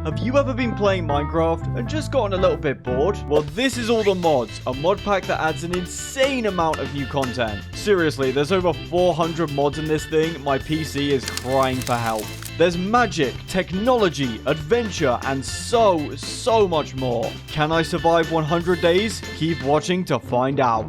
Have you ever been playing Minecraft and just gotten a little bit bored? Well, this is all the mods, a mod pack that adds an insane amount of new content. Seriously, there's over 400 mods in this thing. My PC is crying for help. There's magic, technology, adventure, and so much more. Can I survive 100 days? Keep watching to find out.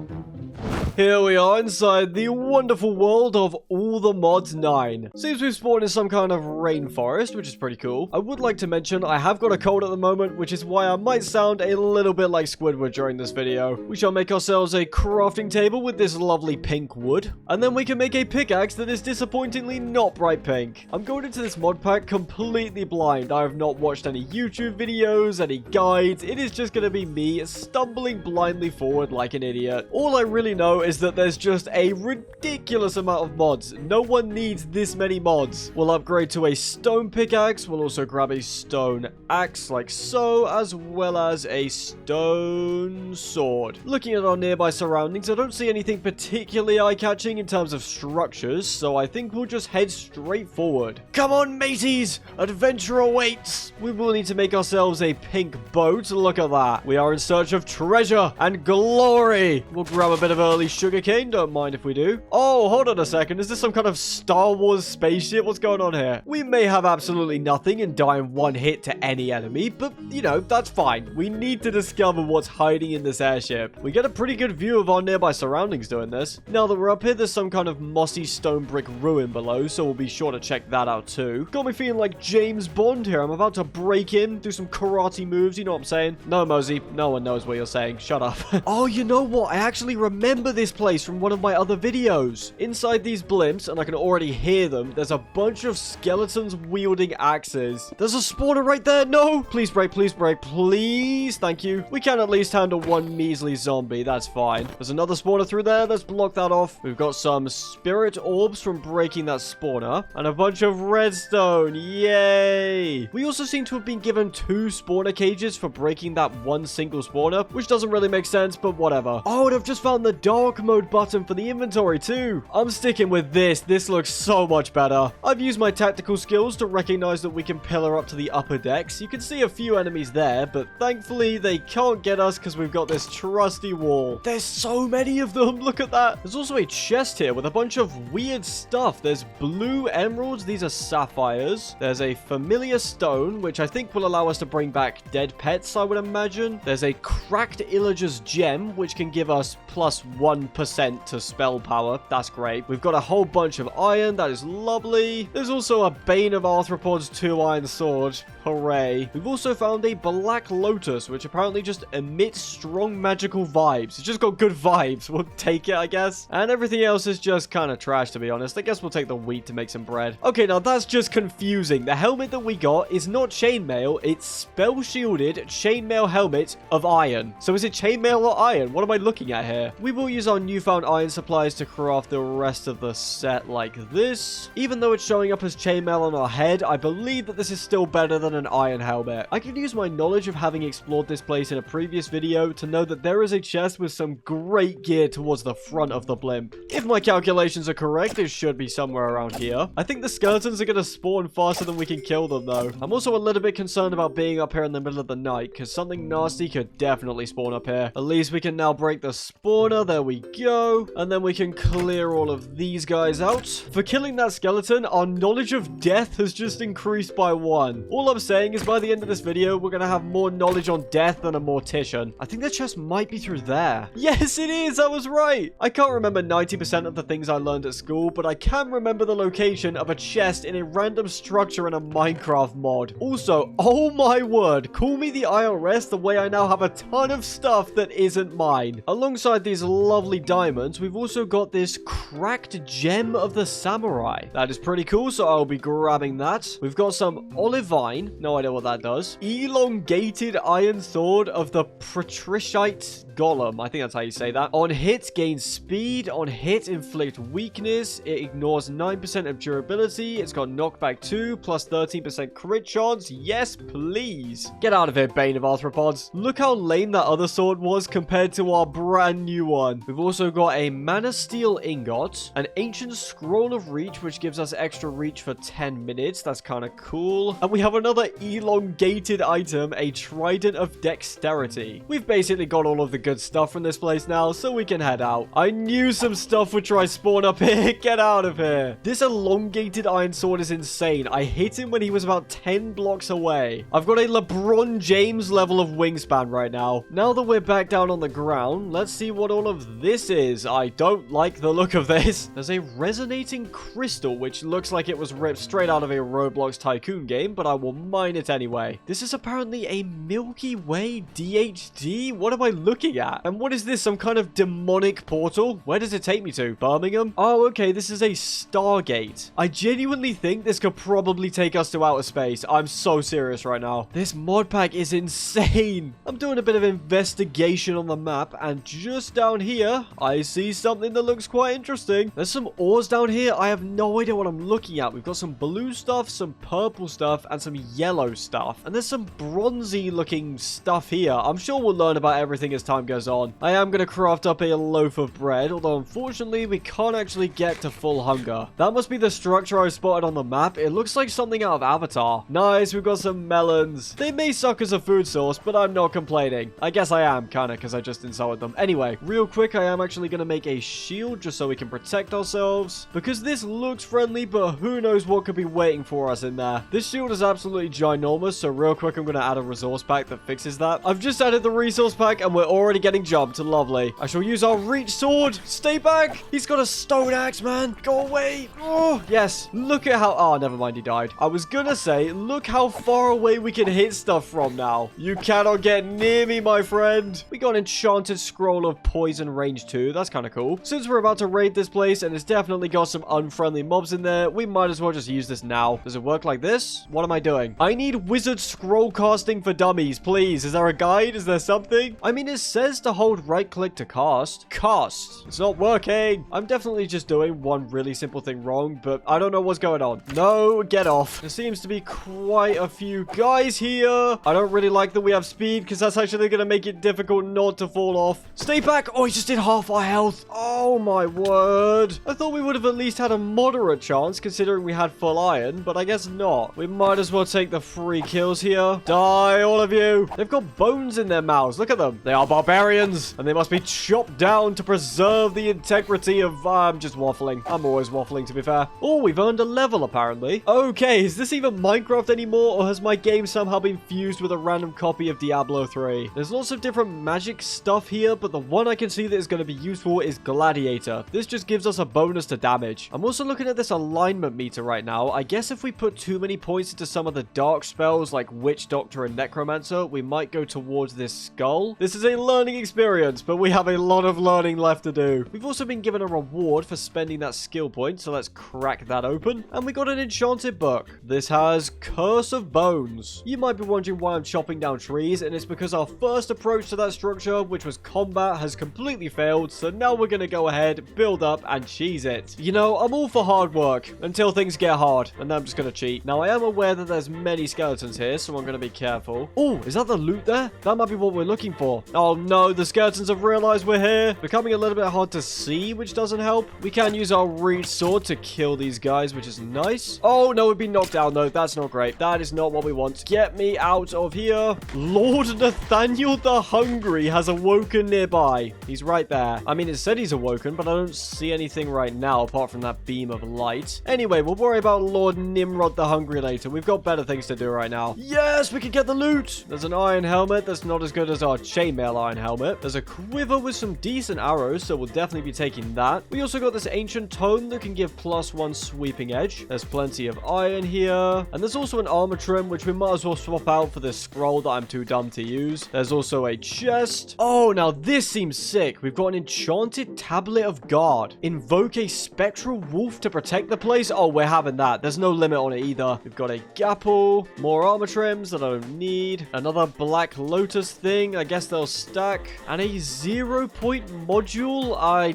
Here we are inside the wonderful world of All the Mods 9. Seems we've spawned in some kind of rainforest, which is pretty cool. I would like to mention I have got a cold at the moment, which is why I might sound a little bit like Squidward during this video. We shall make ourselves a crafting table with this lovely pink wood, and then we can make a pickaxe that is disappointingly not bright pink. I'm going into this mod pack completely blind. I have not watched any YouTube videos, any guides. It is just going to be me stumbling blindly forward like an idiot. All I really know is that there's just a ridiculous amount of mods. No one needs this many mods. We'll upgrade to a stone pickaxe. We'll also grab a stone axe like so, as well as a stone sword. Looking at our nearby surroundings, I don't see anything particularly eye-catching in terms of structures, so I think we'll just head straight forward. Come on, mateys! Adventure awaits! We will need to make ourselves a pink boat. Look at that. We are in search of treasure and glory. We'll grab a bit of early sugarcane, don't mind if we do. Oh, hold on a second. Is this some kind of Star Wars spaceship? What's going on here? We may have absolutely nothing and die in one hit to any enemy, but, you know, that's fine. We need to discover what's hiding in this airship. We get a pretty good view of our nearby surroundings doing this. Now that we're up here, there's some kind of mossy stone brick ruin below, so we'll be sure to check that out too. Got me feeling like James Bond here. I'm about to break in, do some karate moves, you know what I'm saying? No, Mozi, no one knows what you're saying. Shut up. Oh, you know what? I actually remember this place from one of my other videos. Inside these blimps, and I can already hear them, there's a bunch of skeletons wielding axes. There's a spawner right there. No! Please break, please break, please. Thank you. We can at least handle one measly zombie. That's fine. There's another spawner through there. Let's block that off. We've got some spirit orbs from breaking that spawner, and a bunch of redstone. Yay! We also seem to have been given 2 spawner cages for breaking that one single spawner, which doesn't really make sense, but whatever. Oh, and I've just found the dark mode button for the inventory too. I'm sticking with this. This looks so much better. I've used my tactical skills to recognize that we can pillar up to the upper decks. You can see a few enemies there, but thankfully they can't get us because we've got this trusty wall. There's so many of them. Look at that. There's also a chest here with a bunch of weird stuff. There's blue emeralds. These are sapphires. There's a familiar stone, which I think will allow us to bring back dead pets, I would imagine. There's a cracked illager's gem, which can give us plus 1% to spell power. That's great. We've got a whole bunch of iron. That is lovely. There's also a Bane of Arthropods 2 iron sword. Hooray. We've also found a black lotus, which apparently just emits strong magical vibes. It's just got good vibes. We'll take it, I guess. And everything else is just kind of trash, to be honest. I guess we'll take the wheat to make some bread. Okay, now that's just confusing. The helmet that we got is not chainmail. It's spell-shielded chainmail helmet of iron. So is it chainmail or iron? What am I looking at here? We will use our newfound iron supplies to craft the rest of the set like this. Even though it's showing up as chainmail on our head, I believe that this is still better than an iron helmet. I can use my knowledge of having explored this place in a previous video to know that there is a chest with some great gear towards the front of the blimp. If my calculations are correct, it should be somewhere around here. I think the skeletons are going to spawn faster than we can kill them though. I'm also a little bit concerned about being up here in the middle of the night because something nasty could definitely spawn up here. At least we can now break the spawner. There we go. And then we can clear all of these guys out. For killing that skeleton, our knowledge of death has just increased by 1. All I'm saying is by the end of this video, we're going to have more knowledge on death than a mortician. I think the chest might be through there. Yes, it is. I was right. I can't remember 90% of the things I learned at school, but I can remember the location of a chest in a random structure in a Minecraft mod. Also, oh my word, call me the IRS the way I now have a ton of stuff that isn't mine. Alongside these lovely diamonds, we've also got this cracked gem of the samurai. That is pretty cool, so I'll be grabbing that. We've got some olivine. No idea what that does. Elongated iron sword of the patriciite golem. I think that's how you say that. On hit, gain speed. On hit, inflict weakness. It ignores 9% of durability. It's got knockback 2 plus 13% crit chance. Yes, please. Get out of here, Bane of Arthropods. Look how lame that other sword was compared to our brand new one. We've We've also got a mana steel ingot, an ancient scroll of reach, which gives us extra reach for 10 minutes. That's kind of cool. And we have another elongated item, a trident of dexterity. We've basically got all of the good stuff from this place now, so we can head out. I knew some stuff would try spawn up here. Get out of here. This elongated iron sword is insane. I hit him when he was about 10 blocks away. I've got a LeBron James level of wingspan right now. Now that we're back down on the ground, let's see what all of this is. I don't like the look of this. There's a resonating crystal, which looks like it was ripped straight out of a Roblox Tycoon game, but I will mine it anyway. This is apparently a Milky Way DHD. What am I looking at? And what is this? Some kind of demonic portal? Where does it take me to? Birmingham? Oh, okay. This is a Stargate. I genuinely think this could probably take us to outer space. I'm so serious right now. This mod pack is insane. I'm doing a bit of investigation on the map, and just down here, I see something that looks quite interesting. There's some ores down here. I have no idea what I'm looking at. We've got some blue stuff, some purple stuff, and some yellow stuff. And there's some bronzy looking stuff here. I'm sure we'll learn about everything as time goes on. I am going to craft up a loaf of bread, although unfortunately we can't actually get to full hunger. That must be the structure I spotted on the map. It looks like something out of Avatar. Nice, we've got some melons. They may suck as a food source, but I'm not complaining. I guess I am, kind of, because I just insulted them. Anyway, real quick, I am actually going to make a shield just so we can protect ourselves, because this looks friendly, but who knows what could be waiting for us in there. This shield is absolutely ginormous, so real quick, I'm going to add a resource pack that fixes that. I've just added the resource pack, and we're already getting jumped. Lovely. I shall use our reach sword. Stay back. He's got a stone axe, man. Go away. Oh, yes. Look at how... Oh, never mind. He died. I was going to say, look how far away we can hit stuff from now. You cannot get near me, my friend. We got an enchanted scroll of poison range 2. That's kind of cool. Since we're about to raid this place, and it's definitely got some unfriendly mobs in there, we might as well just use this now. Does it work like this? What am I doing? I need wizard scroll casting for dummies, please. Is there a guide? Is there something? I mean, it says to hold right click to cast. Cast. It's not working. I'm definitely just doing one really simple thing wrong, but I don't know what's going on. No, get off. There seems to be quite a few guys here. I don't really like that we have speed, because that's actually going to make it difficult not to fall off. Stay back. Oh, he just did half our health. Oh my word. I thought we would have at least had a moderate chance, considering we had full iron, but I guess not. We might as well take the free kills here. Die, all of you. They've got bones in their mouths. Look at them. They are barbarians, and they must be chopped down to preserve the integrity of... I'm just waffling. I'm always waffling, to be fair. Oh, we've earned a level, apparently. Okay, is this even Minecraft anymore, or has my game somehow been fused with a random copy of Diablo 3? There's lots of different magic stuff here, but the one I can see that is going to be useful is Gladiator. This just gives us a bonus to damage. I'm also looking at this alignment meter right now. I guess if we put too many points into some of the dark spells like Witch Doctor and Necromancer, we might go towards this skull. This is a learning experience, but we have a lot of learning left to do. We've also been given a reward for spending that skill point, so let's crack that open. And we got an enchanted book. This has Curse of Bones. You might be wondering why I'm chopping down trees, and it's because our first approach to that structure, which was combat, has completely failed, so now we're going to go ahead, build up, and cheese it. You know, I'm all for hard work until things get hard, and then I'm just going to cheat. Now, I am aware that there's many skeletons here, so I'm going to be careful. Oh, is that the loot there? That might be what we're looking for. Oh no, the skeletons have realized we're here. Becoming a little bit hard to see, which doesn't help. We can use our reach sword to kill these guys, which is nice. Oh no, we've been knocked down though. That's not great. That is not what we want. Get me out of here. Lord Nathaniel the Hungry has awoken nearby. He's right there. I mean, it said he's awoken, but I don't see anything right now apart from that beam of light. Anyway, we'll worry about Lord Nimrod the Hungry later. We've got better things to do right now. Yes, we can get the loot. There's an iron helmet that's not as good as our chainmail iron helmet. There's a quiver with some decent arrows, so we'll definitely be taking that. We also got this ancient tome that can give +1 sweeping edge. There's plenty of iron here. And there's also an armor trim, which we might as well swap out for this scroll that I'm too dumb to use. There's also a chest. Oh, now this seems sick. We've got an enchanted tablet of guard. Invoke a spectral wolf to protect the place. Oh, we're having that. There's no limit on it either. We've got a gapple, more armor trims that I don't need, another black lotus thing. I guess they'll stack, and a 0-point module. I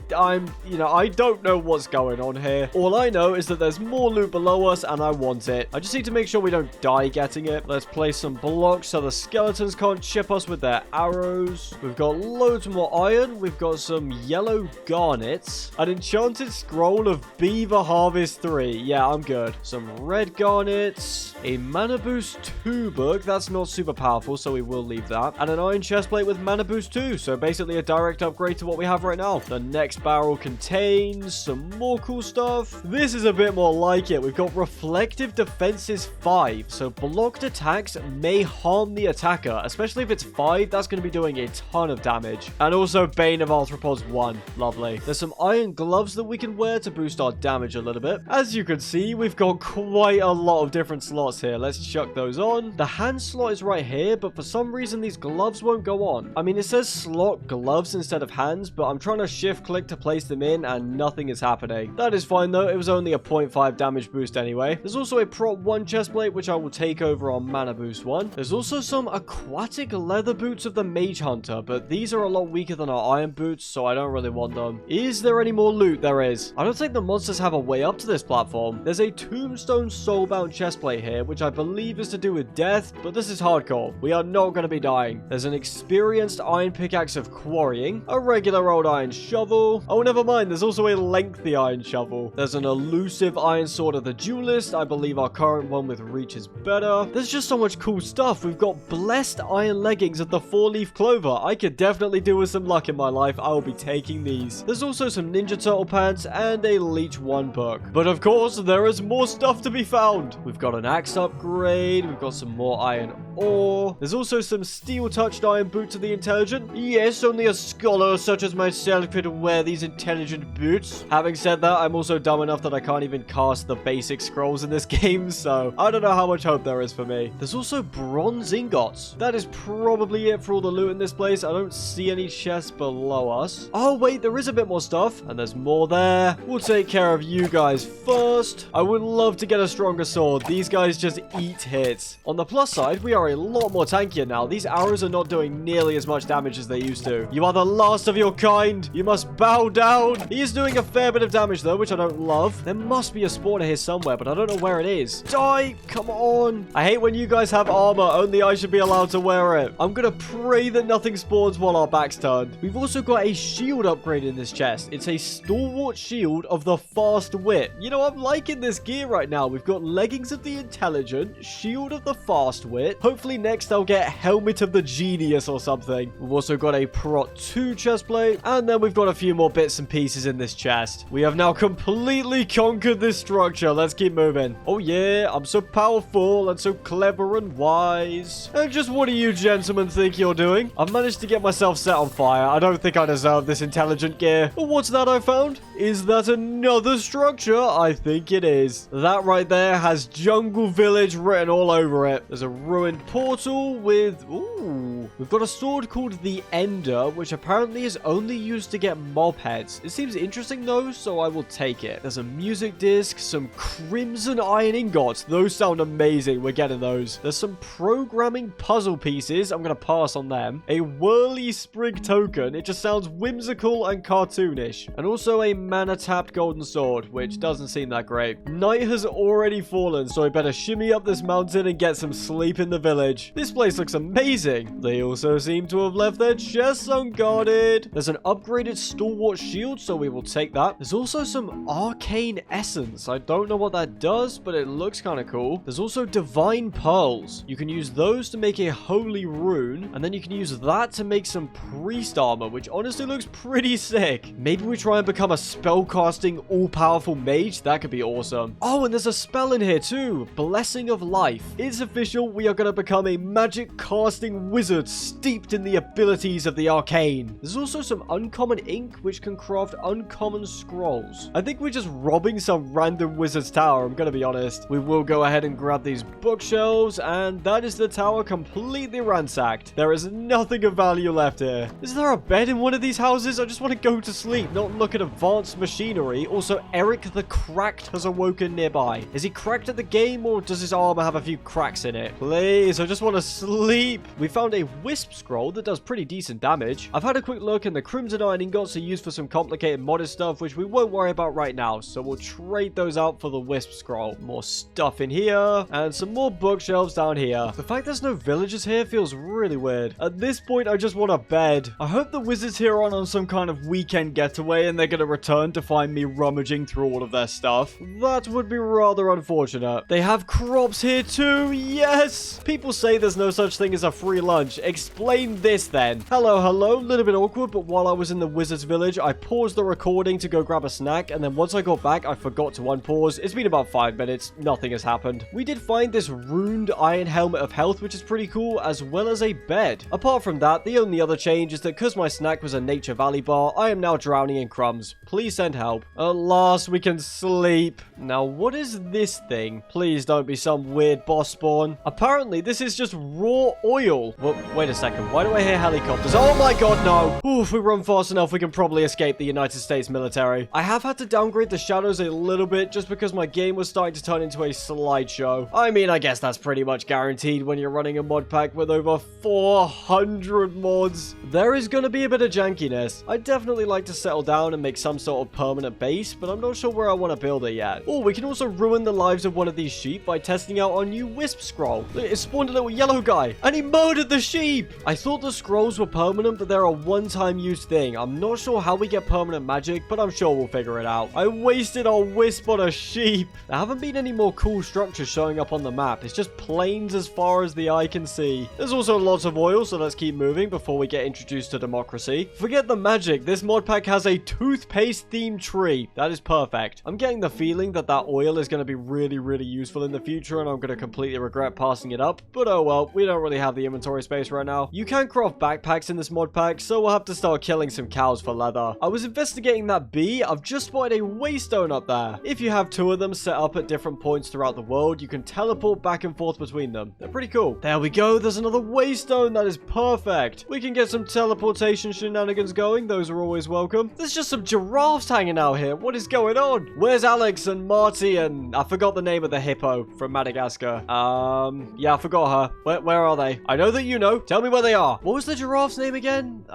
don't know what's going on here. All I know is that there's more loot below us, and I want it. I just need to make sure we don't die getting it. Let's place some blocks so the skeletons can't chip us with their arrows. We've got loads more iron. We've got got some yellow garnets, an enchanted scroll of Beaver Harvest 3. Yeah, I'm good. Some red garnets, a mana boost 2 book. That's not super powerful, so we will leave that. And an iron chestplate with mana boost 2. So basically a direct upgrade to what we have right now. The next barrel contains some more cool stuff. This is a bit more like it. We've got reflective defenses 5. So blocked attacks may harm the attacker, especially if it's 5. That's going to be doing a ton of damage. And also Bane of Arthropods 1. Lovely. There's some iron gloves that we can wear to boost our damage a little bit. As you can see, we've got quite a lot of different slots here. Let's chuck those on. The hand slot is right here, but for some reason these gloves won't go on. I mean, it says slot gloves instead of hands, but I'm trying to shift click to place them in and nothing is happening. That is fine though. It was only a 0.5 damage boost anyway. There's also a prop 1 chestplate, which I will take over on mana boost 1. There's also some aquatic leather boots of the mage hunter, but these are a lot weaker than our iron boots, so I don't really want them. Is there any more loot? There is. I don't think the monsters have a way up to this platform. There's a tombstone soulbound chestplate here, which I believe is to do with death, but this is hardcore. We are not going to be dying. There's an experienced iron pickaxe of quarrying, a regular old iron shovel. Oh, never mind. There's also a lengthy iron shovel. There's an elusive iron sword of the duelist. I believe our current one with reach is better. There's just so much cool stuff. We've got blessed iron leggings of the 4-leaf clover. I could definitely do with some luck in my life. I will be taking these. There's also some Ninja Turtle pants and a Leech 1 book. But of course, there is more stuff to be found. We've got an axe upgrade. We've got some more iron ore. There's also some steel-touched iron boots of the intelligent. Yes, only a scholar such as myself could wear these intelligent boots. Having said that, I'm also dumb enough that I can't even cast the basic scrolls in this game, so I don't know how much hope there is for me. There's also bronze ingots. That is probably it for all the loot in this place. I don't see any chests below us. Oh, wait, there is a bit more stuff, and there's more there. We'll take care of you guys first. I would love to get a stronger sword. These guys just eat hits. On the plus side, we are a lot more tankier now. These arrows are not doing nearly as much damage as they used to. You are the last of your kind. You must bow down. He is doing a fair bit of damage, though, which I don't love. There must be a spawner here somewhere, but I don't know where it is. Die! Come on! I hate when you guys have armor. Only I should be allowed to wear it. I'm gonna pray that nothing spawns while our back's turned. We've also got a shield upgrade in this chest. It's a stalwart shield of the fast wit. You know, I'm liking this gear right now. We've got leggings of the intelligent, shield of the fast wit. Hopefully next I'll get helmet of the genius or something. We've also got a prot 2 chestplate, and then we've got a few more bits and pieces in this chest. We have now completely conquered this structure. Let's keep moving. Oh yeah, I'm so powerful and so clever and wise. And just what do you gentlemen think you're doing? I've managed to get myself set on fire. I don't think I deserve this intelligent gear. But what's that I found? Is that another structure? I think it is. That right there has Jungle Village written all over it. There's a ruined portal with... Ooh. We've got a sword called the Ender, which apparently is only used to get mob heads. It seems interesting though, so I will take it. There's a music disc, some crimson iron ingots. Those sound amazing. We're getting those. There's some programming puzzle pieces. I'm going to pass on them. A whirly sprig token. It just sounds whimsical and cartoonish. And also a mana tapped golden sword, which doesn't seem that great. Night has already fallen, so I better shimmy up this mountain and get some sleep in the village. This place looks amazing. They also seem to have left their chests unguarded. There's an upgraded stalwart shield, so we will take that. There's also some arcane essence. I don't know what that does, but it looks kind of cool. There's also divine pearls. You can use those to make a holy rune, and then you can use that to make some priest armor, which honestly looks pretty sick. Maybe we try and become a spellcasting all-powerful mage. That could be awesome. Oh, and there's a spell in here too. Blessing of Life. It's official. We are going to become a magic casting wizard steeped in the abilities of the arcane. There's also some uncommon ink, which can craft uncommon scrolls. I think we're just robbing some random wizard's tower. I'm going to be honest. We will go ahead and grab these bookshelves, and that is the tower completely ransacked. There is nothing of value left here. Is there a bed in one of these houses? I just want to go to sleep, not look at advanced machinery. Also, Eric the Cracked has awoken nearby. Is he cracked at the game, or does his armor have a few cracks in it? Please days. I just want to sleep. We found a wisp scroll that does pretty decent damage. I've had a quick look, and the crimson iron ingots are used for some complicated modded stuff, which we won't worry about right now. So we'll trade those out for the wisp scroll. More stuff in here, and some more bookshelves down here. The fact there's no villagers here feels really weird. At this point, I just want a bed. I hope the wizards here are on some kind of weekend getaway, and they're going to return to find me rummaging through all of their stuff. That would be rather unfortunate. They have crops here too. Yes! People say there's no such thing as a free lunch. Explain this then. Hello. Little bit awkward, but while I was in the wizard's village, I paused the recording to go grab a snack, and then once I got back, I forgot to unpause. It's been about 5 minutes. Nothing has happened. We did find this ruined iron helmet of health, which is pretty cool, as well as a bed. Apart from that, the only other change is that because my snack was a Nature Valley bar, I am now drowning in crumbs. Please send help. At last, we can sleep. Now, what is this thing? Please don't be some weird boss spawn. Apparently, this is just raw oil. Well, wait a second. Why do I hear helicopters? Oh my god, no. Ooh, if we run fast enough, we can probably escape the United States military. I have had to downgrade the shadows a little bit just because my game was starting to turn into a slideshow. I mean, I guess that's pretty much guaranteed when you're running a mod pack with over 400 mods. There is going to be a bit of jankiness. I'd definitely like to settle down and make some sort of permanent base, but I'm not sure where I want to build it yet. Oh, we can also ruin the lives of one of these sheep by testing out our new wisp scroll. It spawned a little yellow guy, and he murdered the sheep. I thought the scrolls were permanent, but they're a one-time use thing. I'm not sure how we get permanent magic, but I'm sure we'll figure it out. I wasted our wisp on a sheep. There haven't been any more cool structures showing up on the map. It's just plains as far as the eye can see. There's also lots of oil, so let's keep moving before we get introduced to democracy. Forget the magic. This mod pack has a toothpaste-themed tree. That is perfect. I'm getting the feeling that oil is going to be really useful in the future, and I'm going to completely regret passing it up. But oh well, we don't really have the inventory space right now. You can craft backpacks in this mod pack, so we'll have to start killing some cows for leather. I was investigating that bee. I've just spotted a waystone up there. If you have 2 of them set up at different points throughout the world, you can teleport back and forth between them. They're pretty cool. There we go. There's another waystone. That is perfect. We can get some teleportation shenanigans going. Those are always welcome. There's just some giraffes hanging out here. What is going on? Where's Alex and Marty and I forgot the name of the hippo from Madagascar. Yeah, I forgot her. Where are they? I know that you know. Tell me where they are. What was the giraffe's name again?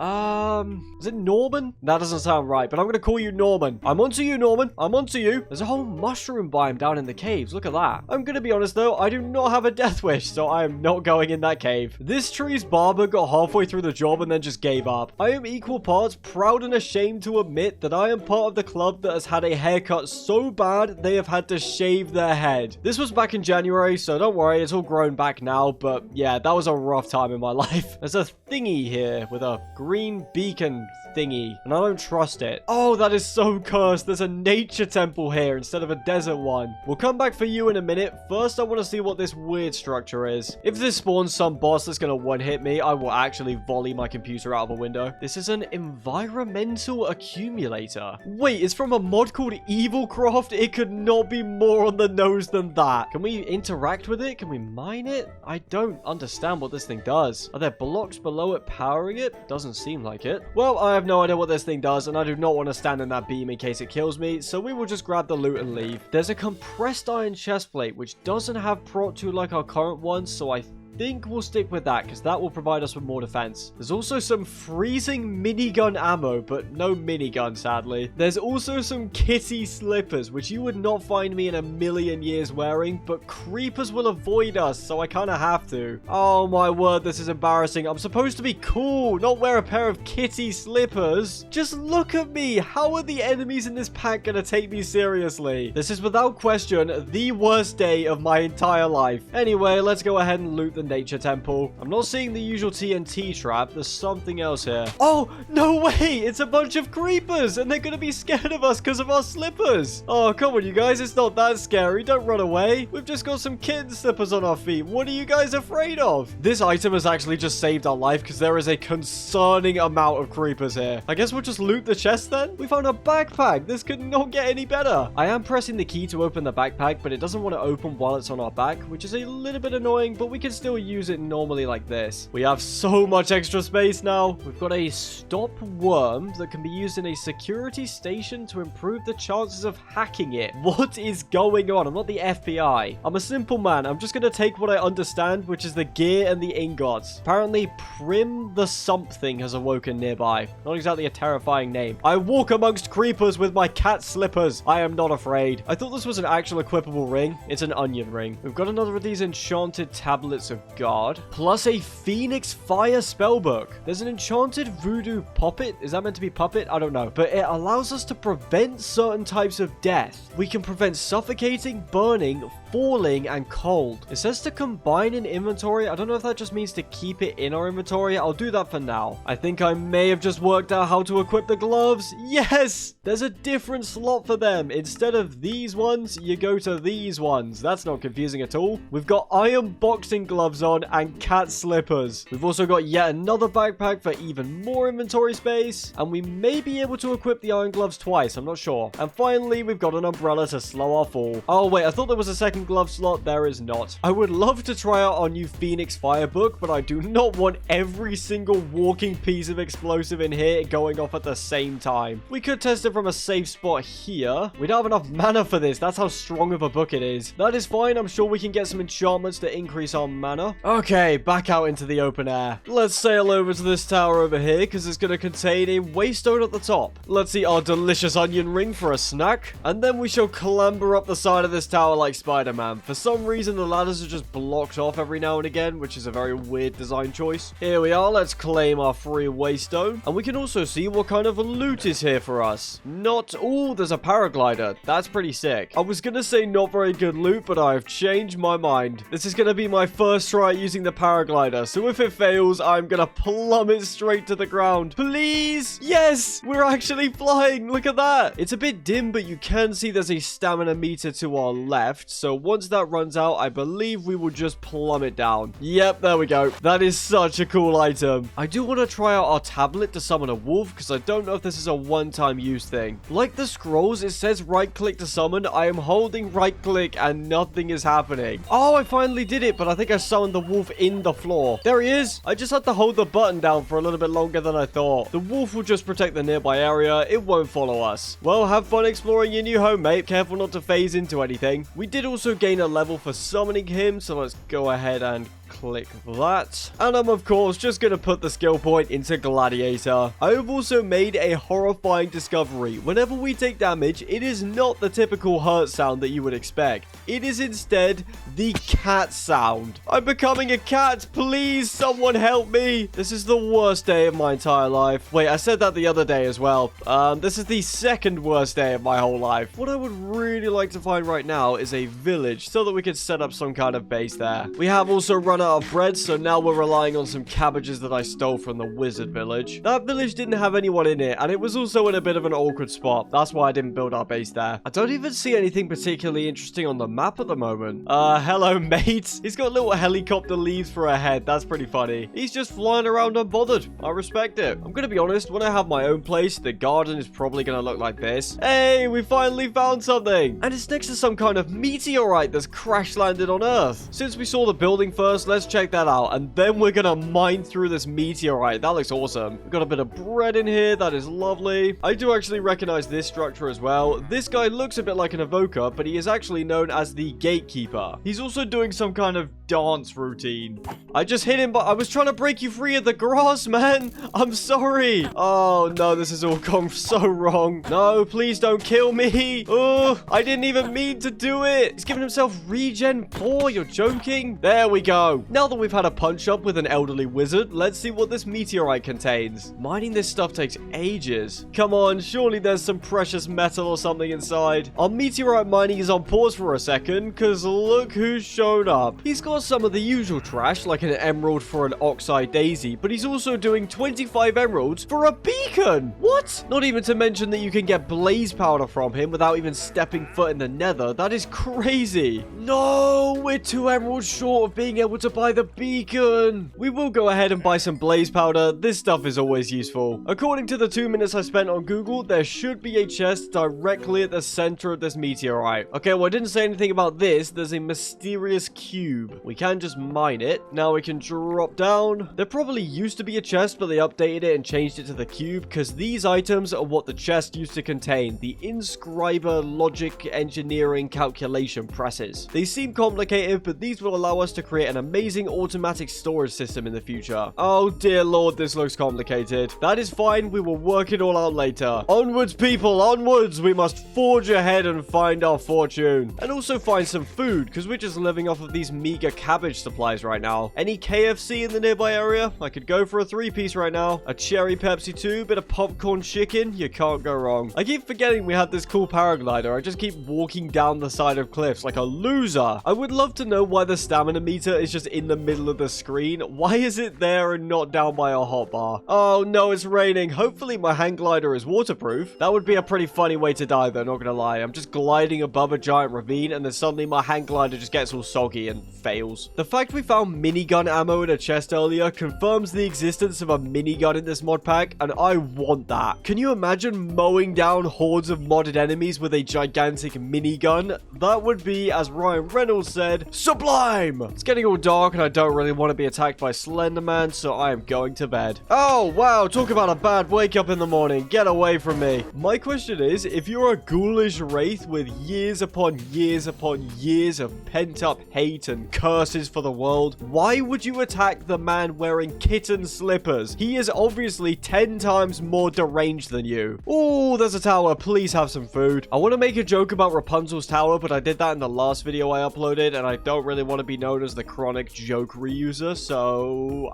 Is it Norman? That doesn't sound right, but I'm gonna call you Norman. I'm onto you, Norman. I'm onto you. There's a whole mushroom biome down in the caves. Look at that. I'm gonna be honest though, I do not have a death wish, so I am not going in that cave. This tree's barber got halfway through the job and then just gave up. I am equal parts proud and ashamed to admit that I am part of the club that has had a haircut so bad they have had to shave their head. This was back in January, so don't worry, it's all grown back now, but yeah, that was a rough time in my life. There's a thingy here with a green beacon thingy, and I don't trust it. Oh, that is so cursed. There's a nature temple here instead of a desert one. We'll come back for you in a minute. First, I want to see what this weird structure is. If this spawns some boss that's going to one-hit me, I will actually volley my computer out of a window. This is an environmental accumulator. Wait, it's from a mod called Evilcraft? It could not be more on the nose than that. Can we interact with it? Can we mine it? I don't understand what this thing does. Are there blocks below it powering it? Doesn't seem like it. Well, I have no idea what this thing does, and I do not want to stand in that beam in case it kills me, so we will just grab the loot and leave. There's a compressed iron chest plate, which doesn't have prot 2 like our current one, so I think we'll stick with that because that will provide us with more defense. There's also some freezing minigun ammo, but no minigun, sadly. There's also some kitty slippers, which you would not find me in a million years wearing, but creepers will avoid us, so I kind of have to. Oh my word, this is embarrassing. I'm supposed to be cool, not wear a pair of kitty slippers. Just look at me. How are the enemies in this pack gonna take me seriously? This is without question the worst day of my entire life. Anyway, let's go ahead and loot the nature temple. I'm not seeing the usual TNT trap. There's something else here. Oh, no way! It's a bunch of creepers, and they're gonna be scared of us because of our slippers. Oh, come on, you guys. It's not that scary. Don't run away. We've just got some kitten slippers on our feet. What are you guys afraid of? This item has actually just saved our life because there is a concerning amount of creepers here. I guess we'll just loot the chest then. We found a backpack. This could not get any better. I am pressing the key to open the backpack, but it doesn't want to open while it's on our back, which is a little bit annoying, but we can still still use it normally like this. We have so much extra space now. We've got a stop worm that can be used in a security station to improve the chances of hacking it. What is going on? I'm not the FBI. I'm a simple man. I'm just going to take what I understand, which is the gear and the ingots. Apparently, Prim the something has awoken nearby. Not exactly a terrifying name. I walk amongst creepers with my cat slippers. I am not afraid. I thought this was an actual equipable ring. It's an onion ring. We've got another of these enchanted tablets of guard, plus a Phoenix Fire spellbook. There's an enchanted voodoo puppet. Is that meant to be puppet? I don't know. But it allows us to prevent certain types of death. We can prevent suffocating, burning, falling, and cold. It says to combine in inventory. I don't know if that just means to keep it in our inventory. I'll do that for now. I think I may have just worked out how to equip the gloves. Yes! There's a different slot for them. Instead of these ones, you go to these ones. That's not confusing at all. We've got iron boxing gloves on and cat slippers. We've also got yet another backpack for even more inventory space. And we may be able to equip the iron gloves twice. I'm not sure. And finally, we've got an umbrella to slow our fall. Oh, wait. I thought there was a second glove slot. There is not. I would love to try out our new Phoenix Fire book, but I do not want every single walking piece of explosive in here going off at the same time. We could test it from a safe spot here. We don't have enough mana for this. That's how strong of a book it is. That is fine. I'm sure we can get some enchantments to increase our mana. Okay, back out into the open air. Let's sail over to this tower over here because it's going to contain a waystone at the top. Let's eat our delicious onion ring for a snack, and then we shall clamber up the side of this tower like Spider-Man. For some reason, the ladders are just blocked off every now and again, which is a very weird design choice. Here we are. Let's claim our free waystone, and we can also see what kind of loot is here for us. Not all. There's a paraglider. That's pretty sick. I was gonna say not very good loot, but I've changed my mind. This is gonna be my first try using the paraglider, so if it fails, I'm gonna plummet straight to the ground. Please! Yes! We're actually flying! Look at that! It's a bit dim, but you can see there's a stamina meter to our left, so once that runs out, I believe we will just plummet down. Yep, there we go. That is such a cool item. I do want to try out our tablet to summon a wolf, because I don't know if this is a one-time use thing. Like the scrolls, it says right-click to summon. I am holding right-click and nothing is happening. Oh, I finally did it, but I think I summoned the wolf in the floor. There he is. I just had to hold the button down for a little bit longer than I thought. The wolf will just protect the nearby area. It won't follow us. Well, have fun exploring your new home, mate. Careful not to phase into anything. We did also gain a level for summoning him, so let's go ahead and click that. And I'm, of course, just going to put the skill point into Gladiator. I have also made a horrifying discovery. Whenever we take damage, it is not the typical hurt sound that you would expect. It is instead the cat sound. I'm becoming a cat. Please, someone help me. This is the worst day of my entire life. Wait, I said that the other day as well. This is the second worst day of my whole life. What I would really like to find right now is a village so that we could set up some kind of base there. We have also run out of bread, so now we're relying on some cabbages that I stole from the wizard village. That village didn't have anyone in it, and it was also in a bit of an awkward spot. That's why I didn't build our base there. I don't even see anything particularly interesting on the map at the moment. Hello, mate. He's got little helicopter leaves for a head. That's pretty funny. He's just flying around unbothered. I respect it. I'm gonna be honest, when I have my own place, the garden is probably gonna look like this. Hey, we finally found something. And it's next to some kind of meteorite that's crash landed on Earth. Since we saw the building first, let's check that out, and then we're gonna mine through this meteorite. That looks awesome. We've got a bit of bread in here. That is lovely. I do actually recognize this structure as well. This guy looks a bit like an evoker, but he is actually known as the gatekeeper. He's also doing some kind of dance routine. I just hit him, but I was trying to break you free of the grass, man. I'm sorry. Oh no, this has all gone so wrong. No, please don't kill me. Oh, I didn't even mean to do it. He's giving himself regen 4. You're joking? There we go. Now that we've had a punch up with an elderly wizard, let's see what this meteorite contains. Mining this stuff takes ages. Come on, surely there's some precious metal or something inside. Our meteorite mining is on pause for a second, because look who's shown up. He's got some of the usual trash, like an emerald for an oxide daisy, but he's also doing 25 emeralds for a beacon. What? Not even to mention that you can get blaze powder from him without even stepping foot in the nether. That is crazy. No, we're 2 emeralds short of being able to to buy the beacon. We will go ahead and buy some blaze powder. This stuff is always useful. According to the 2 minutes I spent on Google, there should be a chest directly at the center of this meteorite. Okay, well, I didn't say anything about this. There's a mysterious cube. We can just mine it. Now we can drop down. There probably used to be a chest, but they updated it and changed it to the cube because these items are what the chest used to contain. The inscriber logic engineering calculation presses. They seem complicated, but these will allow us to create an amazing automatic storage system in the future. Oh dear lord, this looks complicated. That is fine. We will work it all out later. Onwards, people, onwards. We must forge ahead and find our fortune. And also find some food, because we're just living off of these meager cabbage supplies right now. Any KFC in the nearby area? I could go for a 3-piece right now. A cherry Pepsi too, bit of popcorn chicken. You can't go wrong. I keep forgetting we have this cool paraglider. I just keep walking down the side of cliffs like a loser. I would love to know why the stamina meter is just in the middle of the screen. Why is it there and not down by a hotbar? Oh no, it's raining. Hopefully my hang glider is waterproof. That would be a pretty funny way to die though, not gonna lie. I'm just gliding above a giant ravine and then suddenly my hang glider just gets all soggy and fails. The fact we found minigun ammo in a chest earlier confirms the existence of a minigun in this mod pack, and I want that. Can you imagine mowing down hordes of modded enemies with a gigantic minigun? That would be, as Ryan Reynolds said, sublime! It's getting all dark and I don't really want to be attacked by Slenderman, so I am going to bed. Oh, wow, talk about a bad wake up in the morning. Get away from me. My question is, if you're a ghoulish wraith with years upon years upon years of pent-up hate and curses for the world, why would you attack the man wearing kitten slippers? He is obviously 10 times more deranged than you. Oh, there's a tower. Please have some food. I want to make a joke about Rapunzel's tower, but I did that in the last video I uploaded, and I don't really want to be known as the chronic joke reuser, so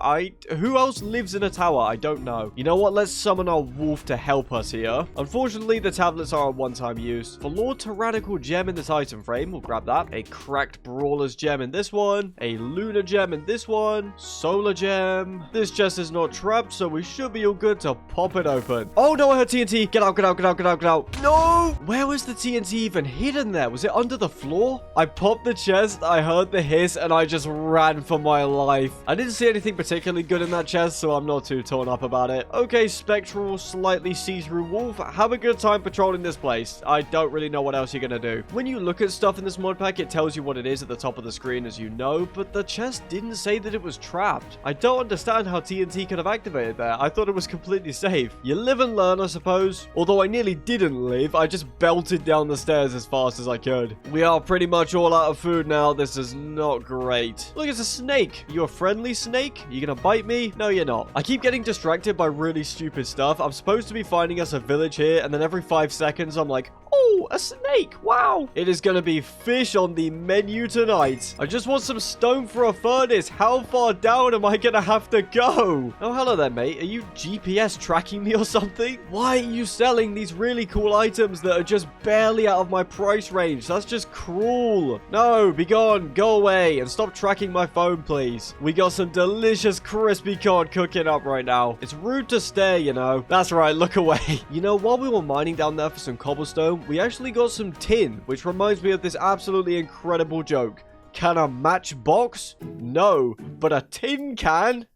who else lives in a tower? I don't know. You know what? Let's summon our wolf to help us here. Unfortunately, the tablets are a one-time use. For Lord Tyrannical gem in this item frame, we'll grab that. A cracked Brawler's gem in this one. A Lunar gem in this one. Solar gem. This chest is not trapped, so we should be all good to pop it open. Oh no, I heard TNT. Get out, get out, get out, get out, get out. No! Where was the TNT even hidden there? Was it under the floor? I popped the chest, I heard the hiss, and I just ran for my life. I didn't see anything particularly good in that chest, so I'm not too torn up about it. Okay, spectral, slightly see-through wolf. Have a good time patrolling this place. I don't really know what else you're gonna do. When you look at stuff in this mod pack, it tells you what it is at the top of the screen, as you know, but the chest didn't say that it was trapped. I don't understand how TNT could have activated there. I thought it was completely safe. You live and learn, I suppose. Although I nearly didn't live, I just belted down the stairs as fast as I could. We are pretty much all out of food now. This is not great. Look, it's a snake. You a friendly snake? You gonna bite me? No, you're not. I keep getting distracted by really stupid stuff. I'm supposed to be finding us a village here, and then every 5 seconds, I'm like, oh, a snake. Wow. It is going to be fish on the menu tonight. I just want some stone for a furnace. How far down am I going to have to go? Oh, hello there, mate. Are you GPS tracking me or something? Why are you selling these really cool items that are just barely out of my price range? That's just cruel. No, be gone. Go away and stop tracking my phone, please. We got some delicious crispy cod cooking up right now. It's rude to stare, you know. That's right. Look away. You know, while we were mining down there for some cobblestone, we actually got some tin, which reminds me of this absolutely incredible joke. Can a matchbox? No, but a tin can?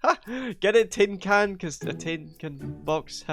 Get it, tin can? Because a tin can box?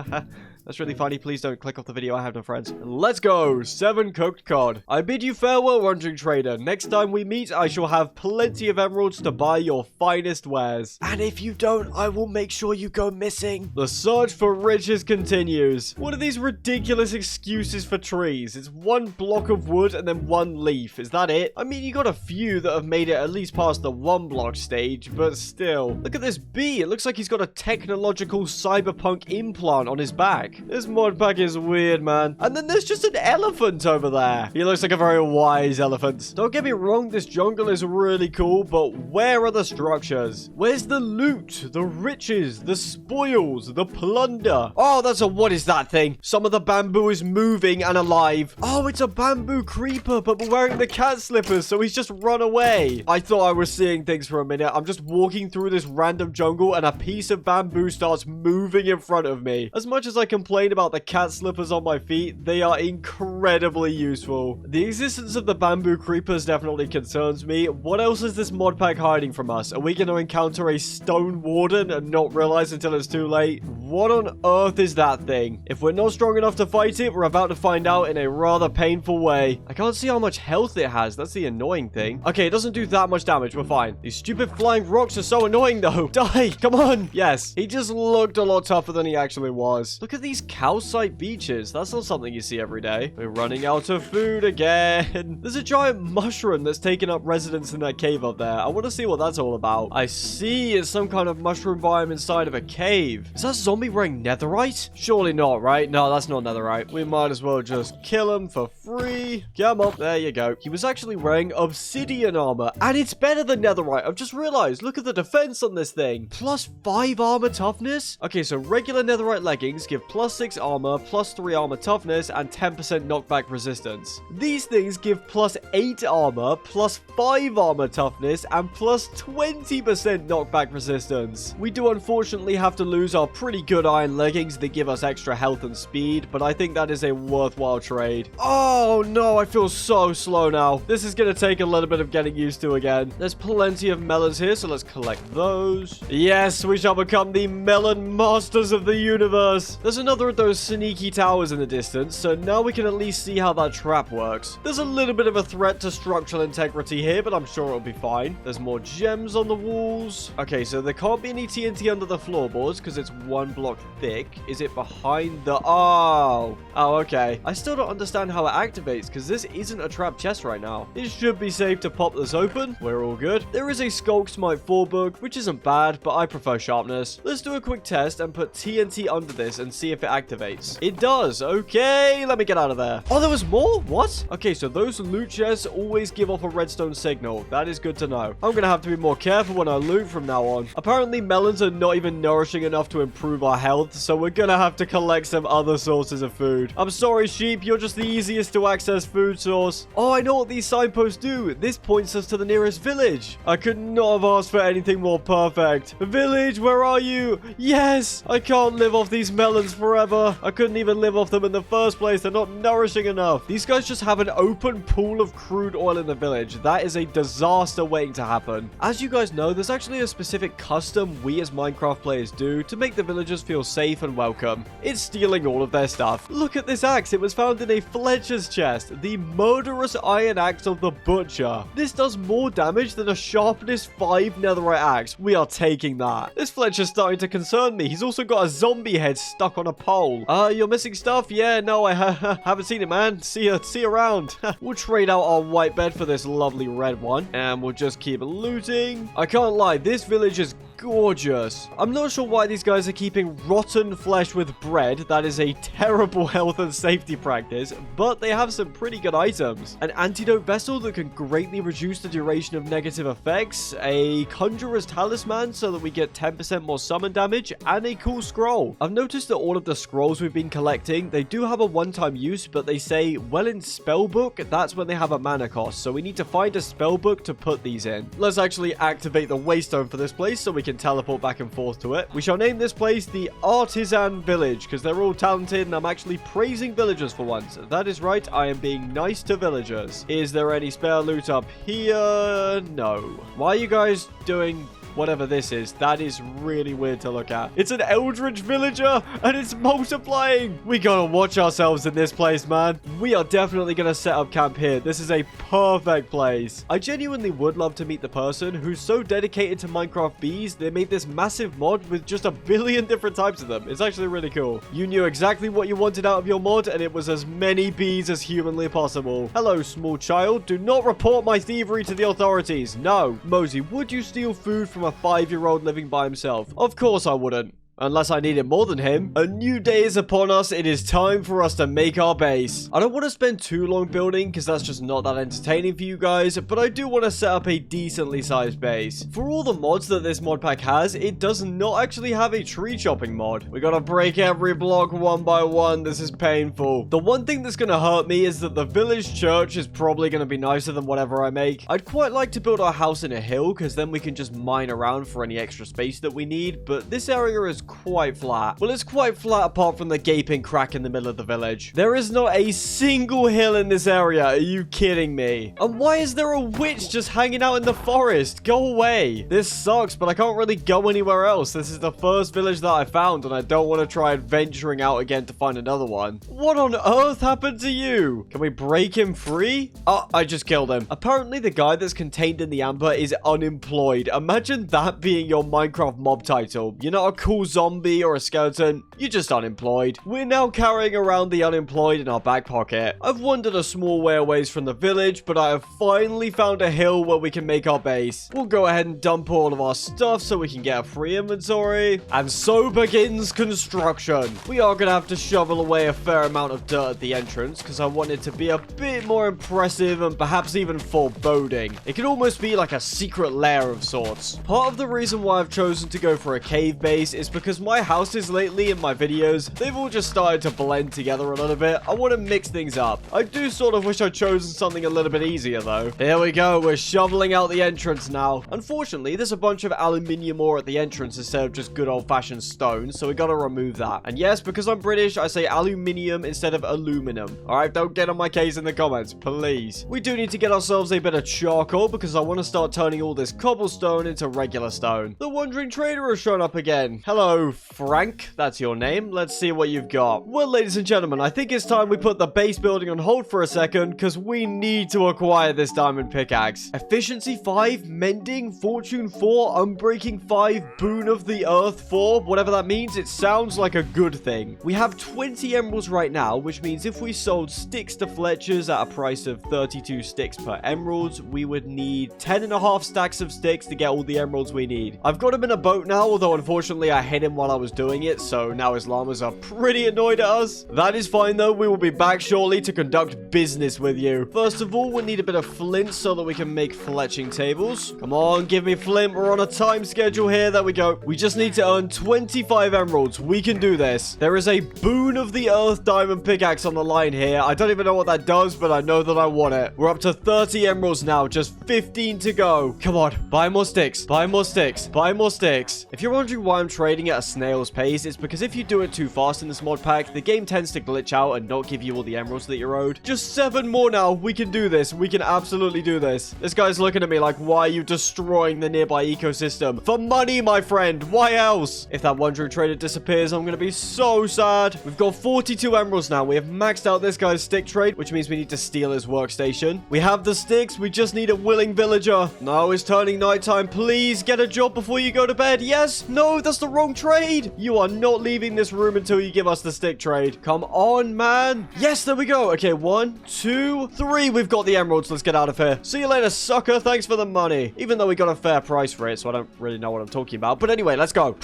That's really funny. Please don't click off the video. I have no friends. Let's go. 7 cooked cod. I bid you farewell, wandering trader. Next time we meet, I shall have plenty of emeralds to buy your finest wares. And if you don't, I will make sure you go missing. The search for riches continues. What are these ridiculous excuses for trees? It's 1 block of wood and then 1 leaf. Is that it? I mean, you got a few that have made it at least past the 1 block stage, but still. Look at this bee. It looks like he's got a technological cyberpunk implant on his back. This mod pack is weird, man. And then there's just an elephant over there. He looks like a very wise elephant. Don't get me wrong, this jungle is really cool, but where are the structures? Where's the loot, the riches, the spoils, the plunder? Oh, what is that thing? Some of the bamboo is moving and alive. Oh, it's a bamboo creeper, but we're wearing the cat slippers, so he's just run away. I thought I was seeing things for a minute. I'm just walking through this random jungle, and a piece of bamboo starts moving in front of me. As much as I can complain about the cat slippers on my feet. They are incredibly useful. The existence of the bamboo creepers definitely concerns me. What else is this mod pack hiding from us? Are we going to encounter a stone warden and not realize until it's too late? What on earth is that thing? If we're not strong enough to fight it, we're about to find out in a rather painful way. I can't see how much health it has. That's the annoying thing. Okay, it doesn't do that much damage. We're fine. These stupid flying rocks are so annoying though. Die! Come on! Yes. He just looked a lot tougher than he actually was. Look at these calcite beaches. That's not something you see every day. We're running out of food again. There's a giant mushroom that's taken up residence in that cave up there. I want to see what that's all about. I see it's some kind of mushroom biome inside of a cave. Is that zombie wearing netherite? Surely not, right? No, that's not netherite. We might as well just kill him for free. Come on. There you go. He was actually wearing obsidian armor, and it's better than netherite. I've just realized. Look at the defense on this thing. Plus 5 armor toughness? Okay, so regular netherite leggings give plus 6 armor, plus 3 armor toughness, and 10% knockback resistance. These things give plus 8 armor, plus 5 armor toughness, and plus 20% knockback resistance. We do unfortunately have to lose our pretty good iron leggings that give us extra health and speed, but I think that is a worthwhile trade. Oh no, I feel so slow now. This is going to take a little bit of getting used to again. There's plenty of melons here, so let's collect those. Yes, we shall become the melon masters of the universe. There's another of those sneaky towers in the distance, so now we can at least see how that trap works. There's a little bit of a threat to structural integrity here, but I'm sure it'll be fine. There's more gems on the walls. Okay, so there can't be any TNT under the floorboards because it's 1 block thick. Is it behind the... Oh, okay. I still don't understand how it activates because this isn't a trap chest right now. It should be safe to pop this open. We're all good. There is a Skulk Smite 4 book, which isn't bad, but I prefer sharpness. Let's do a quick test and put TNT under this and see if it activates. It does. Okay, let me get out of there. Oh, there was more? What? Okay, so those loot chests always give off a redstone signal. That is good to know. I'm gonna have to be more careful when I loot from now on. Apparently, melons are not even nourishing enough to improve our health, so we're gonna have to collect some other sources of food. I'm sorry, sheep. You're just the easiest to access food source. Oh, I know what these signposts do. This points us to the nearest village. I could not have asked for anything more perfect. Village, where are you? Yes! I can't live off these melons forever. I couldn't even live off them in the first place. They're not nourishing enough. These guys just have an open pool of crude oil in the village. That is a disaster waiting to happen. As you guys know, there's actually a specific custom we as Minecraft players do to make the villagers feel safe and welcome. It's stealing all of their stuff. Look at this axe. It was found in a Fletcher's chest. The murderous iron axe of the butcher. This does more damage than a sharpness 5 netherite axe. We are taking that. This Fletcher's starting to concern me. He's also got a zombie head stuck on a pole. You're missing stuff? Yeah, no, I haven't seen it, man. See you around. We'll trade out our white bed for this lovely red one, and we'll just keep looting. I can't lie, this village is gorgeous. I'm not sure why these guys are keeping rotten flesh with bread. That is a terrible health and safety practice, but they have some pretty good items. An antidote vessel that can greatly reduce the duration of negative effects, a conjurer's talisman so that we get 10% more summon damage, and a cool scroll. I've noticed that all of the scrolls we've been collecting, they do have a one-time use, but they say, well, in spellbook, that's when they have a mana cost, so we need to find a spellbook to put these in. Let's actually activate the waystone for this place so we can teleport back and forth to it. We shall name this place the Artisan Village because they're all talented and I'm actually praising villagers for once. That is right, I am being nice to villagers. Is there any spare loot up here? No. Why are you guys doing whatever this is? That is really weird to look at. It's an eldritch villager and it's multiplying. We gotta watch ourselves in this place, man. We are definitely gonna set up camp here. This is a perfect place. I genuinely would love to meet the person who's so dedicated to Minecraft bees they made this massive mod with just a billion different types of them. It's actually really cool. You knew exactly what you wanted out of your mod and it was as many bees as humanly possible. Hello, small child. Do not report my thievery to the authorities. No. Mozi, would you steal food from a 5-year-old living by himself? Of course I wouldn't. Unless I need it more than him. A new day is upon us. It is time for us to make our base. I don't want to spend too long building because that's just not that entertaining for you guys, but I do want to set up a decently sized base. For all the mods that this mod pack has, it does not actually have a tree chopping mod. We gotta break every block one by one. This is painful. The one thing that's gonna hurt me is that the village church is probably gonna be nicer than whatever I make. I'd quite like to build our house in a hill because then we can just mine around for any extra space that we need, but this area is quite flat. Well, it's quite flat apart from the gaping crack in the middle of the village. There is not a single hill in this area. Are you kidding me? And why is there a witch just hanging out in the forest? Go away. This sucks, but I can't really go anywhere else. This is the first village that I found, and I don't want to try adventuring out again to find another one. What on earth happened to you? Can we break him free? Oh, I just killed him. Apparently, the guy that's contained in the amber is unemployed. Imagine that being your Minecraft mob title. You're not a cool zombie or a skeleton. You're just unemployed. We're now carrying around the unemployed in our back pocket. I've wandered a small way away from the village, but I have finally found a hill where we can make our base. We'll go ahead and dump all of our stuff so we can get a free inventory. And so begins construction. We are going to have to shovel away a fair amount of dirt at the entrance because I want it to be a bit more impressive and perhaps even foreboding. It could almost be like a secret lair of sorts. Part of the reason why I've chosen to go for a cave base is because my houses lately in my videos, they've all just started to blend together a little bit. I want to mix things up. I do sort of wish I'd chosen something a little bit easier though. Here we go. We're shoveling out the entrance now. Unfortunately, there's a bunch of aluminium ore at the entrance instead of just good old-fashioned stone, so we gotta remove that. And yes, because I'm British, I say aluminium instead of aluminum. Alright, don't get on my case in the comments, please. We do need to get ourselves a bit of charcoal because I want to start turning all this cobblestone into regular stone. The wandering trader has shown up again. Hello, Frank. That's your name. Let's see what you've got. Well, ladies and gentlemen, I think it's time we put the base building on hold for a second because we need to acquire this diamond pickaxe. Efficiency 5, mending, fortune 4, unbreaking 5, boon of the earth 4. Whatever that means, it sounds like a good thing. We have 20 emeralds right now, which means if we sold sticks to Fletcher's at a price of 32 sticks per emeralds, we would need 10.5 stacks of sticks to get all the emeralds we need. I've got him in a boat now, although unfortunately I hit him while I was doing it, so now his llamas are pretty annoyed at us. That is fine though, we will be back shortly to conduct business with you. First of all, we need a bit of flint so that we can make fletching tables. Come on, give me flint. We're on a time schedule here. There we go. We just need to earn 25 emeralds. We can do this. There is a boon of the earth diamond pickaxe on the line here. I don't even know what that does, but I know that I want it. We're up to 30 emeralds now. Just 15 to go. Come on. Buy more sticks. Buy more sticks. Buy more sticks. If you're wondering why I'm trading at a snail's pace, it's because if you do it too fast in this mod pack, the game tends to glitch out and not give you all the emeralds that you're owed. Just 7 more now. We can do this. We can absolutely do this. This guy's looking at me like, why are you destroying the nearby ecosystem? For money, my friend. Why else? If that wandering trader disappears, I'm going to be so sad. We've got 42 emeralds now. We have maxed out this guy's stick trade, which means we need to steal his workstation. We have the sticks. We just need a willing villager. No, it's turning nighttime. Please get a job before you go to bed. Yes? No, that's the wrong trade. You are not leaving this room until you give us the stick trade. Come on, man. Yes, there we go. Okay, 1, 2, 3. We've got the emeralds. Let's get out of here. See you later, sucker. Thanks for the money. Even though we got a fair price for it, so I don't really know what I'm talking about. But anyway, let's go.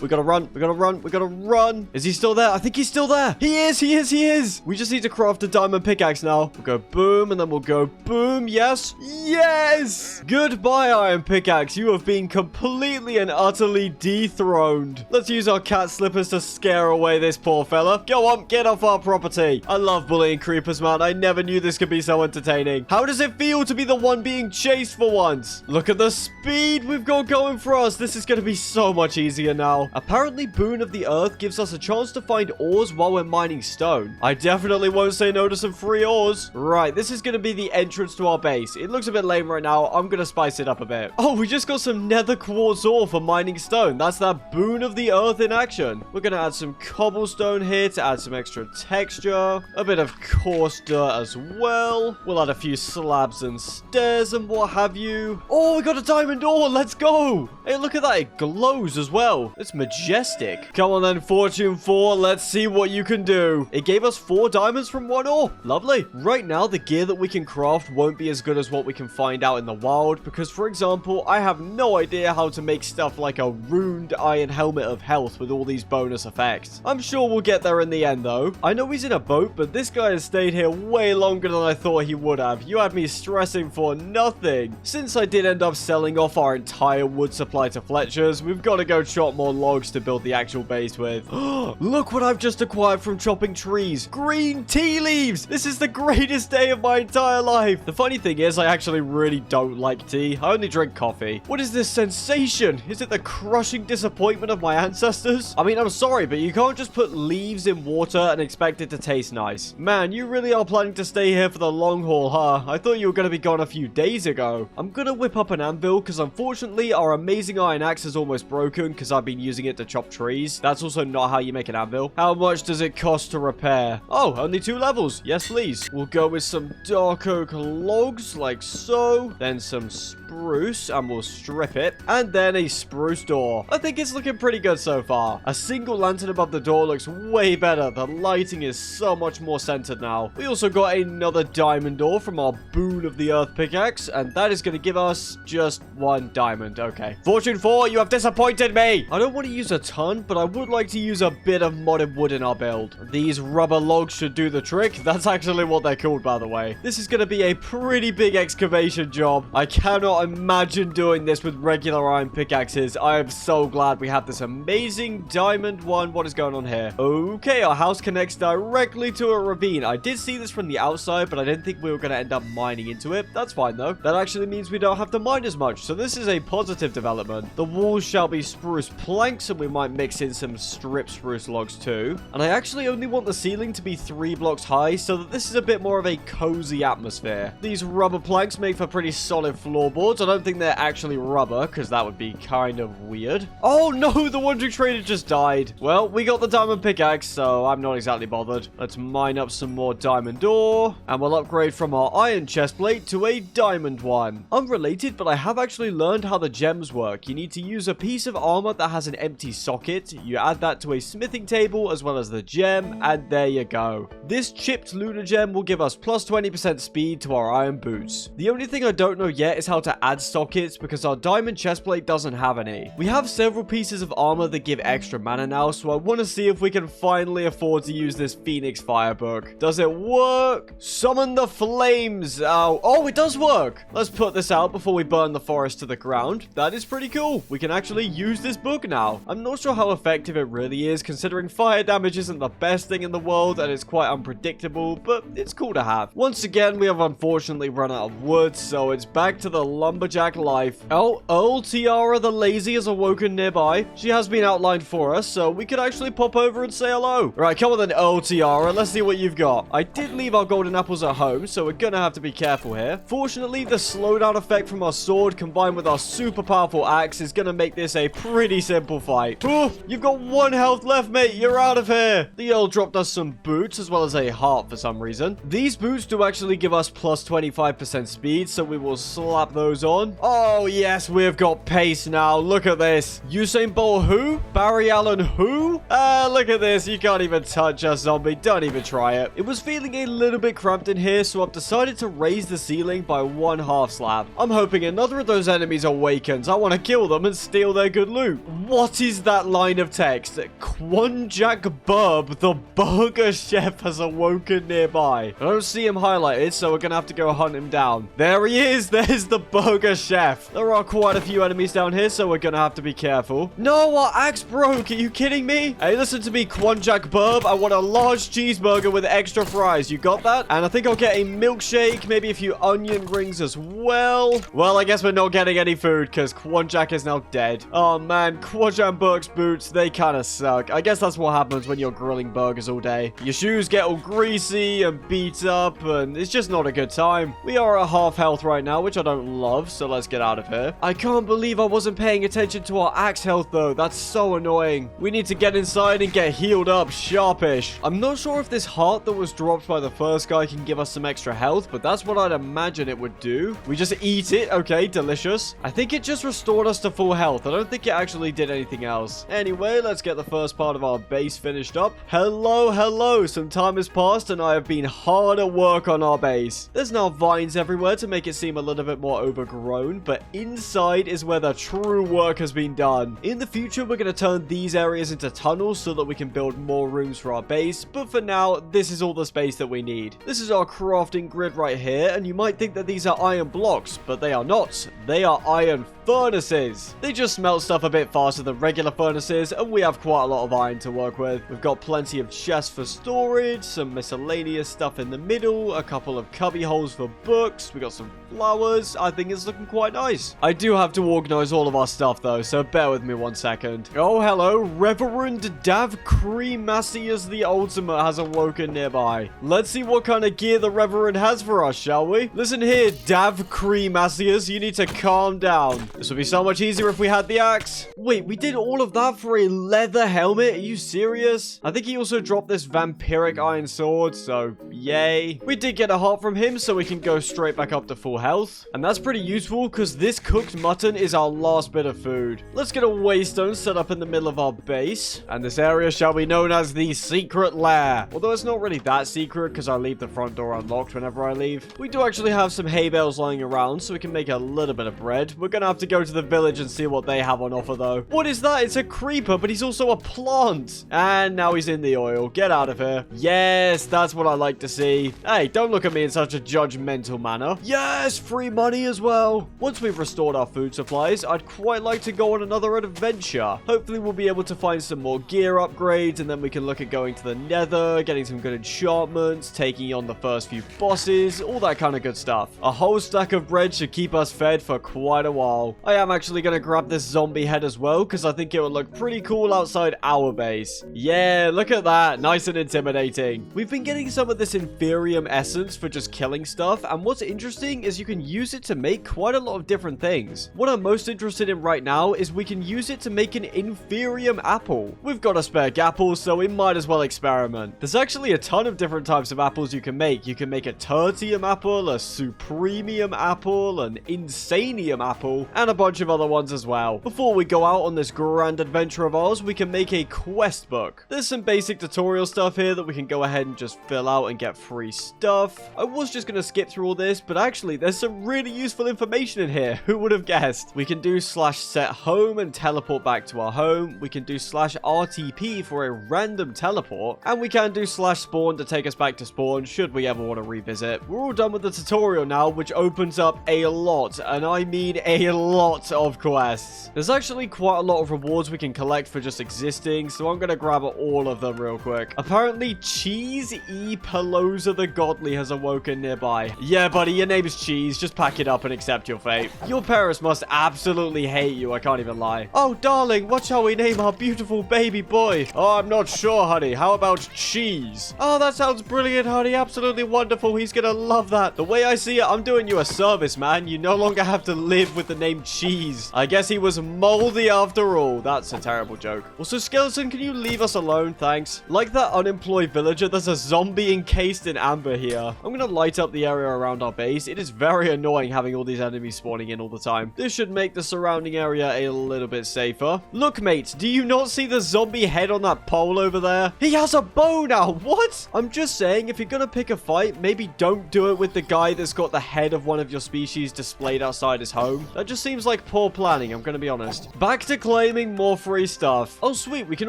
We gotta run. We gotta run. We gotta run. Is he still there? I think he's still there. He is. He is. He is. We just need to craft a diamond pickaxe now. We'll go boom, and then we'll go boom. Yes. Yes. Goodbye, iron pickaxe. You have been completely and utterly dethroned. Let's use our cat slippers to scare away this poor fella. Go on. Get off our property. I love bullying creepers, man. I never knew this could be so entertaining. How does it feel to be the one being chased for once? Look at the speed we've got going for us. This is going to be so much easier now. Apparently, Boon of the Earth gives us a chance to find ores while we're mining stone. I definitely won't say no to some free ores. Right, this is going to be the entrance to our base. It looks a bit lame right now. I'm going to spice it up a bit. Oh, we just got some nether quartz ore for mining stone. That's that Boon of the Earth in action. We're going to add some cobblestone here to add some extra texture. A bit of coarse dirt as well. We'll add a few slabs and stairs and what have you. Oh, we got a diamond ore. Let's go. Hey, look at that. It glows as well. It's majestic. Come on then, Fortune 4. Let's see what you can do. It gave us 4 diamonds from 1 ore. Lovely. Right now, the gear that we can craft won't be as good as what we can find out in the wild because, for example, I have no idea how to make stuff like a ruined iron helmet of health with all these bonus effects. I'm sure we'll get there in the end, though. I know he's in a boat, but this guy has stayed here way longer than I thought he would have. You had me stressing for nothing. Since I did end up selling off our entire wood supply to Fletcher's, we've got to go chop more logs logs to build the actual base with. Look what I've just acquired from chopping trees. Green tea leaves. This is the greatest day of my entire life. The funny thing is, I actually really don't like tea. I only drink coffee. What is this sensation? Is it the crushing disappointment of my ancestors? I mean, I'm sorry, but you can't just put leaves in water and expect it to taste nice. Man, you really are planning to stay here for the long haul, huh? I thought you were going to be gone a few days ago. I'm going to whip up an anvil because unfortunately our amazing iron axe is almost broken because I've been using it to chop trees. That's also not how you make an anvil. How much does it cost to repair? Oh, only 2 levels. Yes, please. We'll go with some dark oak logs like so. Then some spruce and we'll strip it. And then a spruce door. I think it's looking pretty good so far. A single lantern above the door looks way better. The lighting is so much more centered now. We also got another diamond door from our boon of the earth pickaxe. And that is going to give us just 1 diamond. Okay. Fortune 4, you have disappointed me. I don't want to use a ton, but I would like to use a bit of modded wood in our build. These rubber logs should do the trick. That's actually what they're called, by the way. This is going to be a pretty big excavation job. I cannot imagine doing this with regular iron pickaxes. I am so glad we have this amazing diamond one. What is going on here? Okay, our house connects directly to a ravine. I did see this from the outside, but I didn't think we were going to end up mining into it. That's fine, though. That actually means we don't have to mine as much, so this is a positive development. The walls shall be spruce planks, and we might mix in some strip spruce logs too. And I actually only want the ceiling to be 3 blocks high, so that this is a bit more of a cozy atmosphere. These rubber planks make for pretty solid floorboards. I don't think they're actually rubber, because that would be kind of weird. Oh no, the wandering trader just died. Well, we got the diamond pickaxe, so I'm not exactly bothered. Let's mine up some more diamond ore, and we'll upgrade from our iron chestplate to a diamond one. Unrelated, but I have actually learned how the gems work. You need to use a piece of armor that has an empty socket. You add that to a smithing table as well as the gem, and there you go. This chipped lunar gem will give us plus 20% speed to our iron boots. The only thing I don't know yet is how to add sockets because our diamond chestplate doesn't have any. We have several pieces of armor that give extra mana now, so I want to see if we can finally afford to use this Phoenix Fire book. Does it work? Summon the flames. Oh, it does work. Let's put this out before we burn the forest to the ground. That is pretty cool. We can actually use this book now. I'm not sure how effective it really is, considering fire damage isn't the best thing in the world and it's quite unpredictable, but it's cool to have. Once again, we have unfortunately run out of wood, so it's back to the lumberjack life. Oh, Earl Tiara the Lazy is awoken nearby. She has been outlined for us, so we could actually pop over and say hello. Right, come on then, Earl Tiara. Let's see what you've got. I did leave our golden apples at home, so we're gonna have to be careful here. Fortunately, the slowdown effect from our sword combined with our super powerful axe is gonna make this a pretty simple fight. Oh, you've got 1 health left, mate. You're out of here. The Earl dropped us some boots as well as a heart for some reason. These boots do actually give us plus 25% speed, so we will slap those on. Oh, yes, we've got pace now. Look at this. Usain Bolt who? Barry Allen who? Look at this. You can't even touch a zombie. Don't even try it. It was feeling a little bit cramped in here, so I've decided to raise the ceiling by 1 half slab. I'm hoping another of those enemies awakens. I want to kill them and steal their good loot. What is that line of text? Quanjack Burb, the burger chef, has awoken nearby. I don't see him highlighted, so we're gonna have to go hunt him down. There he is. There's the burger chef. There are quite a few enemies down here, so we're gonna have to be careful. No, our axe broke. Are you kidding me? Hey, listen to me, Quanjack Burb. I want a large cheeseburger with extra fries. You got that? And I think I'll get a milkshake, maybe a few onion rings as well. Well, I guess we're not getting any food because Quanjack is now dead. Oh man, Quanjack Burke's boots, they kind of suck. I guess that's what happens when you're grilling burgers all day. Your shoes get all greasy and beat up, and it's just not a good time. We are at half health right now, which I don't love, so let's get out of here. I can't believe I wasn't paying attention to our axe health, though. That's so annoying. We need to get inside and get healed up sharpish. I'm not sure if this heart that was dropped by the first guy can give us some extra health, but that's what I'd imagine it would do. We just eat it. Okay, delicious. I think it just restored us to full health. I don't think it actually did anything else. Anyway, let's get the first part of our base finished up. Hello, hello. Some time has passed and I have been hard at work on our base. There's now vines everywhere to make it seem a little bit more overgrown, but inside is where the true work has been done. In the future, we're going to turn these areas into tunnels so that we can build more rooms for our base, but for now, this is all the space that we need. This is our crafting grid right here, and you might think that these are iron blocks, but they are not. They are iron furnaces. They just smelt stuff a bit faster than regular furnaces, and we have quite a lot of iron to work with. We've got plenty of chests for storage, some miscellaneous stuff in the middle, a couple of cubby holes for books. We got some flowers. I think it's looking quite nice. I do have to organize all of our stuff though, so bear with me 1 second. Oh, hello. Reverend Dav Cremacius the Ultimate has awoken nearby. Let's see what kind of gear the Reverend has for us, shall we? Listen here, Dav Cremacius, you need to calm down. This would be so much easier if we had the axe. Wait, we did all of that for a leather helmet? Are you serious? I think he also dropped this vampiric iron sword, so yay. We did get a heart from him, so we can go straight back up to full health. And that's pretty useful, because this cooked mutton is our last bit of food. Let's get a waystone set up in the middle of our base. And this area shall be known as the secret lair. Although it's not really that secret, because I leave the front door unlocked whenever I leave. We do actually have some hay bales lying around, so we can make a little bit of bread. We're gonna have to go to the village and see what they have on offer, though. What is that? It's a creeper, but he's also a plant. And now he's in the oil. Get out of here. Yes, that's what I like to see. Hey, don't look at me in such a judgmental manner. Yes, free money as well. Once we've restored our food supplies, I'd quite like to go on another adventure. Hopefully, we'll be able to find some more gear upgrades, and then we can look at going to the nether, getting some good enchantments, taking on the first few bosses, all that kind of good stuff. A whole stack of bread should keep us fed for quite a while. I am actually going to grab this zombie head as well, because I think it would look pretty cool outside our base. Yeah, look at that. Nice and intimidating. We've been getting some of this Inferium essence for just killing stuff, and what's interesting is you can use it to make quite a lot of different things. What I'm most interested in right now is we can use it to make an Inferium apple. We've got a spare apple, so we might as well experiment. There's actually a ton of different types of apples you can make. You can make a Tertium apple, a Supremium apple, an Insanium apple, and a bunch of other ones as well. Before we go out on this grand adventure of ours, we can make a quest book. There's some basic tutorial stuff here that we can go ahead and just fill out and get free stuff. I was just going to skip through all this, but actually there's some really useful information in here. Who would have guessed? We can do /set home and teleport back to our home. We can do /RTP for a random teleport, and we can do /spawn to take us back to spawn should we ever want to revisit. We're all done with the tutorial now, which opens up a lot, and I mean a lot of quests. There's actually quite a lot of rewards we can collect for just existing, so I'm going to grab all of them real quick. Apparently, Cheese E. Pelosa the Godly has awoken nearby. Yeah, buddy, your name is Cheese. Just pack it up and accept your fate. Your parents must absolutely hate you, I can't even lie. Oh, darling, what shall we name our beautiful baby boy? Oh, I'm not sure, honey. How about Cheese? Oh, that sounds brilliant, honey. Absolutely wonderful. He's gonna love that. The way I see it, I'm doing you a service, man. You no longer have to live with the name Cheese. I guess he was moldy after all. That's a terrible joke. Also, Skeleton, can you leave us alone? Thanks. Like that unemployed villager, there's a zombie encased in amber here. I'm gonna light up the area around our base. It is very annoying having all these enemies spawning in all the time. This should make the surrounding area a little bit safer. Look, mate, do you not see the zombie head on that pole over there? He has a bow now. What? I'm just saying, if you're gonna pick a fight, maybe don't do it with the guy that's got the head of one of your species displayed outside his home. That just seems like poor planning, I'm gonna be honest. Back to claiming more free stuff. Oh, sweet, we can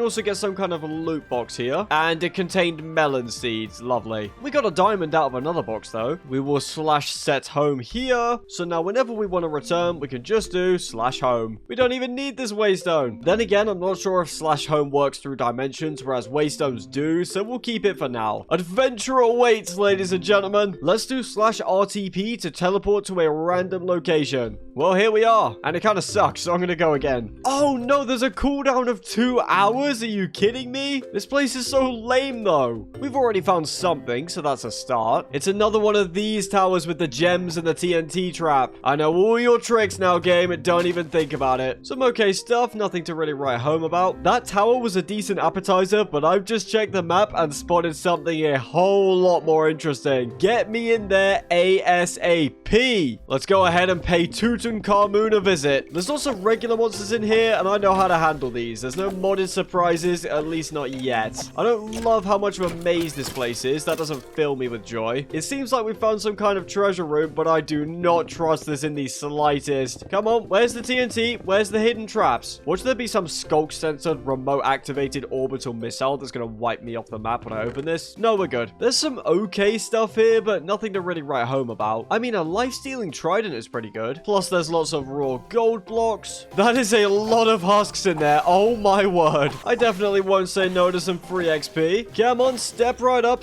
also get some kind of a loot box here. And it contained melon seeds. Lovely. We got a diamond out of another box, though. We will /set home here. So now whenever we want to return, we can just do /home. We don't even need this waystone. Then again, I'm not sure if /home works through dimensions, whereas waystones do, so we'll keep it for now. Adventure awaits, ladies and gentlemen. Let's do /RTP to teleport to a random location. Well, here we are. And it kind of sucks, so I'm going to go again. Oh, no, there's a cooldown of 2 hours? Are you kidding me? This place is so lame, though. We've already found something, so that's a start. It's another one of these towers with the gems and the TNT trap. I know all your tricks now, game. Don't even think about it. Some okay stuff, nothing to really write home about. That tower was a decent appetizer, but I've just checked the map and spotted something a whole lot more interesting. Get me in there ASAP. Let's go ahead and pay Tutankhamun a visit. There's lots of regular monsters in here, and I know how to handle these. There's no modded surprises, at least not yet. I don't love how much of a maze this place is. That doesn't fill me with joy. It seems like we found some kind of treasure room, but I do not trust this in the slightest. Come on, where's the TNT? Where's the hidden traps? Watch there be some skulk-censored, remote-activated orbital missile that's gonna wipe me off the map when I open this? No, we're good. There's some okay stuff here, but nothing to really write home about. I mean, a life-stealing trident is pretty good. Plus, there's lots of raw gold blocks. That is a lot of husks in there. Oh my word. I definitely won't say no to some free XP. Come on, step right up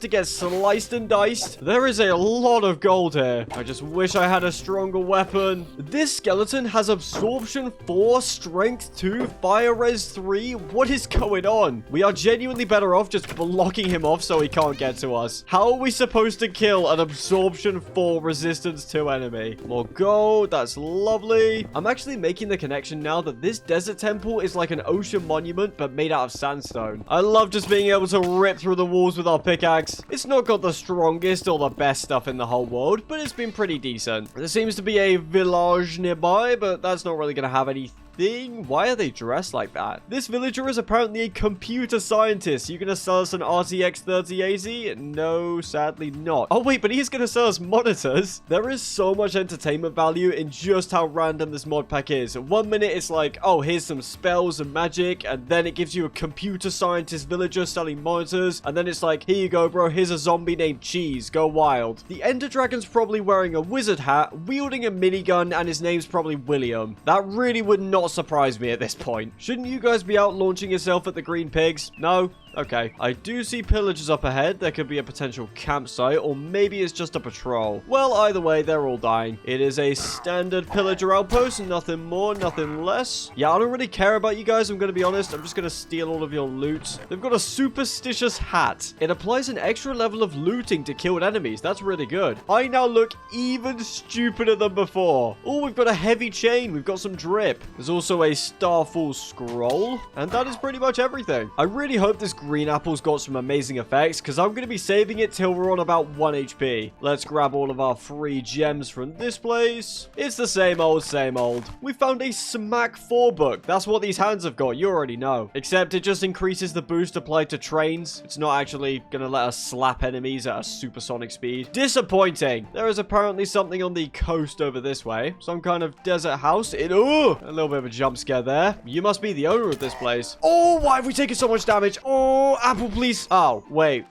to get sliced and diced. There is a lot of gold here. I just wish I had a stronger weapon. This skeleton has absorption 4, strength 2, fire res 3. What is going on? We are genuinely better off just blocking him off so he can't get to us. How are we supposed to kill an absorption 4 resistance 2 enemy? More gold. That's lovely. I'm actually making the connection now that this desert temple is like an ocean monument but made out of sandstone. I love just being able to rip through the walls with our pickaxe. It's not got the strongest or the best stuff in the whole world, but it's been pretty decent. There seems to be a village nearby, but that's not really going to have anything. Why are they dressed like that? This villager is apparently a computer scientist. You gonna sell us an RTX 3080? No, sadly not. Oh wait, but he's gonna sell us monitors. There is so much entertainment value in just how random this mod pack is. 1 minute it's like, oh, here's some spells and magic, and then it gives you a computer scientist villager selling monitors, and then it's like, here you go, bro, here's a zombie named Cheese, go wild. The Ender Dragon's probably wearing a wizard hat, wielding a minigun, and his name's probably William. That really would not surprise me at this point. Shouldn't you guys be out launching yourself at the green pigs? No? Okay. I do see pillagers up ahead. There could be a potential campsite, or maybe it's just a patrol. Well, either way, they're all dying. It is a standard pillager outpost, nothing more, nothing less. Yeah, I don't really care about you guys, I'm going to be honest. I'm just going to steal all of your loot. They've got a superstitious hat. It applies an extra level of looting to killed enemies. That's really good. I now look even stupider than before. Oh, we've got a heavy chain. We've got some drip. There's also a Starfall scroll, and that is pretty much everything. I really hope this green apple's got some amazing effects, because I'm going to be saving it till we're on about 1 HP. Let's grab all of our free gems from this place. It's the same old, same old. We found a Smack 4 book. That's what these hands have got. You already know. Except it just increases the boost applied to trains. It's not actually going to let us slap enemies at a supersonic speed. Disappointing. There is apparently something on the coast over this way. Some kind of desert house. A little bit of a jump scare there. You must be the owner of this place. Oh, why have we taken so much damage? Oh, apple, please. Oh, wait.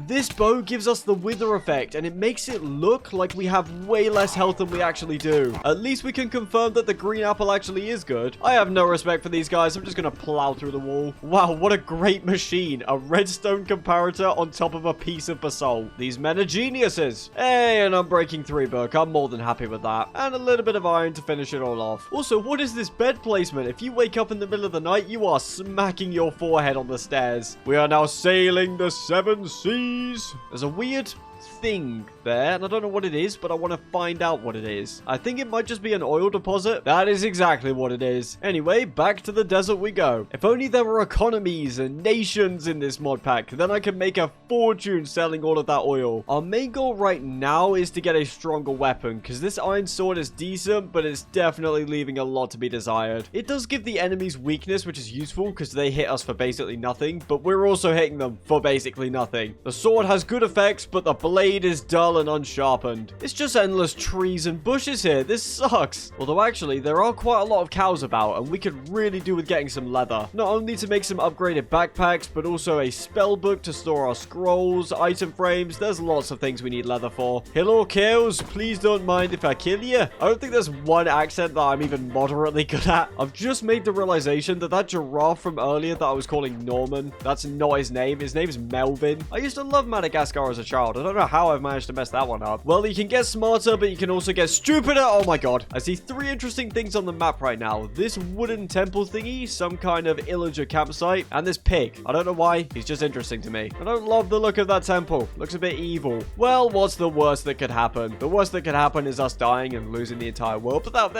This bow gives us the wither effect, and it makes it look like we have way less health than we actually do. At least we can confirm that the green apple actually is good. I have no respect for these guys. I'm just going to plow through the wall. Wow, what a great machine. A redstone comparator on top of a piece of basalt. These men are geniuses. Hey, an Unbreaking 3 book. I'm more than happy with that. And a little bit of iron to finish it all off. Also, what is this bed placement? If you wake up in the middle of the night, you are smacking your forehead on the stairs. We are now sailing the 7 seas. There's a weird thing there, and I don't know what it is, but I want to find out what it is. I think it might just be an oil deposit. That is exactly what it is. Anyway, back to the desert we go. If only there were economies and nations in this mod pack, then I could make a fortune selling all of that oil. Our main goal right now is to get a stronger weapon, because this iron sword is decent, but it's definitely leaving a lot to be desired. It does give the enemies weakness, which is useful, because they hit us for basically nothing, but we're also hitting them for basically nothing. The sword has good effects, but the blade is dull and unsharpened. It's just endless trees and bushes here. This sucks. Although actually, there are quite a lot of cows about, and we could really do with getting some leather. Not only to make some upgraded backpacks, but also a spell book to store our scrolls, item frames. There's lots of things we need leather for. Hello, cows. Please don't mind if I kill you. I don't think there's one accent that I'm even moderately good at. I've just made the realization that that giraffe from earlier that I was calling Norman, that's not his name. His name's Melvin. I used to love Madagascar as a child. I don't know how I've managed to mess that one up. Well, you can get smarter, but you can also get stupider. Oh my god. I see 3 interesting things on the map right now. This wooden temple thingy, some kind of illager campsite, and this pig. I don't know why. He's just interesting to me. I don't love the look of that temple. Looks a bit evil. Well, what's the worst that could happen? The worst that could happen is us dying and losing the entire world, but that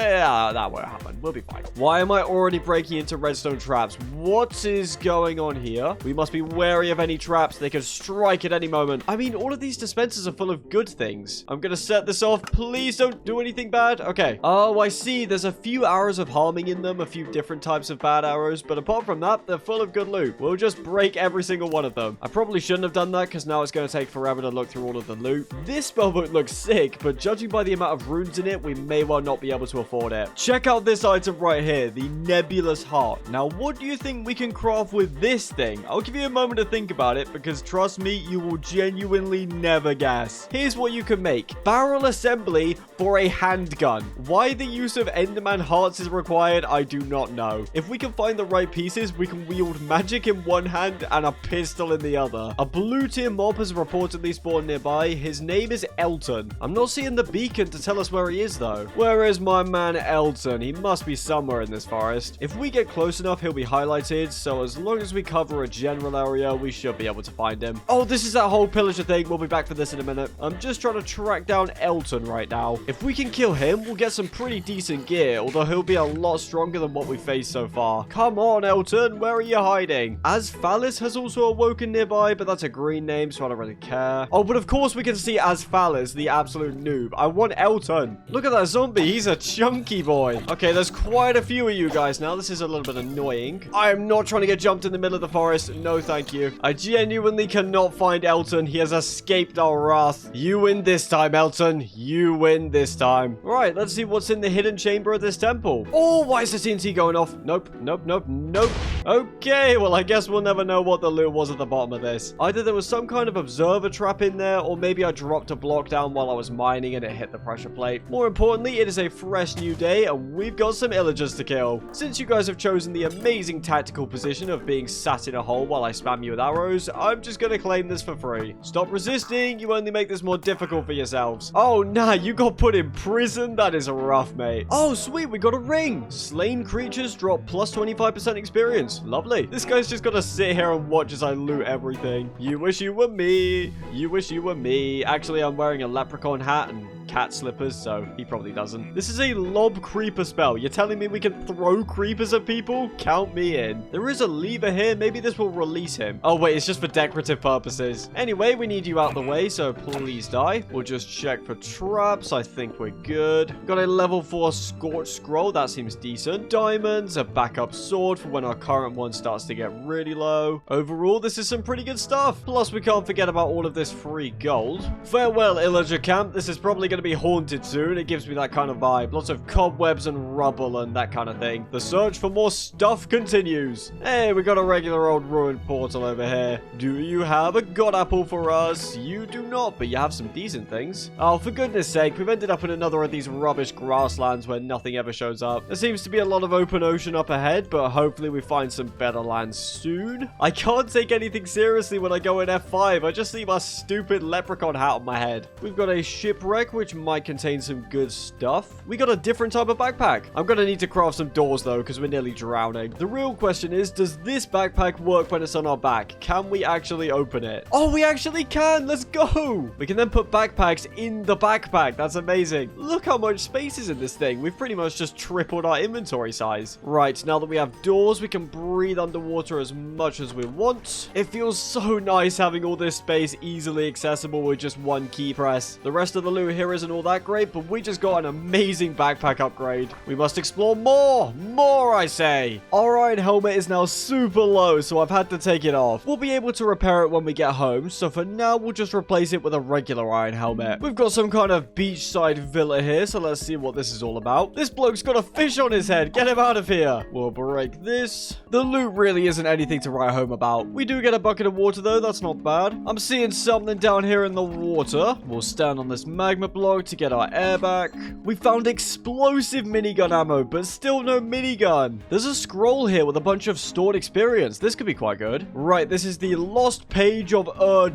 won't happen. We'll be fine. Why am I already breaking into redstone traps? What is going on here? We must be wary of any traps. They could strike at any moment. I mean, all of these dispensers are full of good things. I'm gonna set this off. Please don't do anything bad. Okay. Oh, I see. There's a few arrows of harming in them, a few different types of bad arrows, but apart from that, they're full of good loot. We'll just break every single one of them. I probably shouldn't have done that because now it's going to take forever to look through all of the loot. This spellbook looks sick, but judging by the amount of runes in it, we may well not be able to afford it. Check out this item right here, the Nebulous Heart. Now, what do you think we can craft with this thing? I'll give you a moment to think about it because trust me, you will genuinely never never guess. Here's what you can make. Barrel assembly for a handgun. Why the use of Enderman hearts is required, I do not know. If we can find the right pieces, we can wield magic in one hand and a pistol in the other. A blue tier mob has reportedly spawned nearby. His name is Elton. I'm not seeing the beacon to tell us where he is though. Where is my man Elton? He must be somewhere in this forest. If we get close enough, he'll be highlighted, so as long as we cover a general area, we should be able to find him. Oh, this is that whole pillager thing. We'll be back for this in a minute. I'm just trying to track down Elton right now. If we can kill him, we'll get some pretty decent gear, although he'll be a lot stronger than what we faced so far. Come on, Elton, where are you hiding? Asphalis has also awoken nearby, but that's a green name, so I don't really care. Oh, but of course we can see Asphalis, the absolute noob. I want Elton. Look at that zombie. He's a chunky boy. Okay, there's quite a few of you guys now. This is a little bit annoying. I am not trying to get jumped in the middle of the forest. No, thank you. I genuinely cannot find Elton. He has escaped our wrath. You win this time, Elton. You win this time. Right, let's see what's in the hidden chamber of this temple. Oh, why is the TNT going off? Nope, nope, nope, nope. Okay, well, I guess we'll never know what the loot was at the bottom of this. Either there was some kind of observer trap in there, or maybe I dropped a block down while I was mining and it hit the pressure plate. More importantly, it is a fresh new day, and we've got some illagers to kill. Since you guys have chosen the amazing tactical position of being sat in a hole while I spam you with arrows, I'm just gonna claim this for free. Stop resisting, you only make this more difficult for yourselves. Oh, nah, you got put in prison? That is rough, mate. Oh, sweet, we got a ring. Slain creatures drop plus 25% experience. Lovely. This guy's just gonna sit here and watch as I loot everything. You wish you were me. You wish you were me. Actually, I'm wearing a leprechaun hat and cat slippers, so he probably doesn't. This is a lob creeper spell. You're telling me we can throw creepers at people? Count me in. There is a lever here. Maybe this will release him. Oh, wait, it's just for decorative purposes. Anyway, we need you out the way, so please die. We'll just check for traps. I think we're good. Got a level 4 Scorch Scroll. That seems decent. Diamonds, a backup sword for when our current one starts to get really low. Overall, this is some pretty good stuff. Plus, we can't forget about all of this free gold. Farewell, Illager Camp. This is probably going to be haunted soon. It gives me that kind of vibe. Lots of cobwebs and rubble and that kind of thing. The search for more stuff continues. Hey, we got a regular old ruined portal over here. Do you have a god apple for us? You do not, but you have some decent things. Oh, for goodness sake, we've ended up in another of these rubbish grasslands where nothing ever shows up. There seems to be a lot of open ocean up ahead, but hopefully we find some better lands soon. I can't take anything seriously when I go in F5. I just see my stupid leprechaun hat on my head. We've got a shipwreck, which might contain some good stuff. We got a different type of backpack. I'm gonna need to craft some doors though, because we're nearly drowning. The real question is, does this backpack work when it's on our back? Can we actually open it? Oh, we actually can. Let's go. We can then put backpacks in the backpack. That's amazing. Look how much space is in this thing. We've pretty much just tripled our inventory size. Right, now that we have doors, we can breathe underwater as much as we want. It feels so nice having all this space easily accessible with just one key press. The rest of the loot here isn't all that great, but we just got an amazing backpack upgrade. We must explore more. More, I say. Our iron helmet is now super low, so I've had to take it off. We'll be able to repair it when we get home, so for now, we'll just replace it with a regular iron helmet. We've got some kind of beachside villa here, so let's see what this is all about. This bloke's got a fish on his head. Get him out of here. We'll break this. The loot really isn't anything to write home about. We do get a bucket of water, though. That's not bad. I'm seeing something down here in the water. We'll stand on this magma block to get our air back. We found explosive minigun ammo, but still no minigun. There's a scroll here with a bunch of stored experience. This could be quite good. Right, this is the lost page of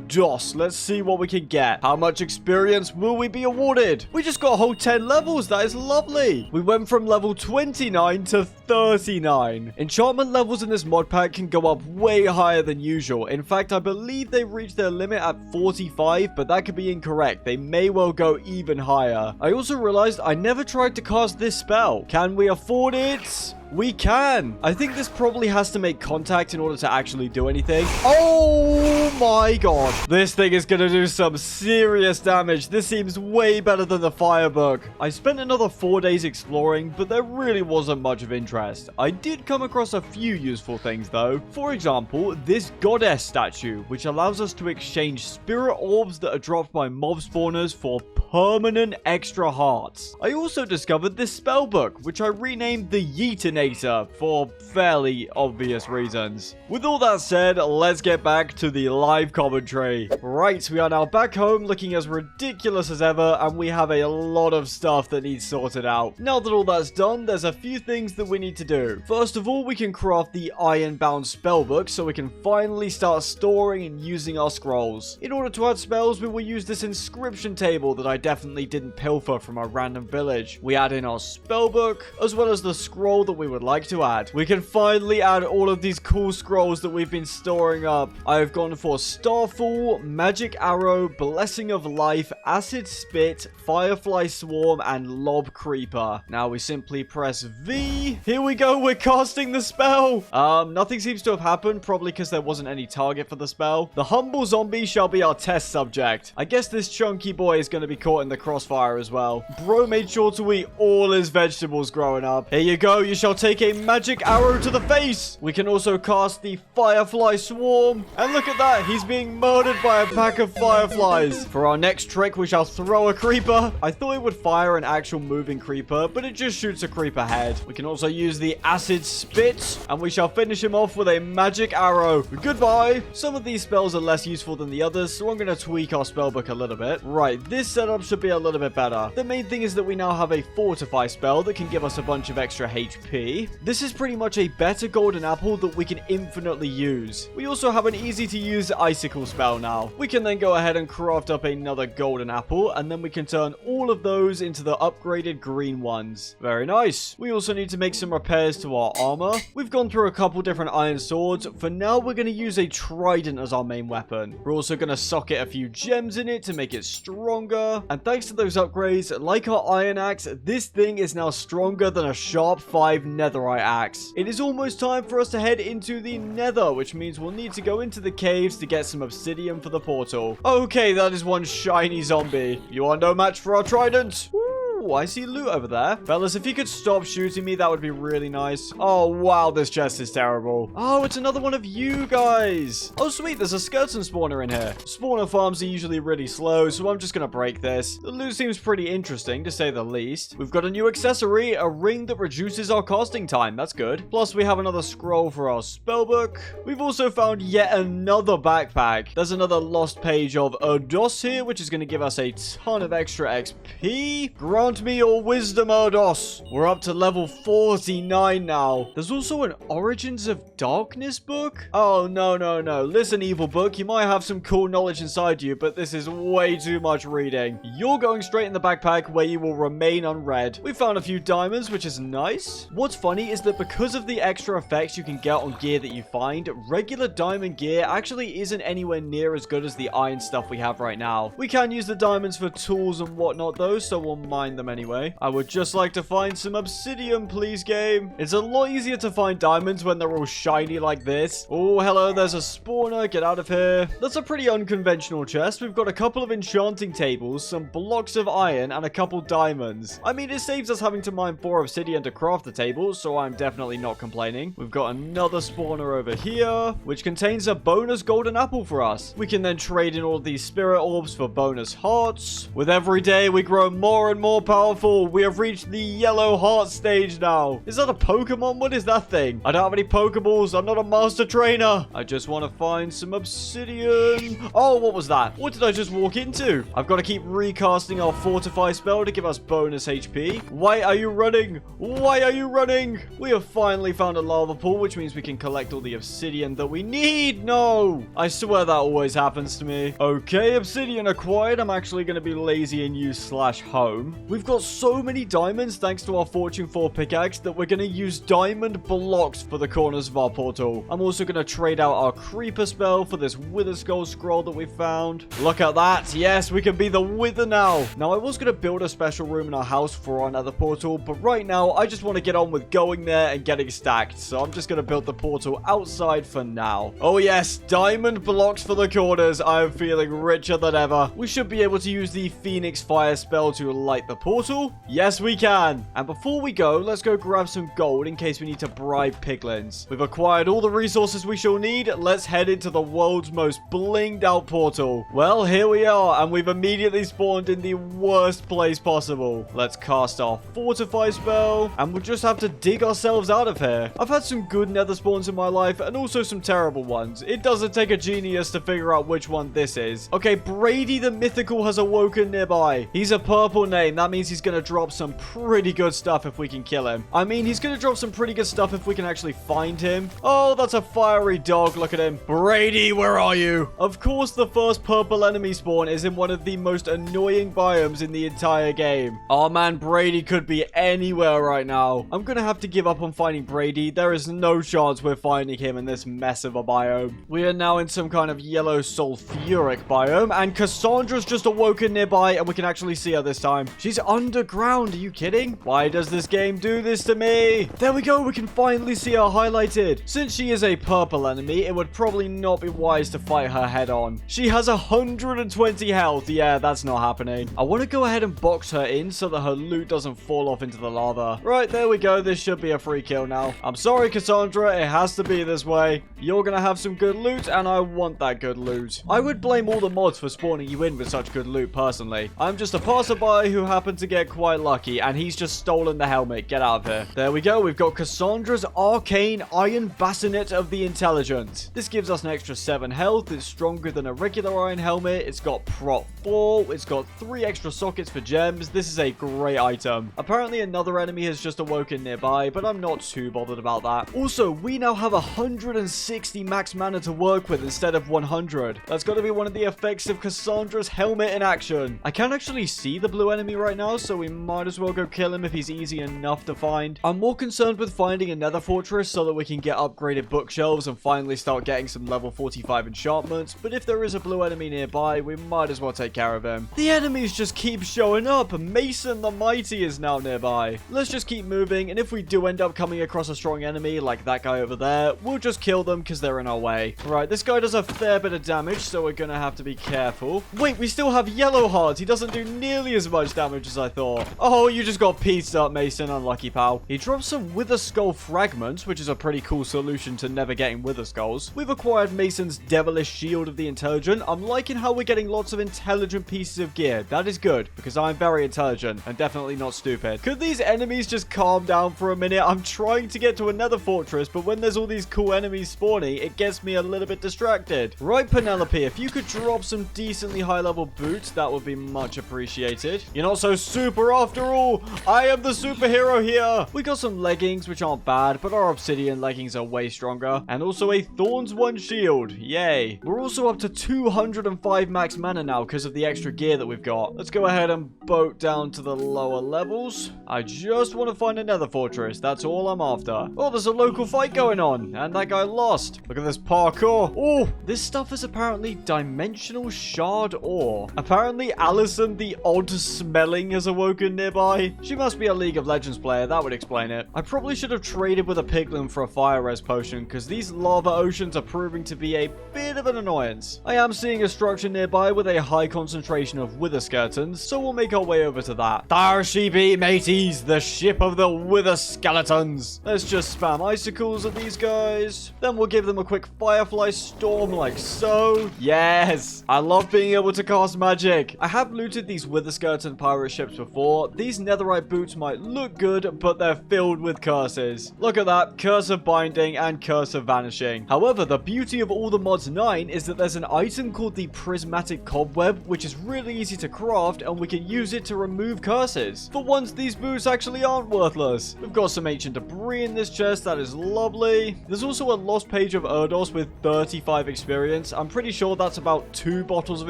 DOS. Let's see what we can get. How much experience will we be awarded? We just got a whole 10 levels. That is lovely. We went from level 29 to 39. Enchantment levels in this mod pack can go up way higher than usual. In fact, I believe they've reached their limit at 45, but that could be incorrect. They may well go even higher. I also realized I never tried to cast this spell. Can we afford it? We can. I think this probably has to make contact in order to actually do anything. Oh my god. This thing is going to do some serious damage. This seems way better than the Firebook. I spent another 4 days exploring, but there really wasn't much of interest. I did come across a few useful things though. For example, this goddess statue, which allows us to exchange spirit orbs that are dropped by mob spawners for permanent extra hearts. I also discovered this spell book, which I renamed the Yeetinator for fairly obvious reasons. With all that said, let's get back to the live commentary. Right, we are now back home looking as ridiculous as ever, and we have a lot of stuff that needs sorted out. Now that all that's done, there's a few things that we need to do. First of all, we can craft the iron-bound spellbook so we can finally start storing and using our scrolls. In order to add spells, we will use this inscription table that I definitely didn't pilfer from a random village. We add in our spellbook, as well as the scroll that we would like to add. We can finally add all of these cool scrolls that we've been storing up. I have gone for Starfall, Magic Arrow, Blessing of Life, Acid Spit, Firefly Swarm, and Lob Creeper. Now we simply press V. Here we go, we're casting the spell. Nothing seems to have happened, probably because there wasn't any target for the spell. The humble zombie shall be our test subject. I guess this chunky boy is going to be caught in the crossfire as well. Bro made sure to eat all his vegetables growing up. Here you go, you shall take a magic arrow to the face. We can also cast the Firefly Swarm. And look at that, he's being murdered by a pack of fireflies. For our next trick, we shall throw a creeper. I thought it would fire an actual moving creeper, but it just shoots a creeper head. We can also use the Acid Spit, and we shall finish him off with a magic arrow. Goodbye. Some of these spells are less useful than the others, so I'm going to tweak our spellbook a little bit. Right, this setup should be a little bit better. The main thing is that we now have a Fortify spell that can give us a bunch of extra HP. This is pretty much a better golden apple that we can infinitely use. We also have an easy to use icicle spell now. We can then go ahead and craft up another golden apple, and then we can turn all of those into the upgraded green ones. Very nice. We also need to make some repairs to our armor. We've gone through a couple different iron swords. For now, we're going to use a trident as our main weapon. We're also going to socket a few gems in it to make it stronger. And thanks to those upgrades, like our iron axe, this thing is now stronger than a sharp 5 netherite axe. It is almost time for us to head into the nether, which means we'll need to go into the caves to get some obsidian for the portal. Okay, that is one shiny zombie. You are no match for our trident. Ooh, I see loot over there. Fellas, if you could stop shooting me, that would be really nice. Oh, wow, this chest is terrible. Oh, it's another one of you guys. Oh, sweet, there's a skeleton spawner in here. Spawner farms are usually really slow, so I'm just gonna break this. The loot seems pretty interesting, to say the least. We've got a new accessory, a ring that reduces our casting time. That's good. Plus, we have another scroll for our spellbook. We've also found yet another backpack. There's another lost page of Erdos here, which is gonna give us a ton of extra XP. Grant me your wisdom, Erdos. We're up to level 49 now. There's also an Origins of Darkness book. Oh, no, no, no. Listen, evil book, you might have some cool knowledge inside you, but this is way too much reading. You're going straight in the backpack where you will remain unread. We found a few diamonds, which is nice. What's funny is that because of the extra effects you can get on gear that you find, regular diamond gear actually isn't anywhere near as good as the iron stuff we have right now. We can use the diamonds for tools and whatnot though, so we'll mine them anyway. I would just like to find some obsidian, please, game. It's a lot easier to find diamonds when they're all shiny like this. Oh, hello, there's a spawner. Get out of here. That's a pretty unconventional chest. We've got a couple of enchanting tables, some blocks of iron, and a couple diamonds. I mean, it saves us having to mine 4 obsidian to craft the tables, so I'm definitely not complaining. We've got another spawner over here, which contains a bonus golden apple for us. We can then trade in all of these spirit orbs for bonus hearts. With every day, we grow more and more powerful. We have reached the yellow heart stage now. Is that a Pokemon? What is that thing? I don't have any Pokeballs. I'm not a master trainer. I just want to find some obsidian. Oh, what was that? What did I just walk into? I've got to keep recasting our Fortify spell to give us bonus HP. Why are you running? Why are you running? We have finally found a lava pool, which means we can collect all the obsidian that we need. No, I swear that always happens to me. Okay, obsidian acquired. I'm actually going to be lazy and use /home. We've got so many diamonds thanks to our Fortune 4 pickaxe that we're going to use diamond blocks for the corners of our portal. I'm also going to trade out our creeper spell for this wither skull scroll that we found. Look at that. Yes, we can be the wither now. Now, I was going to build a special room in our house for our nether portal, but right now, I just want to get on with going there and getting stacked. So I'm just going to build the portal outside for now. Oh yes, diamond blocks for the corners. I'm feeling richer than ever. We should be able to use the Phoenix Fire spell to light the portal. portal? Yes, we can. And before we go, let's go grab some gold in case we need to bribe piglins. We've acquired all the resources we shall need. Let's head into the world's most blinged out portal. Well, here we are, and we've immediately spawned in the worst place possible. Let's cast our fortify spell, and we'll just have to dig ourselves out of here. I've had some good nether spawns in my life, and also some terrible ones. It doesn't take a genius to figure out which one this is. Okay, Brady the Mythical has awoken nearby. He's a purple name. That means he's gonna drop some pretty good stuff if we can kill him. I mean, he's gonna drop some pretty good stuff if we can actually find him. Oh, that's a fiery dog. Look at him. Brady, where are you? Of course, the first purple enemy spawn is in one of the most annoying biomes in the entire game. Oh man, Brady could be anywhere right now. I'm gonna have to give up on finding Brady. There is no chance we're finding him in this mess of a biome. We are now in some kind of yellow sulfuric biome, and Cassandra's just awoken nearby, and we can actually see her this time. She's underground. Are you kidding? Why does this game do this to me? There we go. We can finally see her highlighted. Since she is a purple enemy, it would probably not be wise to fight her head on. She has 120 health. Yeah, that's not happening. I want to go ahead and box her in so that her loot doesn't fall off into the lava. Right, there we go. This should be a free kill now. I'm sorry, Cassandra. It has to be this way. You're gonna have some good loot, and I want that good loot. I would blame all the mods for spawning you in with such good loot, personally. I'm just a passerby who happened to get quite lucky, and he's just stolen the helmet. Get out of here. There we go. We've got Cassandra's Arcane Iron Bassinet of the Intelligent. This gives us an extra 7 health. It's stronger than a regular iron helmet. It's got prot 4. It's got 3 extra sockets for gems. This is a great item. Apparently, another enemy has just awoken nearby, but I'm not too bothered about that. Also, we now have 160 max mana to work with instead of 100. That's got to be one of the effects of Cassandra's helmet in action. I can't actually see the blue enemy right now, so we might as well go kill him if he's easy enough to find. I'm more concerned with finding a nether fortress so that we can get upgraded bookshelves and finally start getting some level 45 enchantments, but if there is a blue enemy nearby, we might as well take care of him. The enemies just keep showing up. Mason the Mighty is now nearby. Let's just keep moving, and if we do end up coming across a strong enemy like that guy over there, we'll just kill them because they're in our way. Right, this guy does a fair bit of damage, so we're gonna have to be careful. Wait, we still have yellow hearts. He doesn't do nearly as much damage as I thought. Oh, you just got pieced up, Mason. Unlucky, pal. He drops some wither skull fragments, which is a pretty cool solution to never getting wither skulls. We've acquired Mason's devilish shield of the intelligent. I'm liking how we're getting lots of intelligent pieces of gear. That is good, because I'm very intelligent and definitely not stupid. Could these enemies just calm down for a minute? I'm trying to get to another fortress, but when there's all these cool enemies spawning, it gets me a little bit distracted. Right, Penelope, if you could drop some decently high-level boots, that would be much appreciated. You're not so super after all. I am the superhero here. We got some leggings, which aren't bad, but our obsidian leggings are way stronger. And also a Thorns 1 shield. Yay. We're also up to 205 max mana now because of the extra gear that we've got. Let's go ahead and boat down to the lower levels. I just want to find another fortress. That's all I'm after. Oh, there's a local fight going on, and that guy lost. Look at this parkour. Oh, this stuff is apparently dimensional shard ore. Apparently, Allison the odd smelling has awoken nearby. She must be a League of Legends player. That would explain it. I probably should have traded with a piglin for a fire res potion because these lava oceans are proving to be a bit of an annoyance. I am seeing a structure nearby with a high concentration of wither skeletons, so we'll make our way over to that. There she be, mateys, the ship of the wither skeletons. Let's just spam icicles at these guys. Then we'll give them a quick firefly storm like so. Yes, I love being able to cast magic. I have looted these wither skeleton pirate ships before. These netherite boots might look good, but they're filled with curses. Look at that, curse of binding and curse of vanishing. However, the beauty of all the mods 9 is that there's an item called the prismatic cobweb, which is really easy to craft, and we can use it to remove curses. For once, these boots actually aren't worthless. We've got some ancient debris in this chest. That is lovely. There's also a lost page of Erdos with 35 experience. I'm pretty sure that's about 2 bottles of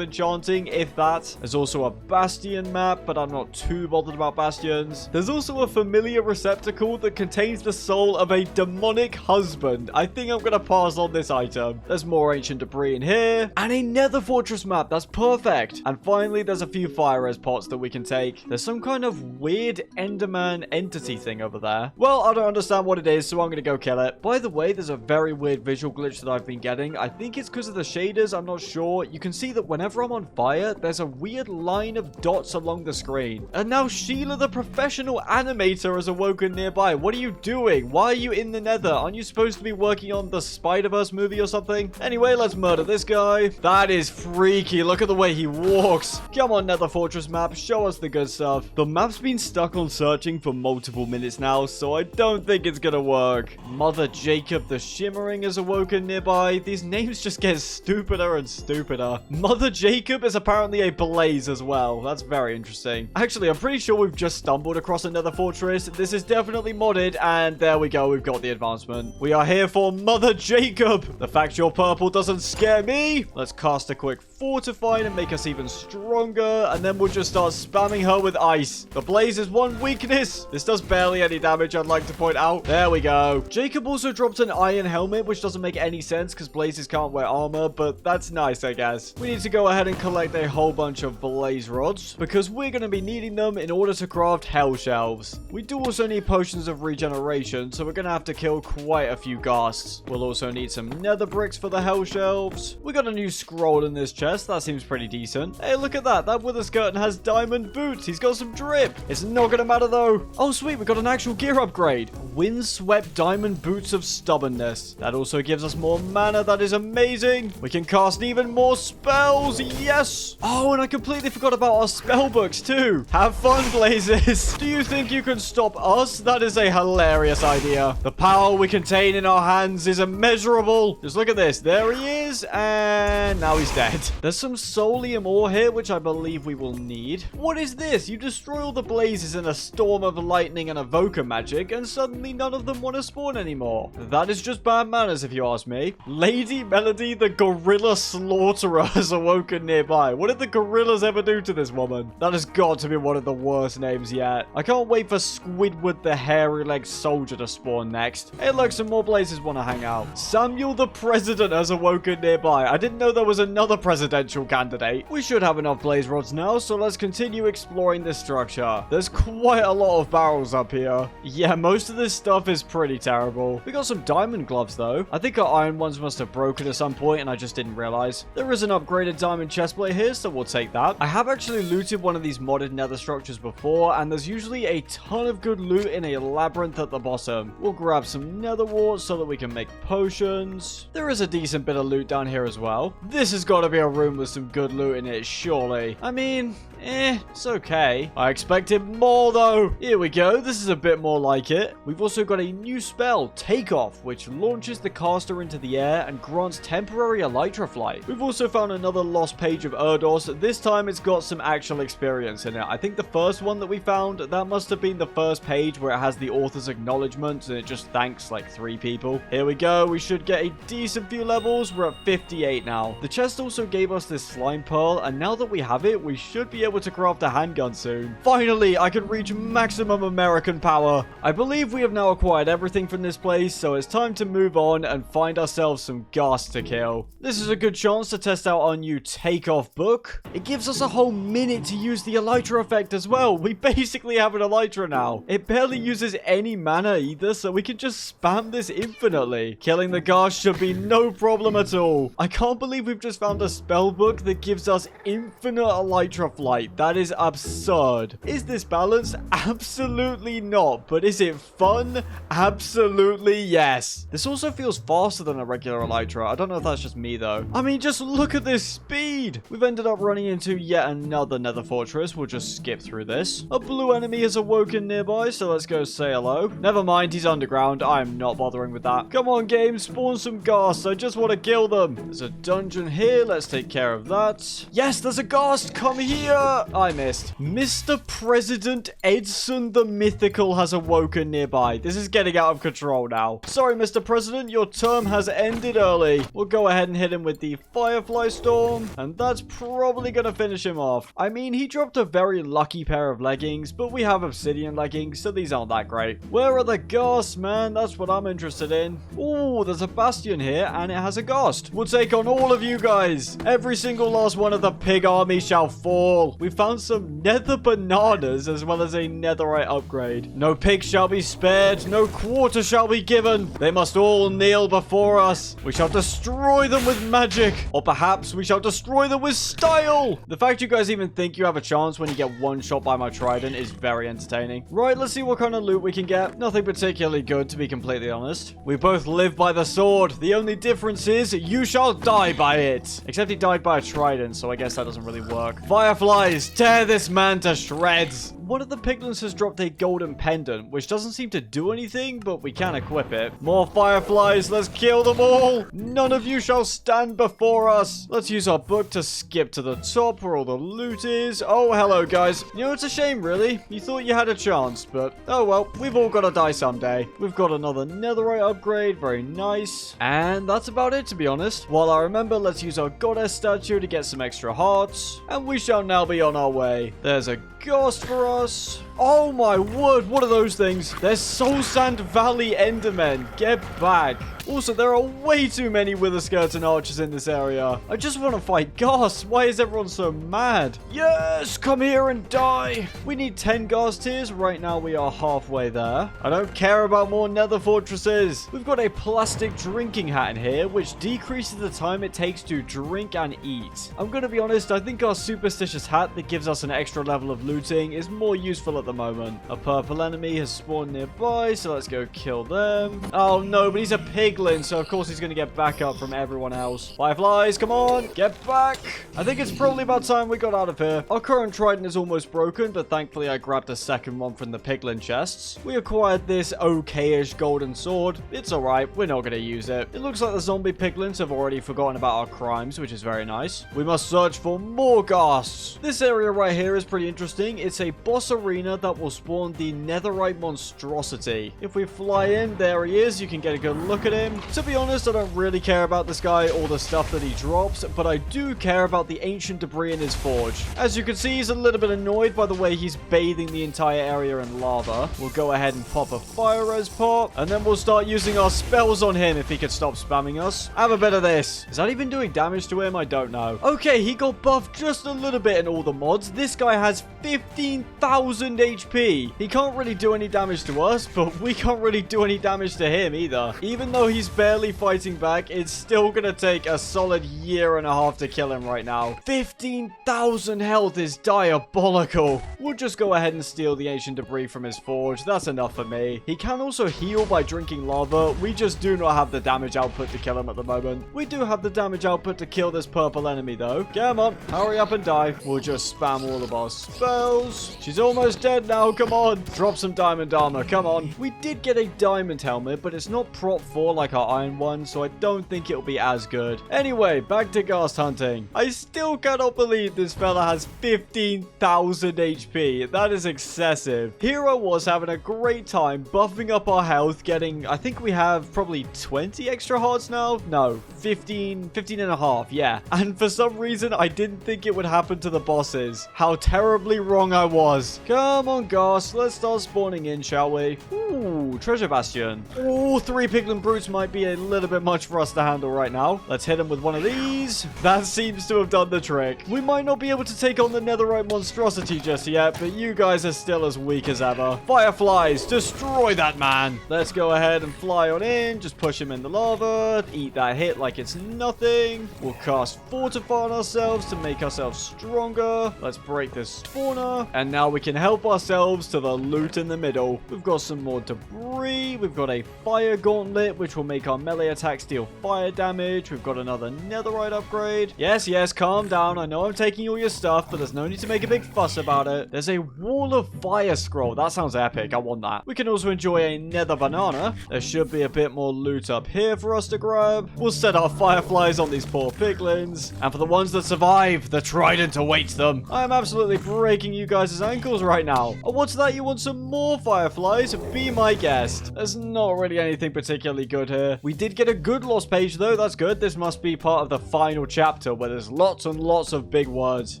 enchanting, if that. There's also a bastion map, but I'm not too bothered about bastions. There's also a familiar receptacle that contains the soul of a demonic husband. I think I'm gonna pass on this item. There's more ancient debris in here, and a nether fortress map. That's perfect. And finally, there's a few fire res pots that we can take. There's some kind of weird enderman entity thing over there. Well, I don't understand what it is, so I'm gonna go kill it. By the way, there's a very weird visual glitch that I've been getting. I think it's because of the shaders. I'm not sure. You can see that whenever I'm on fire, there's a weird line of dots along the screen. screen. And now Sheila, the professional animator, has awoken nearby. What are you doing? Why are you in the nether? Aren't you supposed to be working on the Spider-Verse movie or something? Anyway, let's murder this guy. That is freaky. Look at the way he walks. Come on, Nether Fortress map. Show us the good stuff. The map's been stuck on searching for multiple minutes now, so I don't think it's gonna work. Mother Jacob the Shimmering is awoken nearby. These names just get stupider and stupider. Mother Jacob is apparently a blaze as well. That's very interesting. Actually, I'm pretty sure we've just stumbled across another fortress. This is definitely modded, and there we go. We've got the advancement. We are here for Mother Jacob. The fact you're purple doesn't scare me. Let's cast a quick fortify and make us even stronger, and then we'll just start spamming her with ice. The blaze is one weakness. This does barely any damage, I'd like to point out. There we go. Jacob also dropped an iron helmet, which doesn't make any sense because blazes can't wear armor, but that's nice, I guess. We need to go ahead and collect a whole bunch of blaze rods because we're going to be needing them in order to craft hell shelves. We do also need potions of regeneration, so we're going to have to kill quite a few ghasts. We'll also need some nether bricks for the hell shelves. We got a new scroll in this chest. That seems pretty decent. Hey, look at that. That wither skeleton has diamond boots. He's got some drip. It's not going to matter though. Oh, sweet. We got an actual gear upgrade. Windswept diamond boots of stubbornness. That also gives us more mana. That is amazing. We can cast even more spells. Yes. Oh, and I completely forgot about our spell books too. Have fun, blazes. Do you think you can stop us? That is a hilarious idea. The power we contain in our hands is immeasurable. Just look at this. There he is. And now he's dead. There's some soulium ore here, which I believe we will need. What is this? You destroy all the blazes in a storm of lightning and evoker magic, and suddenly none of them want to spawn anymore. That is just bad manners, if you ask me. Lady Melody, the gorilla slaughterer, has awoken nearby. What did the gorillas ever do to this woman? That has got to be one of the worst names yet. I can't wait for Squidward the hairy-legged soldier to spawn next. Hey, look, some more blazes want to hang out. Samuel the president has awoken nearby. I didn't know there was another presidential candidate. We should have enough blaze rods now, so let's continue exploring this structure. There's quite a lot of barrels up here. Yeah, most of this stuff is pretty terrible. We got some diamond gloves though. I think our iron ones must have broken at some point and I just didn't realize. There is an upgraded diamond chestplate here, so we'll take that. I have actually looted one of these modded nether structures before, and there's usually a ton of good loot in a labyrinth at the bottom. We'll grab some nether warts so that we can make potions. There is a decent bit of loot down here as well. This has got to be a room with some good loot in it, surely. I mean, it's okay. I expected more though. Here we go. This is a bit more like it. We've also got a new spell, Takeoff, which launches the caster into the air and grants temporary elytra flight. We've also found another lost page of Erdos. This time it's got some actual experience in it. I think the first one that we found, that must have been the first page where it has the author's acknowledgement and it just thanks like 3 people. Here we go. We should get a decent few levels. We're at 58 now. The chest also gave us this slime pearl, and now that we have it, we should be able to craft a handgun soon. Finally, I can reach maximum American power. I believe we have now acquired everything from this place, so it's time to move on and find ourselves some ghasts to kill. This is a good chance to test out our new Takeoff book. It gives us a whole minute to use the elytra effect as well. We basically have an elytra now. It barely uses any mana either, so we can just spam this infinitely. Killing the ghast should be no problem at all. I can't believe we've just found a spell book that gives us infinite elytra flight. That is absurd. Is this balanced? Absolutely not. But is it fun? Absolutely yes. This also feels faster than a regular elytra. I don't know if that's just me though. I mean, just look at this speed. We've ended up running into yet another nether fortress. We'll just skip through this. A blue enemy has awoken nearby, so let's go say hello. Never mind, he's underground. I'm not bothering with that. Come on, game. Spawn some ghasts. I just want to kill them. There's a dungeon here. Let's take care of that. Yes, there's a ghast. Come here. I missed. Mr. President Edson the Mythical has awoken nearby. This is getting out of control now. Sorry, Mr. President. Your term has ended early. We'll go ahead and hit him with the Firefly Storm, and that's probably going to finish him off. I mean, he dropped a very lucky pair of leggings, but we have obsidian leggings, so these aren't that great. Where are the ghasts, man? That's what I'm interested in. Oh, there's a bastion here, and it has a ghast. We'll take on all of you guys. Every single last one of the pig army shall fall. We found some nether bananas as well as a netherite upgrade. No pig shall be spared. No quarter shall be given. They must all kneel before us. We shall destroy them with magic. Or perhaps we shall destroy them with style. The fact you guys even think you have a chance when you get one shot by my trident is very entertaining. Right, let's see what kind of loot we can get. Nothing particularly good, to be completely honest. We both live by the sword. The only difference is you shall die by it. Except he died by a trident, so I guess that doesn't really work. Fireflies, tear this man to shreds. One of the piglins has dropped a golden pendant, which doesn't seem to do anything, but we can equip it. More fireflies, let's kill them all. None of you shall stand before us. Let's use our book to skip to the top where all the loot is. Oh, hello, guys. You know, it's a shame, really. You thought you had a chance, but oh well, we've all got to die someday. We've got another netherite upgrade, very nice. And that's about it, to be honest. While I remember, let's use our goddess statue to get some extra hearts, and we shall now be on our way. There's a ghost for us. Oh my word, what are those things? They're Soul Sand Valley Endermen. Get back. Also, there are way too many Wither Skeleton archers in this area. I just want to fight Ghast. Why is everyone so mad? Yes, come here and die. We need 10 Ghast tears. Right now, we are halfway there. I don't care about more nether fortresses. We've got a plastic drinking hat in here, which decreases the time it takes to drink and eat. I'm going to be honest, I think our superstitious hat that gives us an extra level of looting is more useful at the moment. A purple enemy has spawned nearby, so let's go kill them. Oh no, but he's a piglin, so of course he's going to get backup from everyone else. Fireflies, come on, get back. I think it's probably about time we got out of here. Our current trident is almost broken, but thankfully I grabbed a second one from the piglin chests. We acquired this okay-ish golden sword. It's alright, we're not going to use it. It looks like the zombie piglins have already forgotten about our crimes, which is very nice. We must search for more ghasts. This area right here is pretty interesting. It's a boss arena that will spawn the netherite monstrosity. If we fly in, there he is. You can get a good look at him. To be honest, I don't really care about this guy or the stuff that he drops, but I do care about the ancient debris in his forge. As you can see, he's a little bit annoyed by the way he's bathing the entire area in lava. We'll go ahead and pop a fire res pot, and then we'll start using our spells on him if he could stop spamming us. Have a bit of this. Is that even doing damage to him? I don't know. Okay, he got buffed just a little bit in all the mods. This guy has 15,000 HP. He can't really do any damage to us, but we can't really do any damage to him either. Even though he's barely fighting back, it's still gonna take a solid year and a half to kill him right now. 15,000 health is diabolical. We'll just go ahead and steal the ancient debris from his forge. That's enough for me. He can also heal by drinking lava. We just do not have the damage output to kill him at the moment. We do have the damage output to kill this purple enemy though. Come on, hurry up and die. We'll just spam all of our spells. She's almost dead now. Come on, drop some diamond armor. Come on. We did get a diamond helmet, but it's not prop 4 like our iron one, so I don't think it'll be as good. Anyway, back to ghast hunting. I still cannot believe this fella has 15,000 HP. That is excessive. Here I was having a great time buffing up our health, getting, I think we have probably 20 extra hearts now. No, 15 and a half, yeah. And for some reason, I didn't think it would happen to the bosses. How terribly wrong I was. Come on, ghast. Let's start spawning in, shall we? Ooh, treasure bastion. Ooh, 3 piglin brutes might be a little bit much for us to handle right now. Let's hit him with one of these. That seems to have done the trick. We might not be able to take on the netherite monstrosity just yet, but you guys are still as weak as ever. Fireflies, destroy that man. Let's go ahead and fly on in. Just push him in the lava. Eat that hit like it's nothing. We'll cast Fortify on ourselves to make ourselves stronger. Let's break this spawner. And now we can help ourselves to the loot in the middle. We've got some more debris. We've got a fire gauntlet, which will make our melee attacks deal fire damage. We've got another netherite upgrade. Yes, calm down. I know I'm taking all your stuff, but there's no need to make a big fuss about it. There's a wall of fire scroll. That sounds epic. I want that. We can also enjoy a nether banana. There should be a bit more loot up here for us to grab. We'll set our fireflies on these poor piglins. And for the ones that survive, the trident awaits them. I am absolutely breaking you guys' ankles right now. Wow. And what's that? You want some more fireflies? Be my guest. There's not really anything particularly good here. We did get a good lost page though. That's good. This must be part of the final chapter where there's lots and lots of big words.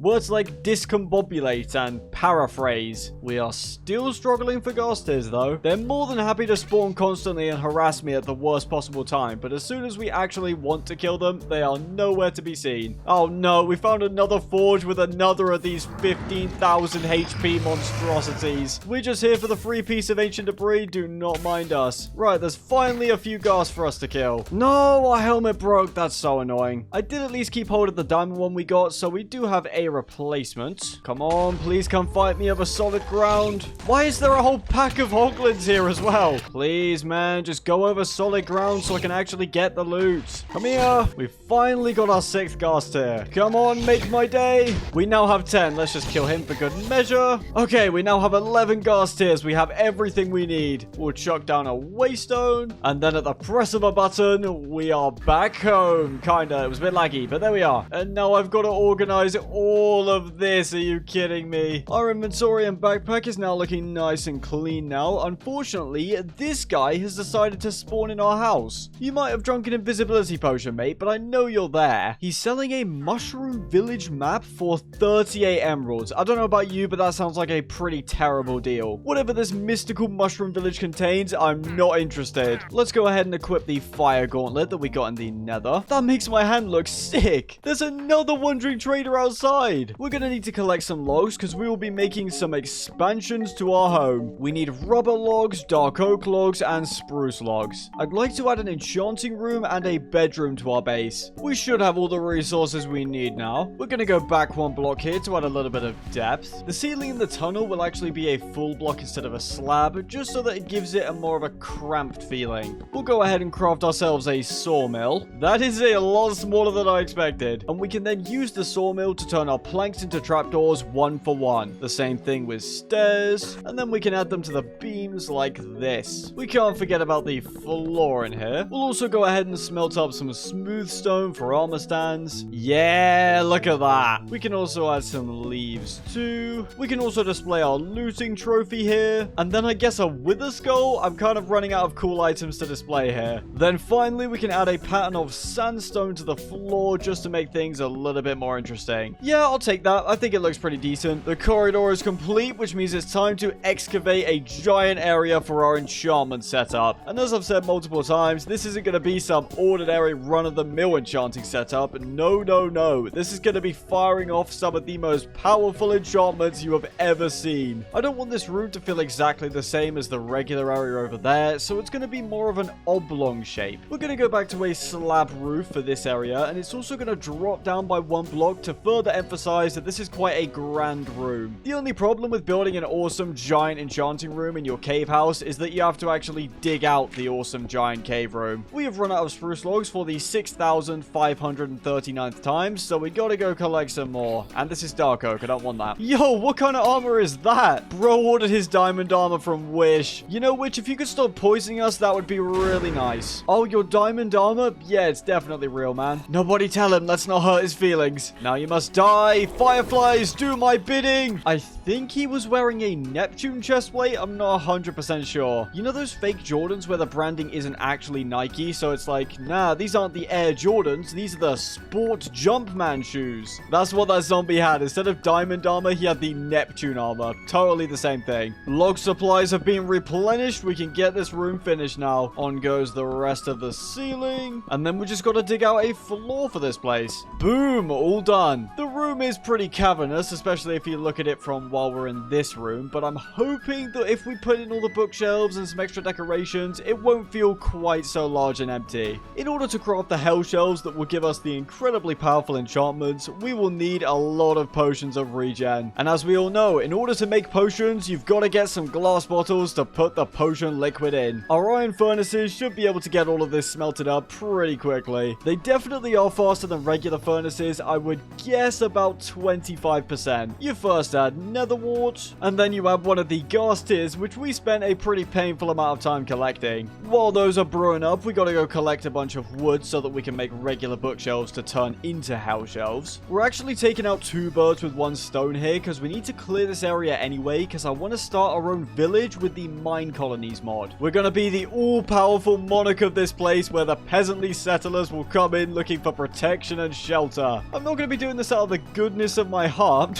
Words like discombobulate and paraphrase. We are still struggling for ghasters though. They're more than happy to spawn constantly and harass me at the worst possible time, but as soon as we actually want to kill them, they are nowhere to be seen. Oh no, we found another forge with another of these 15,000 HP monstrosities. We're just here for the free piece of ancient debris. Do not mind us. Right, there's finally a few ghasts for us to kill. No, our helmet broke. That's so annoying. I did at least keep hold of the diamond one we got, so we do have a replacement. Come on, please come fight me over solid ground. Why is there a whole pack of hoglins here as well? Please, man, just go over solid ground so I can actually get the loot. Come here. We finally got our 6th ghast here. Come on, make my day. We now have 10. Let's just kill him for good measure. Okay, we now have 11 ghast tiers. We have everything we need. We'll chuck down a waystone, and then at the press of a button, we are back home. Kinda. It was a bit laggy, but there we are. And now I've got to organize all of this. Are you kidding me? Our inventory and backpack is now looking nice and clean now. Unfortunately, this guy has decided to spawn in our house. You might have drunk an invisibility potion, mate, but I know you're there. He's selling a mushroom village map for 38 emeralds. I don't know about you, but that sounds like a pretty terrible deal. Whatever this mystical mushroom village contains, I'm not interested. Let's go ahead and equip the fire gauntlet that we got in the nether. That makes my hand look sick. There's another wandering trader outside. We're gonna need to collect some logs because we will be making some expansions to our home. We need rubber logs, dark oak logs, and spruce logs. I'd like to add an enchanting room and a bedroom to our base. We should have all the resources we need now. We're gonna go back one block here to add a little bit of depth. The ceiling in the tunnel will actually be a full block instead of a slab, just so that it gives it a more of a cramped feeling. We'll go ahead and craft ourselves a sawmill. That is a lot smaller than I expected. And we can then use the sawmill to turn our planks into trapdoors 1 for 1. The same thing with stairs, and then we can add them to the beams like this. We can't forget about the floor in here. We'll also go ahead and smelt up some smooth stone for armor stands. Yeah, look at that. We can also add some leaves too. We can also display our looting trophy here. And then I guess a wither skull. I'm kind of running out of cool items to display here. Then finally, we can add a pattern of sandstone to the floor just to make things a little bit more interesting. Yeah, I'll take that. I think it looks pretty decent. The corridor is complete, which means it's time to excavate a giant area for our enchantment setup. And as I've said multiple times, this isn't going to be some ordinary run-of-the-mill enchanting setup. No, no, no. This is going to be firing off some of the most powerful enchantments you have ever seen. I don't want this room to feel exactly the same as the regular area over there, so it's going to be more of an oblong shape. We're going to go back to a slab roof for this area, and it's also going to drop down by 1 block to further emphasize that this is quite a grand room. The only problem with building an awesome giant enchanting room in your cave house is that you have to actually dig out the awesome giant cave room. We have run out of spruce logs for the 6,539th time, so we gotta go collect some more. And this is dark oak, I don't want that. Yo, what kind of armor is that? Bro ordered his diamond armor from Wish. You know, Witch, if you could stop poisoning us, that would be really nice. Oh, your diamond armor? Yeah, it's definitely real, man. Nobody tell him, let's not hurt his feelings. Now you must die. Fireflies, do my bidding. I think he was wearing a Neptune chestplate. I'm not 100% sure. You know those fake Jordans where the branding isn't actually Nike, so it's like, nah, these aren't the Air Jordans. These are the Sport Jumpman shoes. That's what that zombie had. Instead of diamond armor, he had the Neptune armor. Totally the same thing. Log supplies have been replenished. We can get this room finished now. On goes the rest of the ceiling. And then we just got to dig out a floor for this place. Boom, all done. The room is pretty cavernous, especially if you look at it from while we're in this room, but I'm hoping that if we put in all the bookshelves and some extra decorations, it won't feel quite so large and empty. In order to craft the hell shelves that will give us the incredibly powerful enchantments, we will need a lot of potions of regen. And as we all know, in order to make potions, you've got to get some glass bottles to put the potion liquid in. Our iron furnaces should be able to get all of this smelted up pretty quickly. They definitely are faster than regular furnaces. I would guess about 25%. You first add nether wart, and then you add one of the ghast tears, which we spent a pretty painful amount of time collecting. While those are brewing up, we gotta go collect a bunch of wood so that we can make regular bookshelves to turn into hell shelves. We're actually taking out 2 birds with 1 stone here because we need to clear this area area anyway, because I want to start our own village with the mine colonies mod. We're going to be the all-powerful monarch of this place where the peasantly settlers will come in looking for protection and shelter. I'm not going to be doing this out of the goodness of my heart.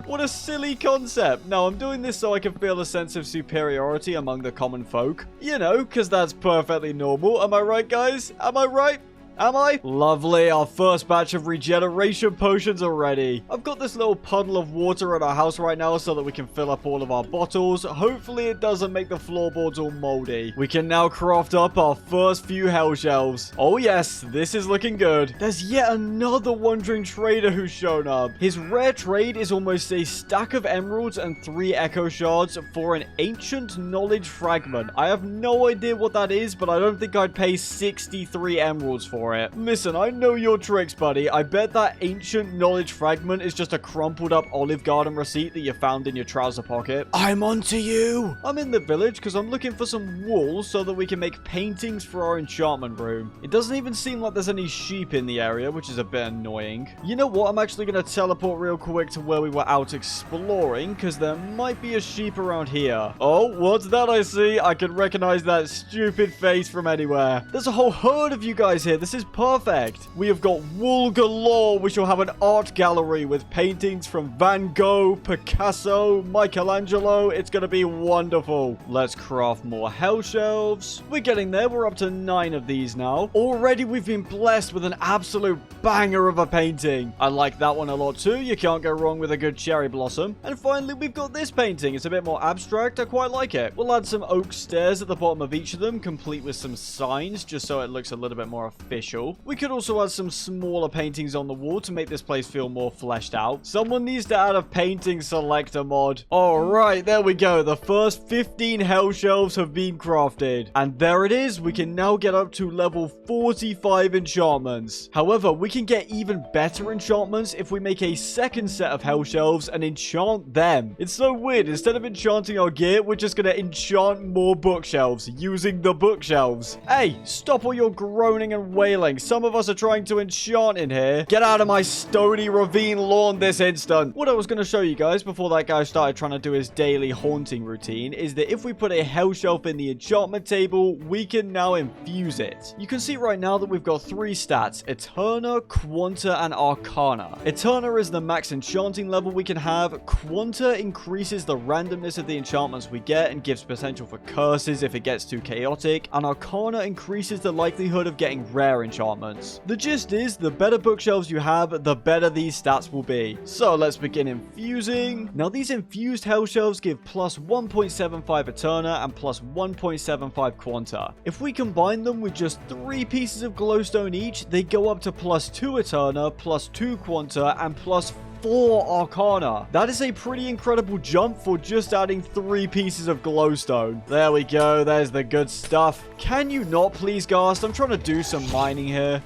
What a silly concept. No, I'm doing this so I can feel a sense of superiority among the common folk. You know, because that's perfectly normal. Am I right, guys? Am I right? Am I? Lovely, our first batch of regeneration potions are ready. I've got this little puddle of water at our house right now so that we can fill up all of our bottles. Hopefully it doesn't make the floorboards all moldy. We can now craft up our first few hell shelves. Oh yes, this is looking good. There's yet another wandering trader who's shown up. His rare trade is almost a stack of emeralds and 3 echo shards for an ancient knowledge fragment. I have no idea what that is, but I don't think I'd pay 63 emeralds for it. Listen, I know your tricks, buddy. I bet that ancient knowledge fragment is just a crumpled up Olive Garden receipt that you found in your trouser pocket. I'm onto you. I'm in the village because I'm looking for some wool so that we can make paintings for our enchantment room. It doesn't even seem like there's any sheep in the area, which is a bit annoying. You know what? I'm actually going to teleport real quick to where we were out exploring because there might be a sheep around here. Oh, what's that I see? I can recognize that stupid face from anywhere. There's a whole herd of you guys here. This is perfect. We have got wool galore. We shall have an art gallery with paintings from Van Gogh, Picasso, Michelangelo. It's going to be wonderful. Let's craft more hell shelves. We're getting there. We're up to 9 of these now. Already we've been blessed with an absolute banger of a painting. I like that one a lot too. You can't go wrong with a good cherry blossom. And finally, we've got this painting. It's a bit more abstract. I quite like it. We'll add some oak stairs at the bottom of each of them, complete with some signs, just so it looks a little bit more official. We could also add some smaller paintings on the wall to make this place feel more fleshed out. Someone needs to add a painting selector mod. Alright, there we go. The first 15 hell shelves have been crafted. And there it is. We can now get up to level 45 enchantments. However, we can get even better enchantments if we make a second set of hell shelves and enchant them. It's so weird. Instead of enchanting our gear, we're just going to enchant more bookshelves using the bookshelves. Hey, stop all your groaning and wailing. Some of us are trying to enchant in here. Get out of my stony ravine lawn this instant. What I was going to show you guys before that guy started trying to do his daily haunting routine is that if we put a hell shelf in the enchantment table, we can now infuse it. You can see right now that we've got 3 stats: Eterna, Quanta, and Arcana. Eterna is the max enchanting level we can have. Quanta increases the randomness of the enchantments we get and gives potential for curses if it gets too chaotic. And Arcana increases the likelihood of getting rare enchantments. The gist is, the better bookshelves you have, the better these stats will be. So let's begin infusing. Now these infused hell shelves give plus 1.75 Eterna and plus 1.75 Quanta. If we combine them with just 3 pieces of glowstone each, they go up to plus 2 Eterna, plus 2 Quanta, and plus 4 Arcana. That is a pretty incredible jump for just adding 3 pieces of glowstone. There we go. There's the good stuff. Can you not please, Ghast? I'm trying to do some mining here.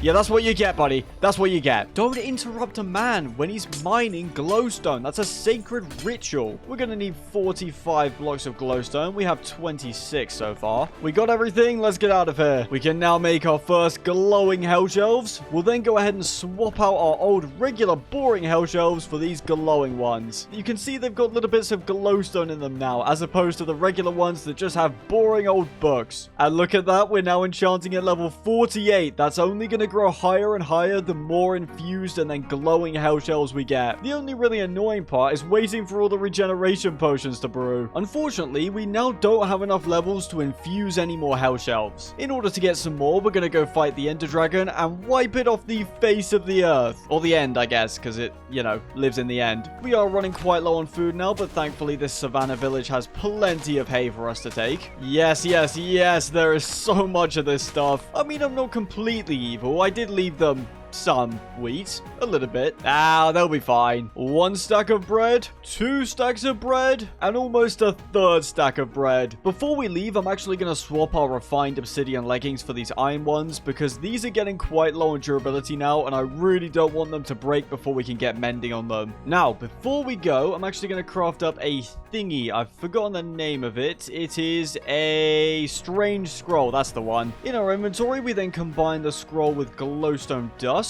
Yeah, that's what you get, buddy. That's what you get. Don't interrupt a man when he's mining glowstone. That's a sacred ritual. We're going to need 45 blocks of glowstone. We have 26 so far. We got everything. Let's get out of here. We can now make our first glowing hell shelves. We'll then go ahead and swap out our old regular boring hell shelves for these glowing ones. You can see they've got little bits of glowstone in them now, as opposed to the regular ones that just have boring old books. And look at that. We're now enchanting at level 48. That's only going to grow higher and higher the more infused and then glowing hell shells we get. The only really annoying part is waiting for all the regeneration potions to brew. Unfortunately, we now don't have enough levels to infuse any more hell shelves. In order to get some more, we're going to go fight the Ender Dragon and wipe it off the face of the earth. Or the end, I guess, because it, you know, lives in the end. We are running quite low on food now, but thankfully this savannah village has plenty of hay for us to take. Yes, yes, yes, there is so much of this stuff. I mean, I'm not completely evil. I did leave them some wheat, a little bit. They'll be fine. 1 stack of bread, 2 stacks of bread, and almost a 3rd stack of bread. Before we leave, I'm actually going to swap our refined obsidian leggings for these iron ones because these are getting quite low in durability now, and I really don't want them to break before we can get mending on them. Now, before we go, I'm actually going to craft up a thingy. I've forgotten the name of it. It is a strange scroll. That's the one. In our inventory, we then combine the scroll with glowstone dust.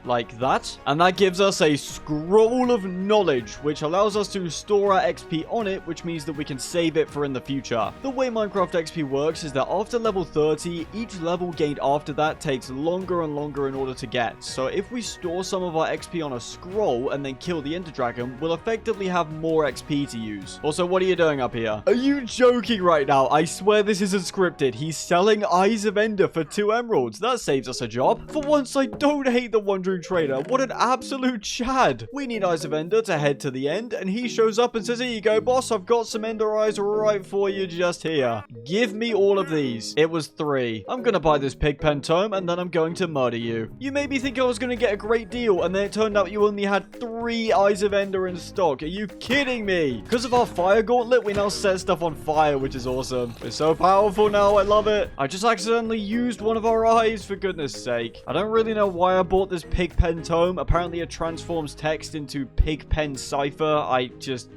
like that. And that gives us a scroll of knowledge, which allows us to store our XP on it, which means that we can save it for in the future. The way Minecraft XP works is that after level 30, each level gained after that takes longer and longer in order to get. So if we store some of our XP on a scroll and then kill the Ender Dragon, we'll effectively have more XP to use. Also, what are you doing up here? Are you joking right now? I swear this isn't scripted. He's selling Eyes of Ender for 2 emeralds. That saves us a job. For once, I don't hate the Wandering Trader. What an absolute chad. We need Eyes of Ender to head to the end, and he shows up and says, here you go, boss. I've got some Ender Eyes right for you just here. Give me all of these. It was 3. I'm gonna buy this Pigpen Tome, and then I'm going to murder you. You made me think I was gonna get a great deal, and then it turned out you only had 3 Eyes of Ender in stock. Are you kidding me? Because of our fire gauntlet, we now set stuff on fire, which is awesome. We're so powerful now. I love it. I just accidentally used one of our eyes, for goodness sake. I don't really know why I bought this Pigpen Tome. Apparently, it transforms text into Pigpen Cipher.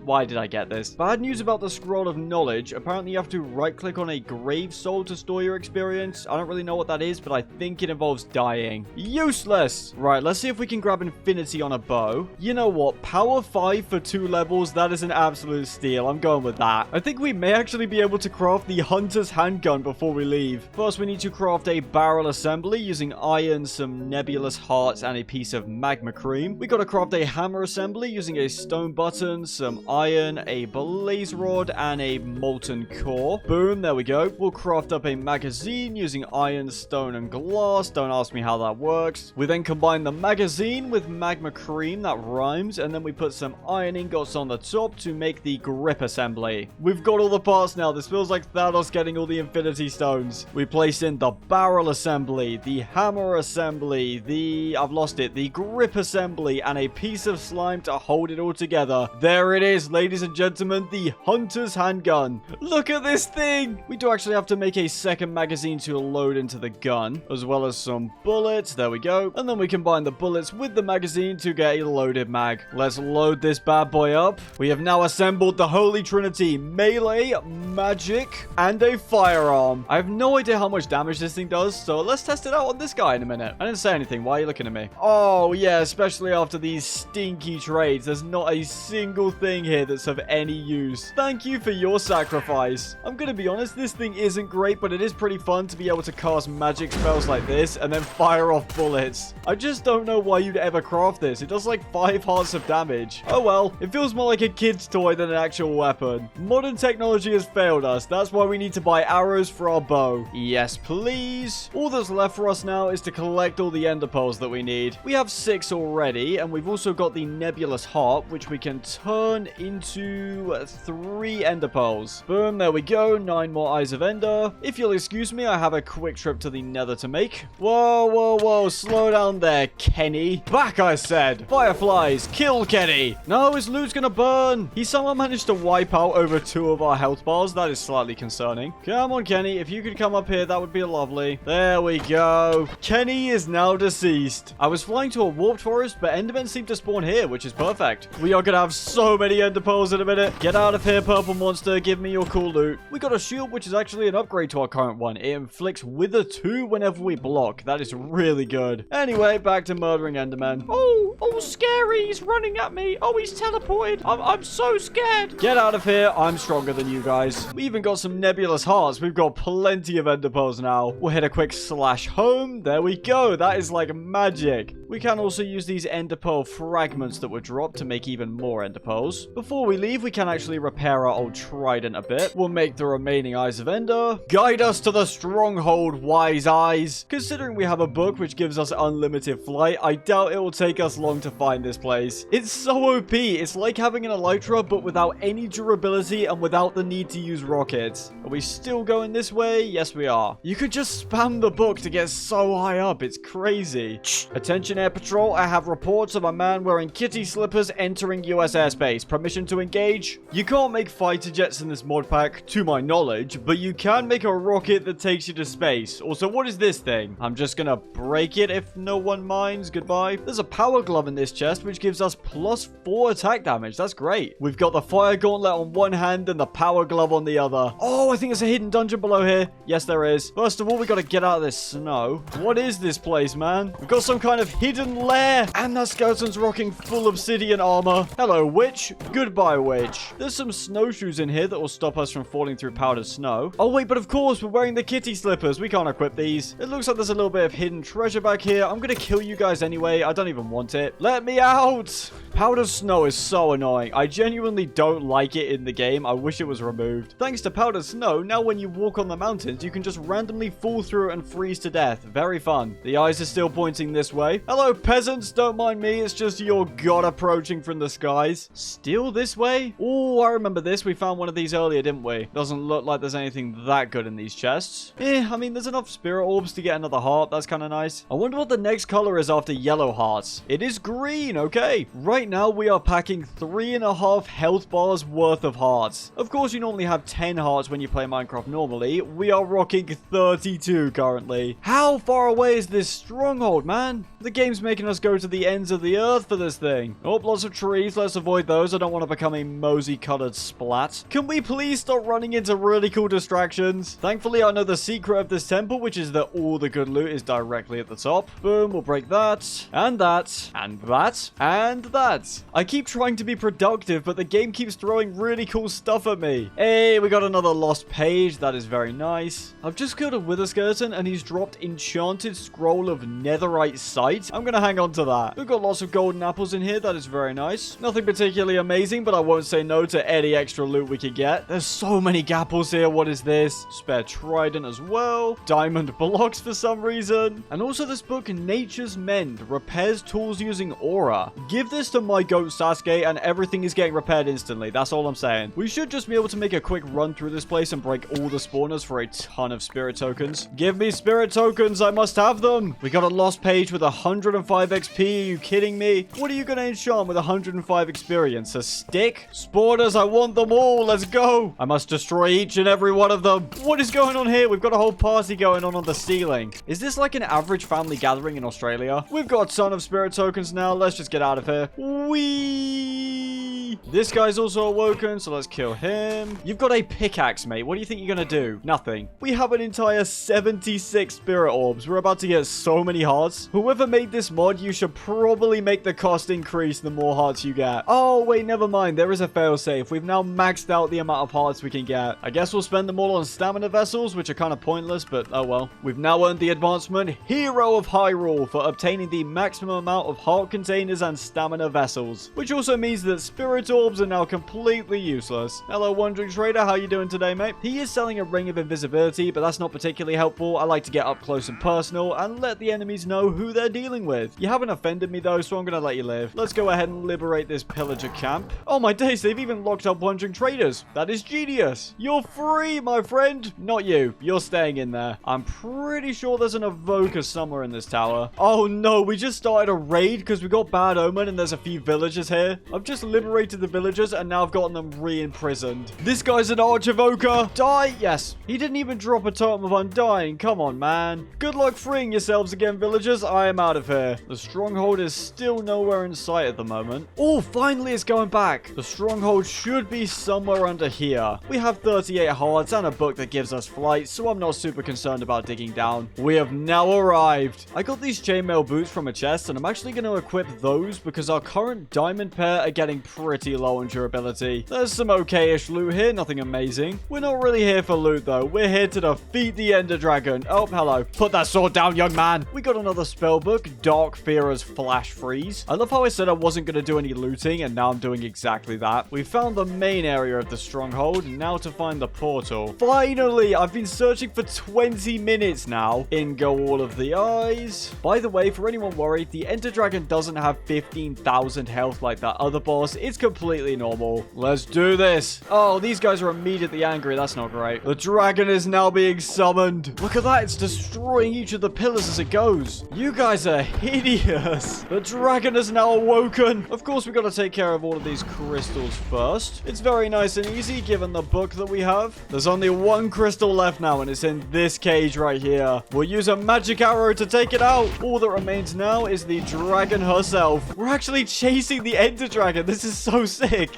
Why did I get this? Bad news about the Scroll of Knowledge. Apparently, you have to right-click on a grave soul to store your experience. I don't really know what that is, but I think it involves dying. Useless! Right, let's see if we can grab Infinity on a bow. You know what? Power 5 for 2 levels. That is an absolute steal. I'm going with that. I think we may actually be able to craft the Hunter's Handgun before we leave. First, we need to craft a barrel assembly using iron, some nebulous hearts, and a piece of magma cream. We gotta craft a hammer assembly using a stone button, some iron, a blaze rod, and a molten core. Boom, there we go. We'll craft up a magazine using iron, stone, and glass. Don't ask me how that works. We then combine the magazine with magma cream, that rhymes, and then we put some iron ingots on the top to make the grip assembly. We've got all the parts now. This feels like Thanos getting all the Infinity Stones. We place in the barrel assembly, the hammer assembly, I've lost it, the grip assembly, and a piece of slime to hold it all together. There it is, ladies and gentlemen, the Hunter's Handgun. Look at this thing! We do actually have to make a second magazine to load into the gun, as well as some bullets. There we go. And then we combine the bullets with the magazine to get a loaded mag. Let's load this bad boy up. We have now assembled the Holy Trinity: melee, magic, and a firearm. I have no idea how much damage this thing does, so let's test it out on this guy in a minute. I didn't say anything. Why are you looking at me? Oh, yeah, especially after these stinky trades. There's not a single thing here that's of any use. Thank you for your sacrifice. I'm gonna be honest, this thing isn't great, but it is pretty fun to be able to cast magic spells like this and then fire off bullets. I just don't know why you'd ever craft this. It does like 5 hearts of damage. Oh well, it feels more like a kid's toy than an actual weapon. Modern technology has failed us. That's why we need to buy arrows for our bow. Yes, please. All that's left for us now is to collect all the ender pearls that we need. We have 6 already, and we've also got the nebulous heart, which we can turn into 3 ender pearls. Boom, there we go. 9 more eyes of ender. If you'll excuse me, I have a quick trip to the nether to make. Whoa, whoa, whoa. Slow down there, Kenny. Back, I said. Fireflies, kill Kenny. No, his loot's gonna burn. He somehow managed to wipe out over 2 of our health bars. That is slightly concerning. Come on, Kenny. If you could come up here, that would be lovely. There we go. Kenny is now deceased. I was flying to a warped forest, but endermen seem to spawn here, which is perfect. We are gonna have so many ender pearls in a minute. Get out of here, purple monster. Give me your cool loot. We got a shield, which is actually an upgrade to our current one. It inflicts Wither 2 whenever we block. That is really good. Anyway, back to murdering endermen. Oh, scary. He's running at me. Oh, he's teleported. I'm so scared. Get out of here. I'm stronger than you guys. We even got some nebulous hearts. We've got plenty of ender pearls now. We'll hit a quick slash home. There we go. That is like magic. We can also use these ender pearl fragments that were dropped to make even more ender pearls. Before we leave, we can actually repair our old trident a bit. We'll make the remaining eyes of ender. Guide us to the stronghold, wise eyes. Considering we have a book which gives us unlimited flight, I doubt it will take us long to find this place. It's so OP. It's like having an elytra, but without any durability and without the need to use rockets. Are we still going this way? Yes, we are. You could just spam the book to get so high up. It's crazy. Attention, Air Patrol. I have reports of a man wearing kitty slippers entering US airspace. Permission to engage? You can't make fighter jets in this mod pack, to my knowledge, but you can make a rocket that takes you to space. Also, what is this thing? I'm just gonna break it if no one minds. Goodbye. There's a power glove in this chest, which which gives us +4 attack damage. That's great. We've got the fire gauntlet on one hand and the power glove on the other. Oh, I think there's a hidden dungeon below here. Yes, there is. First of all, we got to get out of this snow. What is this place, man? We've got some kind of hidden lair. And that skeleton's rocking full obsidian armor. Hello, witch. Goodbye, witch. There's some snowshoes in here that will stop us from falling through powdered snow. Oh, wait, but of course, we're wearing the kitty slippers. We can't equip these. It looks like there's a little bit of hidden treasure back here. I'm gonna kill you guys anyway. I don't even want it. Let me out! Powdered snow is so annoying. I genuinely don't like it in the game. I wish it was removed. Thanks to powdered snow, now when you walk on the mountains, you can just randomly fall through it and freeze to death. Very fun. The eyes are still pointing this way. Hello, peasants. Don't mind me. It's just your god approaching from the skies. Still this way? Oh, I remember this. We found one of these earlier, didn't we? Doesn't look like there's anything that good in these chests. I mean, there's enough spirit orbs to get another heart. That's kind of nice. I wonder what the next color is after yellow hearts. It is green. Okay. Right now, we are packing 3.5 health bars worth of hearts. Of course, you normally have 10 hearts when you play Minecraft normally. We are rocking 32 currently. How far away is this stronghold, man? The game's making us go to the ends of the earth for this thing. Oh, lots of trees. Let's avoid those. I don't want to become a Mozi-colored splat. Can we please stop running into really cool distractions? Thankfully, I know the secret of this temple, which is that all the good loot is directly at the top. Boom, we'll break that, and that, and that, and that. I keep trying to be productive, but the game keeps throwing really cool stuff at me. Hey, we got another lost page. That is very nice. I've just killed a wither skeleton, and he's dropped enchanted scroll of netherite sight. I'm gonna hang on to that. We've got lots of golden apples in here. That is very nice. Nothing particularly amazing, but I won't say no to any extra loot we could get. There's so many gapples here. What is this? Spare trident as well. Diamond blocks for some reason. And also this book, Nature's Mend, repairs tools using aura. Give this to my goat Sasuke and everything is getting repaired instantly. That's all I'm saying. We should just be able to make a quick run through this place and break all the spawners for a ton of spirit tokens. Give me spirit tokens. I must have them. We got a lost page with 105 XP. Are you kidding me? What are you going to enchant with 105 experience? A stick? Spawners, I want them all. Let's go. I must destroy each and every one of them. What is going on here? We've got a whole party going on the ceiling. Is this like an average family gathering in Australia? We've got a ton of spirit tokens now. Let's just get out of here. Whee! This guy's also awoken, so let's kill him. You've got a pickaxe, mate. What do you think you're going to do? Nothing. We have an entire 76 spirit orbs. We're about to get so many hearts. Whoever made this mod, you should probably make the cost increase the more hearts you get. Oh, wait, never mind. There is a failsafe. We've now maxed out the amount of hearts we can get. I guess we'll spend them all on stamina vessels, which are kind of pointless, but oh well. We've now earned the advancement Hero of Hyrule for obtaining the maximum amount of heart containers and stamina vessels, which also means that spirit orbs are now completely useless. Hello, Wandering Trader. How you doing today, mate? He is selling a ring of invisibility, but that's not particularly helpful. I like to get up close and personal and let the enemies know who they're dealing with. You haven't offended me though, so I'm gonna let you live. Let's go ahead and liberate this pillager camp. Oh my days, they've even locked up Wandering Traders. That is genius. You're free, my friend. Not you. You're staying in there. I'm pretty sure there's an evoker somewhere in this tower. Oh no, we just started a raid because we got Bad Omen and there's a few villagers here. I've just liberated the villagers and now I've gotten them re-imprisoned. This guy's an arch evoker. Die. Yes. He didn't even drop a totem of undying. Come on, man. Good luck freeing yourselves again, villagers. I am out of here. The stronghold is still nowhere in sight at the moment. Oh, finally it's going back. The stronghold should be somewhere under here. We have 38 hearts and a book that gives us flight, so I'm not super concerned about digging down. We have now arrived. I got these chainmail boots from a chest, and I'm actually going to equip those because our current diamond pair are getting pretty low on durability. There's some okay-ish loot here, nothing amazing. We're not really here for loot though. We're here to defeat the Ender Dragon. Oh, hello. Put that sword down, young man. We got another spell book, Dark Fearer's Flash Freeze. I love how I said I wasn't going to do any looting, and now I'm doing exactly that. We found the main area of the stronghold, now to find the portal. Finally! I've been searching for 20 minutes now. In go all of the eyes. By the way, for anyone worried, the Ender Dragon doesn't have 15,000 health like that other boss. It's completely normal. Let's do this. Oh, these guys are immediately angry. That's not great. The dragon is now being summoned. Look at that. It's destroying each of the pillars as it goes. You guys are hideous. The dragon is now awoken. Of course, we got to take care of all of these crystals first. It's very nice and easy given the book that we have. There's only one crystal left now, and it's in this cage right here. We'll use a magic arrow to take it out. All that remains now is the dragon herself. We're actually chasing the Ender Dragon. This is so sick.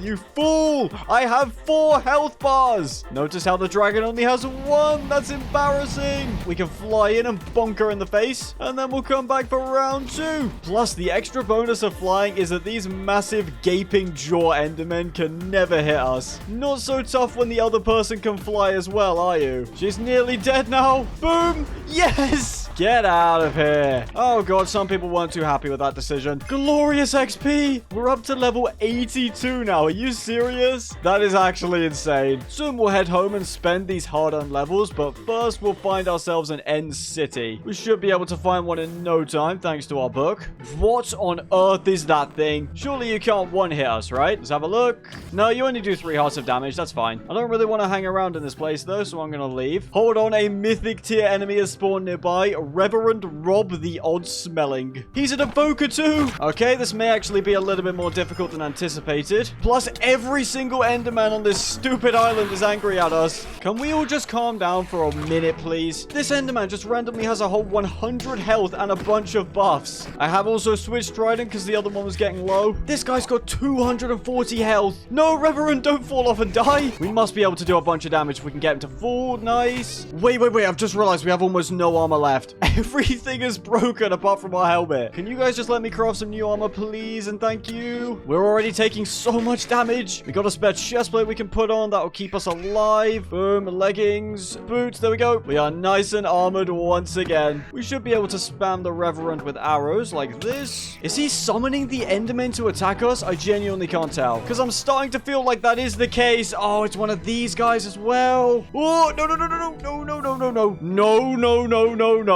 You fool! I have 4 health bars. Notice how the dragon only has 1. That's embarrassing. We can fly in and bonk her in the face, and then we'll come back for round 2. Plus, the extra bonus of flying is that these massive gaping jaw Endermen can never hit us. Not so tough when the other person can fly as well, are you? She's nearly dead now. Boom! Yes! Get out of here. Oh god, some people weren't too happy with that decision. Glorious XP! We're up to level 82 now. Are you serious? That is actually insane. Soon we'll head home and spend these hard-earned levels, but first we'll find ourselves an end city. We should be able to find one in no time, thanks to our book. What on earth is that thing? Surely you can't one-hit us, right? Let's have a look. No, you only do 3 hearts of damage. That's fine. I don't really want to hang around in this place, though, so I'm going to leave. Hold on, a mythic tier enemy has spawned nearby. Reverend Rob the Odd-Smelling. He's an evoker too. Okay, this may actually be a little bit more difficult than anticipated. Plus, every single Enderman on this stupid island is angry at us. Can we all just calm down for a minute, please? This Enderman just randomly has a whole 100 health and a bunch of buffs. I have also switched Trident because the other one was getting low. This guy's got 240 health. No, Reverend, don't fall off and die. We must be able to do a bunch of damage if we can get him to fall. Nice. Wait. I've just realized we have almost no armor left. Everything is broken apart from our helmet. Can you guys just let me craft some new armor, please? And thank you. We're already taking so much damage. We got a spare chest plate we can put on. That'll keep us alive. Boom. Leggings. Boots. There we go. We are nice and armored once again. We should be able to spam the Reverend with arrows like this. Is he summoning the Endermen to attack us? I genuinely can't tell. Because I'm starting to feel like that is the case. Oh, it's one of these guys as well. Oh, no.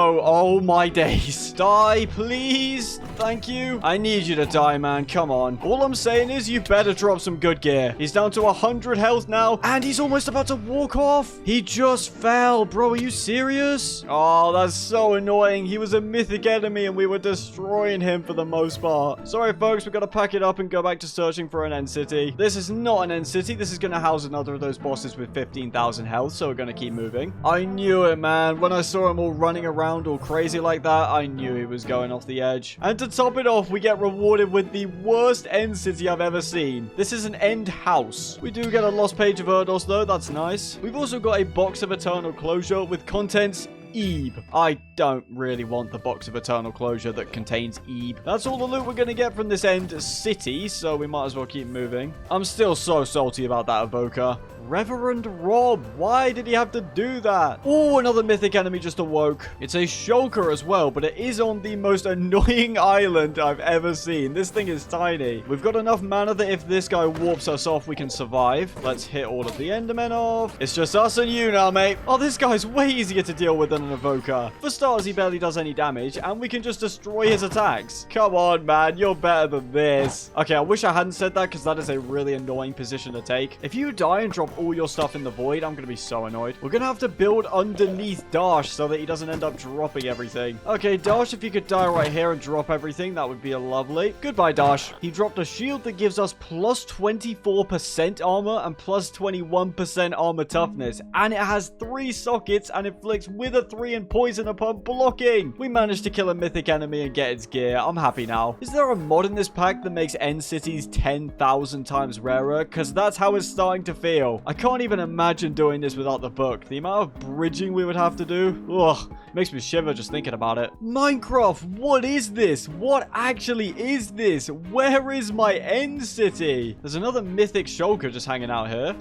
No. Oh, my days. Die, please. Thank you. I need you to die, man. Come on. All I'm saying is you better drop some good gear. He's down to 100 health now, and he's almost about to walk off. He just fell. Bro, are you serious? Oh, that's so annoying. He was a mythic enemy, and we were destroying him for the most part. Sorry, folks. We've got to pack it up and go back to searching for an end city. This is not an end city. This is going to house another of those bosses with 15,000 health, so we're going to keep moving. I knew it, man. When I saw him all running around all crazy like that, I knew he was going off the edge. And to top it off, we get rewarded with the worst end city I've ever seen. This is an end house. We do get a lost page of Erdos, though. That's nice. We've also got a box of eternal closure with contents Ebe. I don't really want the box of eternal closure that contains Ebe. That's all the loot we're going to get from this end city, so we might as well keep moving. I'm still so salty about that evoker. Reverend Rob, why did he have to do that? Oh, another mythic enemy just awoke. It's a shulker as well, but it is on the most annoying island I've ever seen. This thing is tiny. We've got enough mana that if this guy warps us off, we can survive. Let's hit all of the Endermen off. It's just us and you now, mate. Oh, this guy's way easier to deal with than an evoker. For starters, he barely does any damage, and we can just destroy his attacks. Come on, man. You're better than this. Okay, I wish I hadn't said that, because that is a really annoying position to take. If you die and drop all your stuff in the void, I'm going to be so annoyed. We're going to have to build underneath Dash so that he doesn't end up dropping everything. Okay, Dash, if you could die right here and drop everything, that would be lovely. Goodbye, Dash. He dropped a shield that gives us plus 24% armor and plus 21% armor toughness. And it has 3 sockets and inflicts wither 3 and poison upon blocking. We managed to kill a mythic enemy and get its gear. I'm happy now. Is there a mod in this pack that makes end cities 10,000 times rarer? Because that's how it's starting to feel. I can't even imagine doing this without the book. The amount of bridging we would have to do. Ugh. Makes me shiver just thinking about it. Minecraft, what is this? What actually is this? Where is my end city? There's another mythic shulker just hanging out here.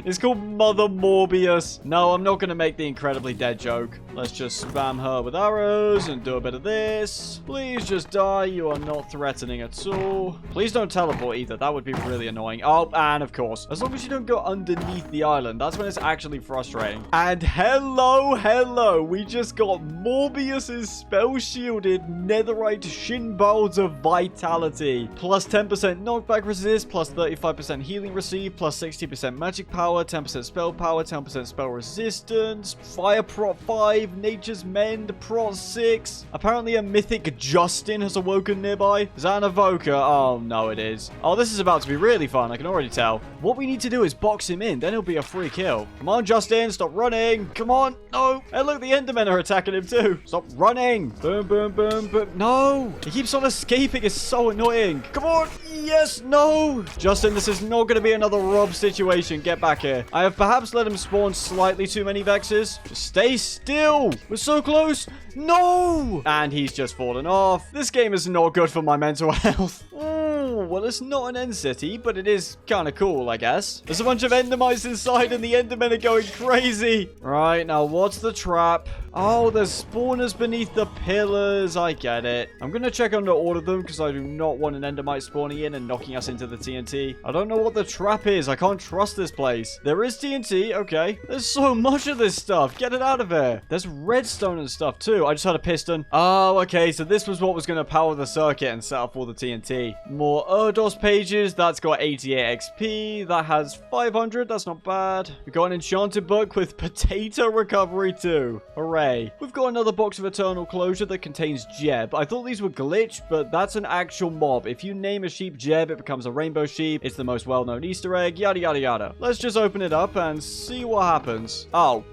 It's called Mother Morbius. No, I'm not going to make the incredibly dead joke. Let's just spam her with arrows and do a bit of this. Please just die. You are not threatening at all. Please don't teleport either. That would be really annoying. Oh, and of course, as long as you don't go underneath the island, that's when it's actually frustrating. And hello. We just got Morbius's spell shielded netherite shin bolts of vitality. Plus 10% knockback resist, plus 35% healing received, plus 60% magic power, 10% spell power, 10% spell resistance, fire prot 5, nature's mend, prot 6. Apparently a mythic Justin has awoken nearby. Is that an evoker? Oh, no, it is. Oh, this is about to be really fun. I can already tell. What we need to do is box him in. Then he'll be a free kill. Come on, Justin. Stop running. Come on. No. Hey, look, the Endermen are attacking him too. Stop running. Boom, boom, boom, boom. No. He keeps on escaping. It's so annoying. Come on. Yes. No. Justin, this is not going to be another Rob situation. Get back here. I have perhaps let him spawn slightly too many Vexes. Just stay still. We're so close. No. And he's just fallen off. This game is not good for my mental health. Well, it's not an end city, but it is kind of cool, I guess. There's a bunch of endermites inside, and the endermen are going crazy. Right, now what's the trap? Oh, there's spawners beneath the pillars. I get it. I'm going to check under all of them, because I do not want an endermite spawning in and knocking us into the TNT. I don't know what the trap is. I can't trust this place. There is TNT. Okay. There's so much of this stuff. Get it out of here. There's redstone and stuff, too. I just had a piston. Oh, okay. So this was what was going to power the circuit and set up all the TNT. More Erdos pages. That's got 88 XP. That has 500. That's not bad. We got an enchanted book with potato recovery too. Hooray. We've got another box of eternal closure that contains Jeb. I thought these were glitched, but that's an actual mob. If you name a sheep Jeb, it becomes a rainbow sheep. It's the most well-known Easter egg. Yada, yada, yada. Let's just open it up and see what happens. Oh.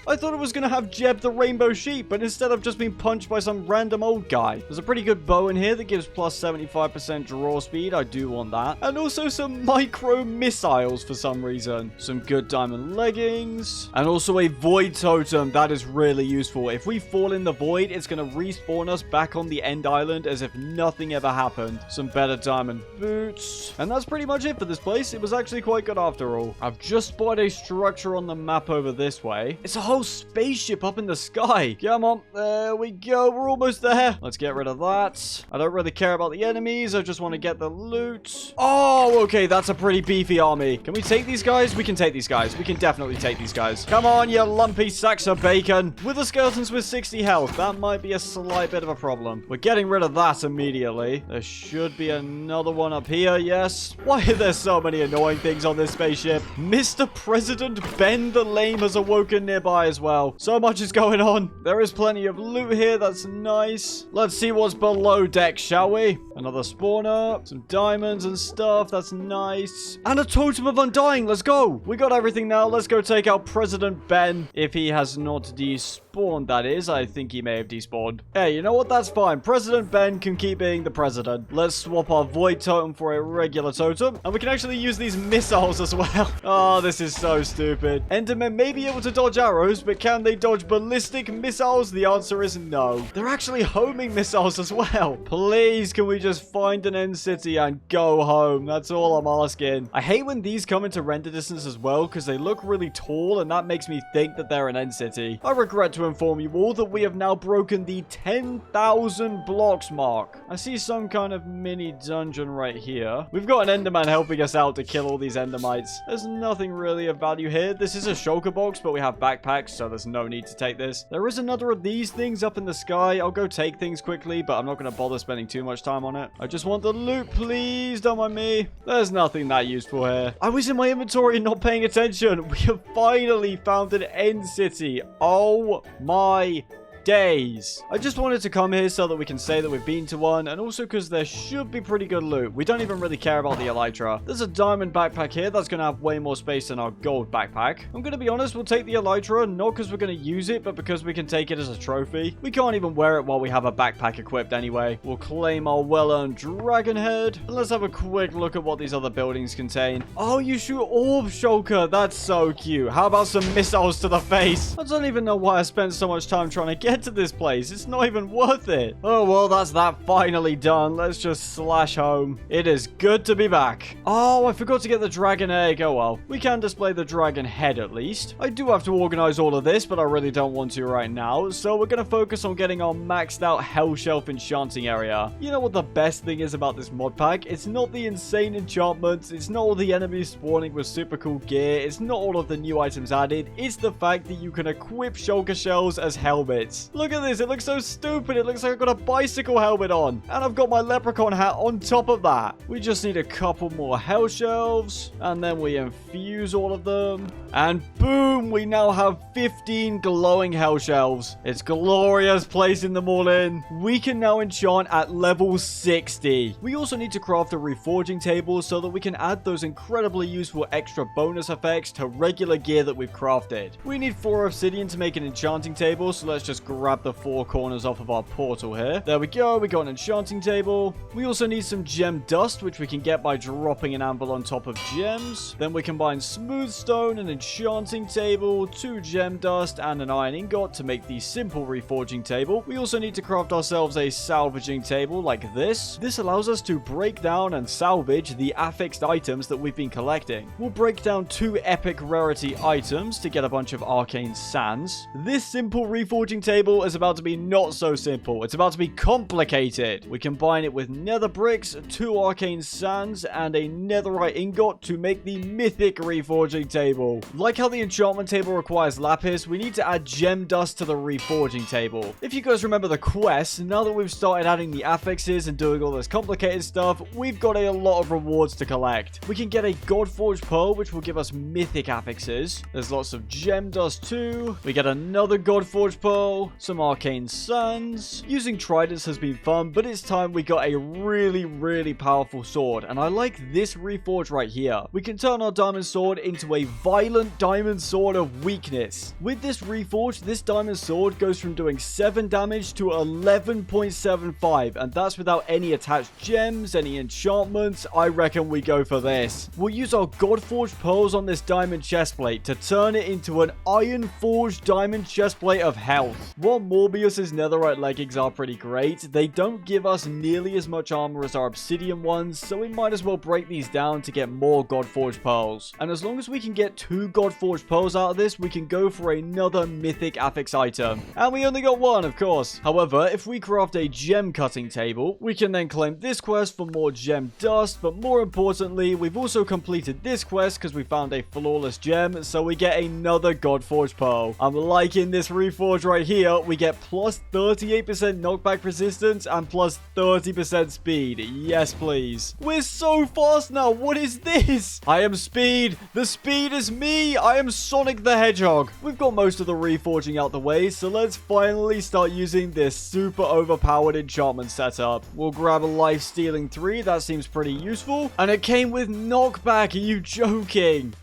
I thought it was going to have Jeb the rainbow sheep, but instead I've just been punched by some random old guy. There's a pretty good bow in here that gives plus 75% draw speed. I do want that. And also some micro missiles for some reason. Some good diamond leggings. And also a void totem. That is really useful. If we fall in the void, it's going to respawn us back on the end island as if nothing ever happened. Some better diamond boots. And that's pretty much it for this place. It was actually quite good after all. I've just spotted a structure on the map over this way. It's a whole spaceship up in the sky. Come on. There we go. We're almost there. Let's get rid of that. I don't really care about the enemies. I just want to get the loot. Oh, okay. That's a pretty beefy army. Can we take these guys? We can take these guys. We can definitely take these guys. Come on, you lumpy sacks of bacon. With the skeletons with 60 health, that might be a slight bit of a problem. We're getting rid of that immediately. There should be another one up here. Yes. Why are there so many annoying things on this spaceship? Mr. President Ben the Lame has awoken nearby as well. So much is going on. There is plenty of loot here. That's nice. Let's see what's below deck, shall we? Another spawner. Some diamonds and stuff. That's nice. And a totem of undying. Let's go. We got everything now. Let's go take out President Ben. If he has not despawned, that is. I think he may have despawned. Hey, you know what? That's fine. President Ben can keep being the president. Let's swap our void totem for a regular totem. And we can actually use these missiles as well. Oh, this is so stupid. Endermen may be able to dodge arrows, but can they dodge ballistic missiles? The answer is no. They're actually homing missiles as well. Please, can we just find an end city and go home? That's all I'm asking. I hate when these come into render distance as well, because they look really tall, and that makes me think that they're an end city. I regret to inform you all that we have now broken the 10,000 blocks mark. I see some kind of mini dungeon right here. We've got an Enderman helping us out to kill all these Endermites. There's nothing really of value here. This is a shulker box, but we have backpacks, so there's no need to take this. There is another of these things up in the sky. I'll go take things quickly, but I'm not going to bother spending too much time on it. I just want the loot, please. Don't mind me. There's nothing that useful here. I was in my inventory and not paying attention. We have finally found an end city. Oh my days. I just wanted to come here so that we can say that we've been to one, and also because there should be pretty good loot. We don't even really care about the elytra. There's a diamond backpack here that's going to have way more space than our gold backpack. I'm going to be honest, we'll take the elytra, not because we're going to use it, but because we can take it as a trophy. We can't even wear it while we have a backpack equipped anyway. We'll claim our well-earned dragon head, and let's have a quick look at what these other buildings contain. Oh, you shoot orb shulker. That's so cute. How about some missiles to the face? I don't even know why I spent so much time trying to get get to this place. It's not even worth it. Oh, well, that's that finally done. Let's just slash home. It is good to be back. Oh, I forgot to get the dragon egg. Oh, well. We can display the dragon head at least. I do have to organize all of this, but I really don't want to right now. So we're going to focus on getting our maxed out Hell Shelf enchanting area. You know what the best thing is about this mod pack? It's not the insane enchantments. It's not all the enemies spawning with super cool gear. It's not all of the new items added. It's the fact that you can equip shulker shells as helmets. Look at this. It looks so stupid. It looks like I've got a bicycle helmet on. And I've got my leprechaun hat on top of that. We just need a couple more hell shelves. And then we infuse all of them. And boom, we now have 15 glowing hell shelves. It's glorious placing them all in. We can now enchant at level 60. We also need to craft a reforging table so that we can add those incredibly useful extra bonus effects to regular gear that we've crafted. We need 4 obsidian to make an enchanting table, so let's just grab the 4 corners off of our portal here. There we go, we got an enchanting table. We also need some gem dust, which we can get by dropping an anvil on top of gems. Then we combine smooth stone, an enchanting table, 2 gem dust, and an iron ingot to make the simple reforging table. We also need to craft ourselves a salvaging table like this. This allows us to break down and salvage the affixed items that we've been collecting. We'll break down 2 epic rarity items to get a bunch of arcane sands. This simple reforging table is about to be not so simple. It's about to be complicated. We combine it with nether bricks, 2 arcane sands, and a netherite ingot to make the mythic reforging table. Like how the enchantment table requires lapis, we need to add gem dust to the reforging table. If you guys remember the quest, now that we've started adding the affixes and doing all this complicated stuff, we've got a lot of rewards to collect. We can get a Godforged Pearl, which will give us mythic affixes. There's lots of gem dust too. We get another Godforged Pearl, some arcane sands. Using tridents has been fun, but it's time we got a really powerful sword, and I like this reforge right here. We can turn our diamond sword into a violent diamond sword of weakness. With this reforge, this diamond sword goes from doing 7 damage to 11.75, and that's without any attached gems, any enchantments. I reckon we go for this. We'll use our Godforged Pearls on this diamond chestplate to turn it into an iron forged diamond chestplate of health. While Morbius's netherite leggings are pretty great, they don't give us nearly as much armor as our obsidian ones, so we might as well break these down to get more Godforged Pearls. And as long as we can get 2 Godforged Pearls out of this, we can go for another mythic affix item. And we only got 1, of course. However, if we craft a gem cutting table, we can then claim this quest for more gem dust, but more importantly, we've also completed this quest because we found a flawless gem, so we get another Godforged Pearl. I'm liking this reforge right here. We get plus 38% knockback resistance and plus 30% speed. Yes, please. We're so fast now. What is this? I am speed. The speed is me. I am Sonic the Hedgehog. We've got most of the reforging out the way, so let's finally start using this super overpowered enchantment setup. We'll grab a life stealing 3. That seems pretty useful. And it came with knockback. Are you joking?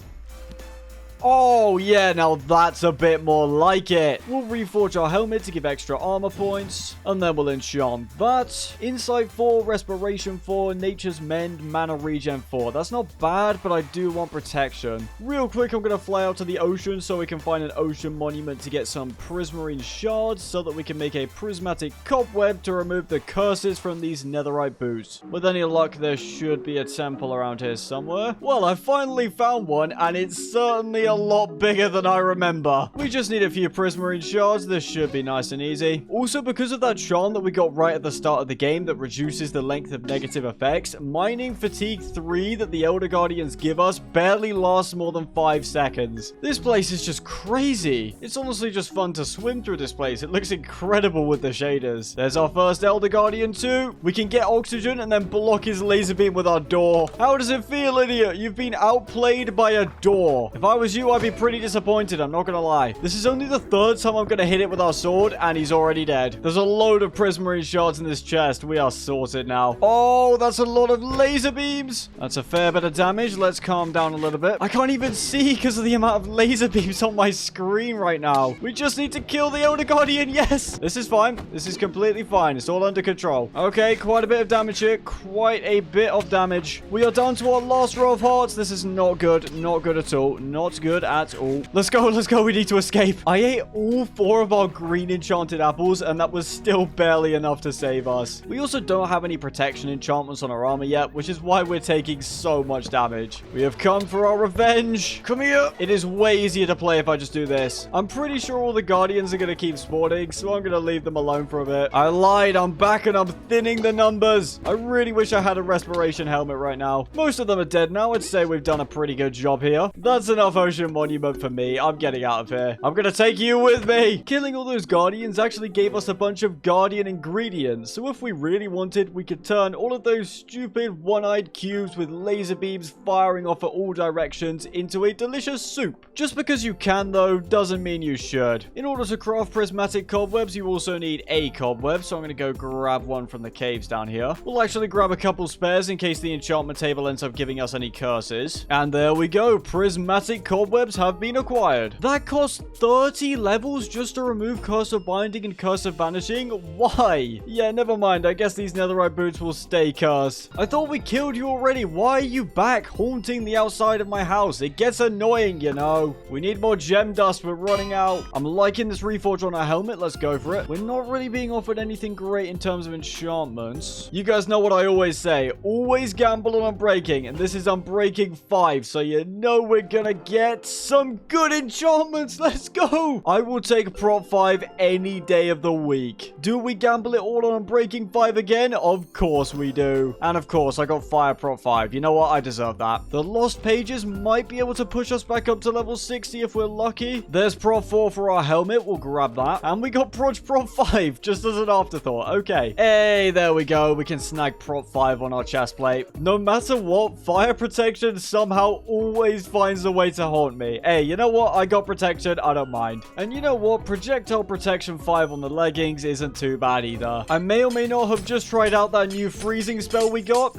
Oh, yeah, now that's a bit more like it. We'll reforge our helmet to give extra armor points, and then we'll enchant that. Insight 4, Respiration 4, Nature's Mend, Mana Regen 4. That's not bad, but I do want protection. Real quick, I'm going to fly out to the ocean so we can find an ocean monument to get some prismarine shards so that we can make a prismatic cobweb to remove the curses from these netherite boots. With any luck, there should be a temple around here somewhere. Well, I finally found one, and it's certainly a lot bigger than I remember. We just need a few prismarine shards. This should be nice and easy. Also, because of that charm that we got right at the start of the game that reduces the length of negative effects, mining fatigue 3 that the Elder Guardians give us barely lasts more than 5 seconds. This place is just crazy. It's honestly just fun to swim through this place. It looks incredible with the shaders. There's our first Elder Guardian too. We can get oxygen and then block his laser beam with our door. How does it feel, idiot? You've been outplayed by a door. If I was you, I'd be pretty disappointed, I'm not gonna lie. This is only the 3rd time I'm gonna hit it with our sword, and he's already dead. There's a load of prismarine shards in this chest. We are sorted now. Oh, that's a lot of laser beams. That's a fair bit of damage. Let's calm down a little bit. I can't even see because of the amount of laser beams on my screen right now. We just need to kill the Elder Guardian. Yes, this is fine. This is completely fine. It's all under control. Okay, quite a bit of damage here. Quite a bit of damage. We are down to our last row of hearts. This is not good. Not good at all. Not good good at all. Let's go. We need to escape. I ate all 4 of our green enchanted apples, and that was still barely enough to save us. We also don't have any protection enchantments on our armor yet, which is why we're taking so much damage. We have come for our revenge. Come here. It is way easier to play if I just do this. I'm pretty sure all the guardians are going to keep spawning, so I'm going to leave them alone for a bit. I lied. I'm back and I'm thinning the numbers. I really wish I had a respiration helmet right now. Most of them are dead now. I'd say we've done a pretty good job here. That's enough Ocean Monument for me. I'm getting out of here. I'm going to take you with me. Killing all those guardians actually gave us a bunch of guardian ingredients. So if we really wanted, we could turn all of those stupid one-eyed cubes with laser beams firing off at all directions into a delicious soup. Just because you can, though, doesn't mean you should. In order to craft prismatic cobwebs, you also need a cobweb. So I'm going to go grab one from the caves down here. We'll actually grab a couple spares in case the enchantment table ends up giving us any curses. And there we go. Prismatic cobwebs have been acquired. That cost 30 levels just to remove Curse of Binding and Curse of Vanishing? Why? Yeah, never mind. I guess these netherite boots will stay cursed. I thought we killed you already. Why are you back haunting the outside of my house? It gets annoying, you know. We need more gem dust. We're running out. I'm liking this reforge on our helmet. Let's go for it. We're not really being offered anything great in terms of enchantments. You guys know what I always say. Always gamble on Unbreaking. And this is Unbreaking 5. So you know we're gonna get some good enchantments. Let's go. I will take Prop 5 any day of the week. Do we gamble it all on Unbreaking 5 again? Of course we do. And of course, I got Fire Prop 5. You know what? I deserve that. The Lost Pages might be able to push us back up to level 60 if we're lucky. There's Prop 4 for our helmet. We'll grab that. And we got Prop 5 just as an afterthought. Okay. Hey, there we go. We can snag Prop 5 on our chest plate. No matter what, fire protection somehow always finds a way to haunt me. Hey, you know what? I got protection. I don't mind. And you know what? Projectile protection 5 on the leggings isn't too bad either. I may or may not have just tried out that new freezing spell we got.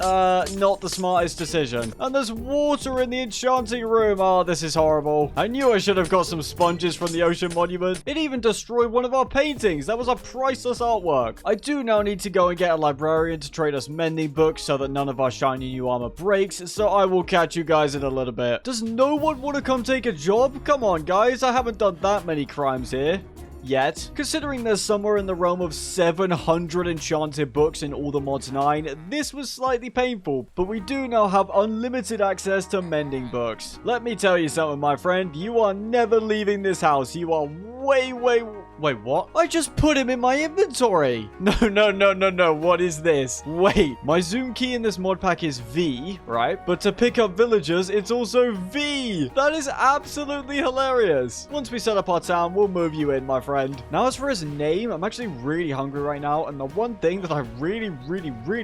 Not the smartest decision. And there's water in the enchanting room. Oh, this is horrible. I knew I should have got some sponges from the Ocean Monument. It even destroyed one of our paintings. That was a priceless artwork. I do now need to go and get a librarian to trade us mending books so that none of our shiny new armor breaks. So I will catch you guys in a little bit. Does no one want to come take a job? Come on, guys. I haven't done that many crimes here. Yet. Considering there's somewhere in the realm of 700 enchanted books in all the mods 9, this was slightly painful, but we do now have unlimited access to mending books. Let me tell you something, my friend, you are never leaving this house. You are Wait, what? I just put him in my inventory. No. What is this? Wait, my zoom key in this mod pack is V, right? But to pick up villagers, it's also V. That is absolutely hilarious. Once we set up our town, we'll move you in, my friend. Now, as for his name, I'm actually really hungry right now. And the one thing that I really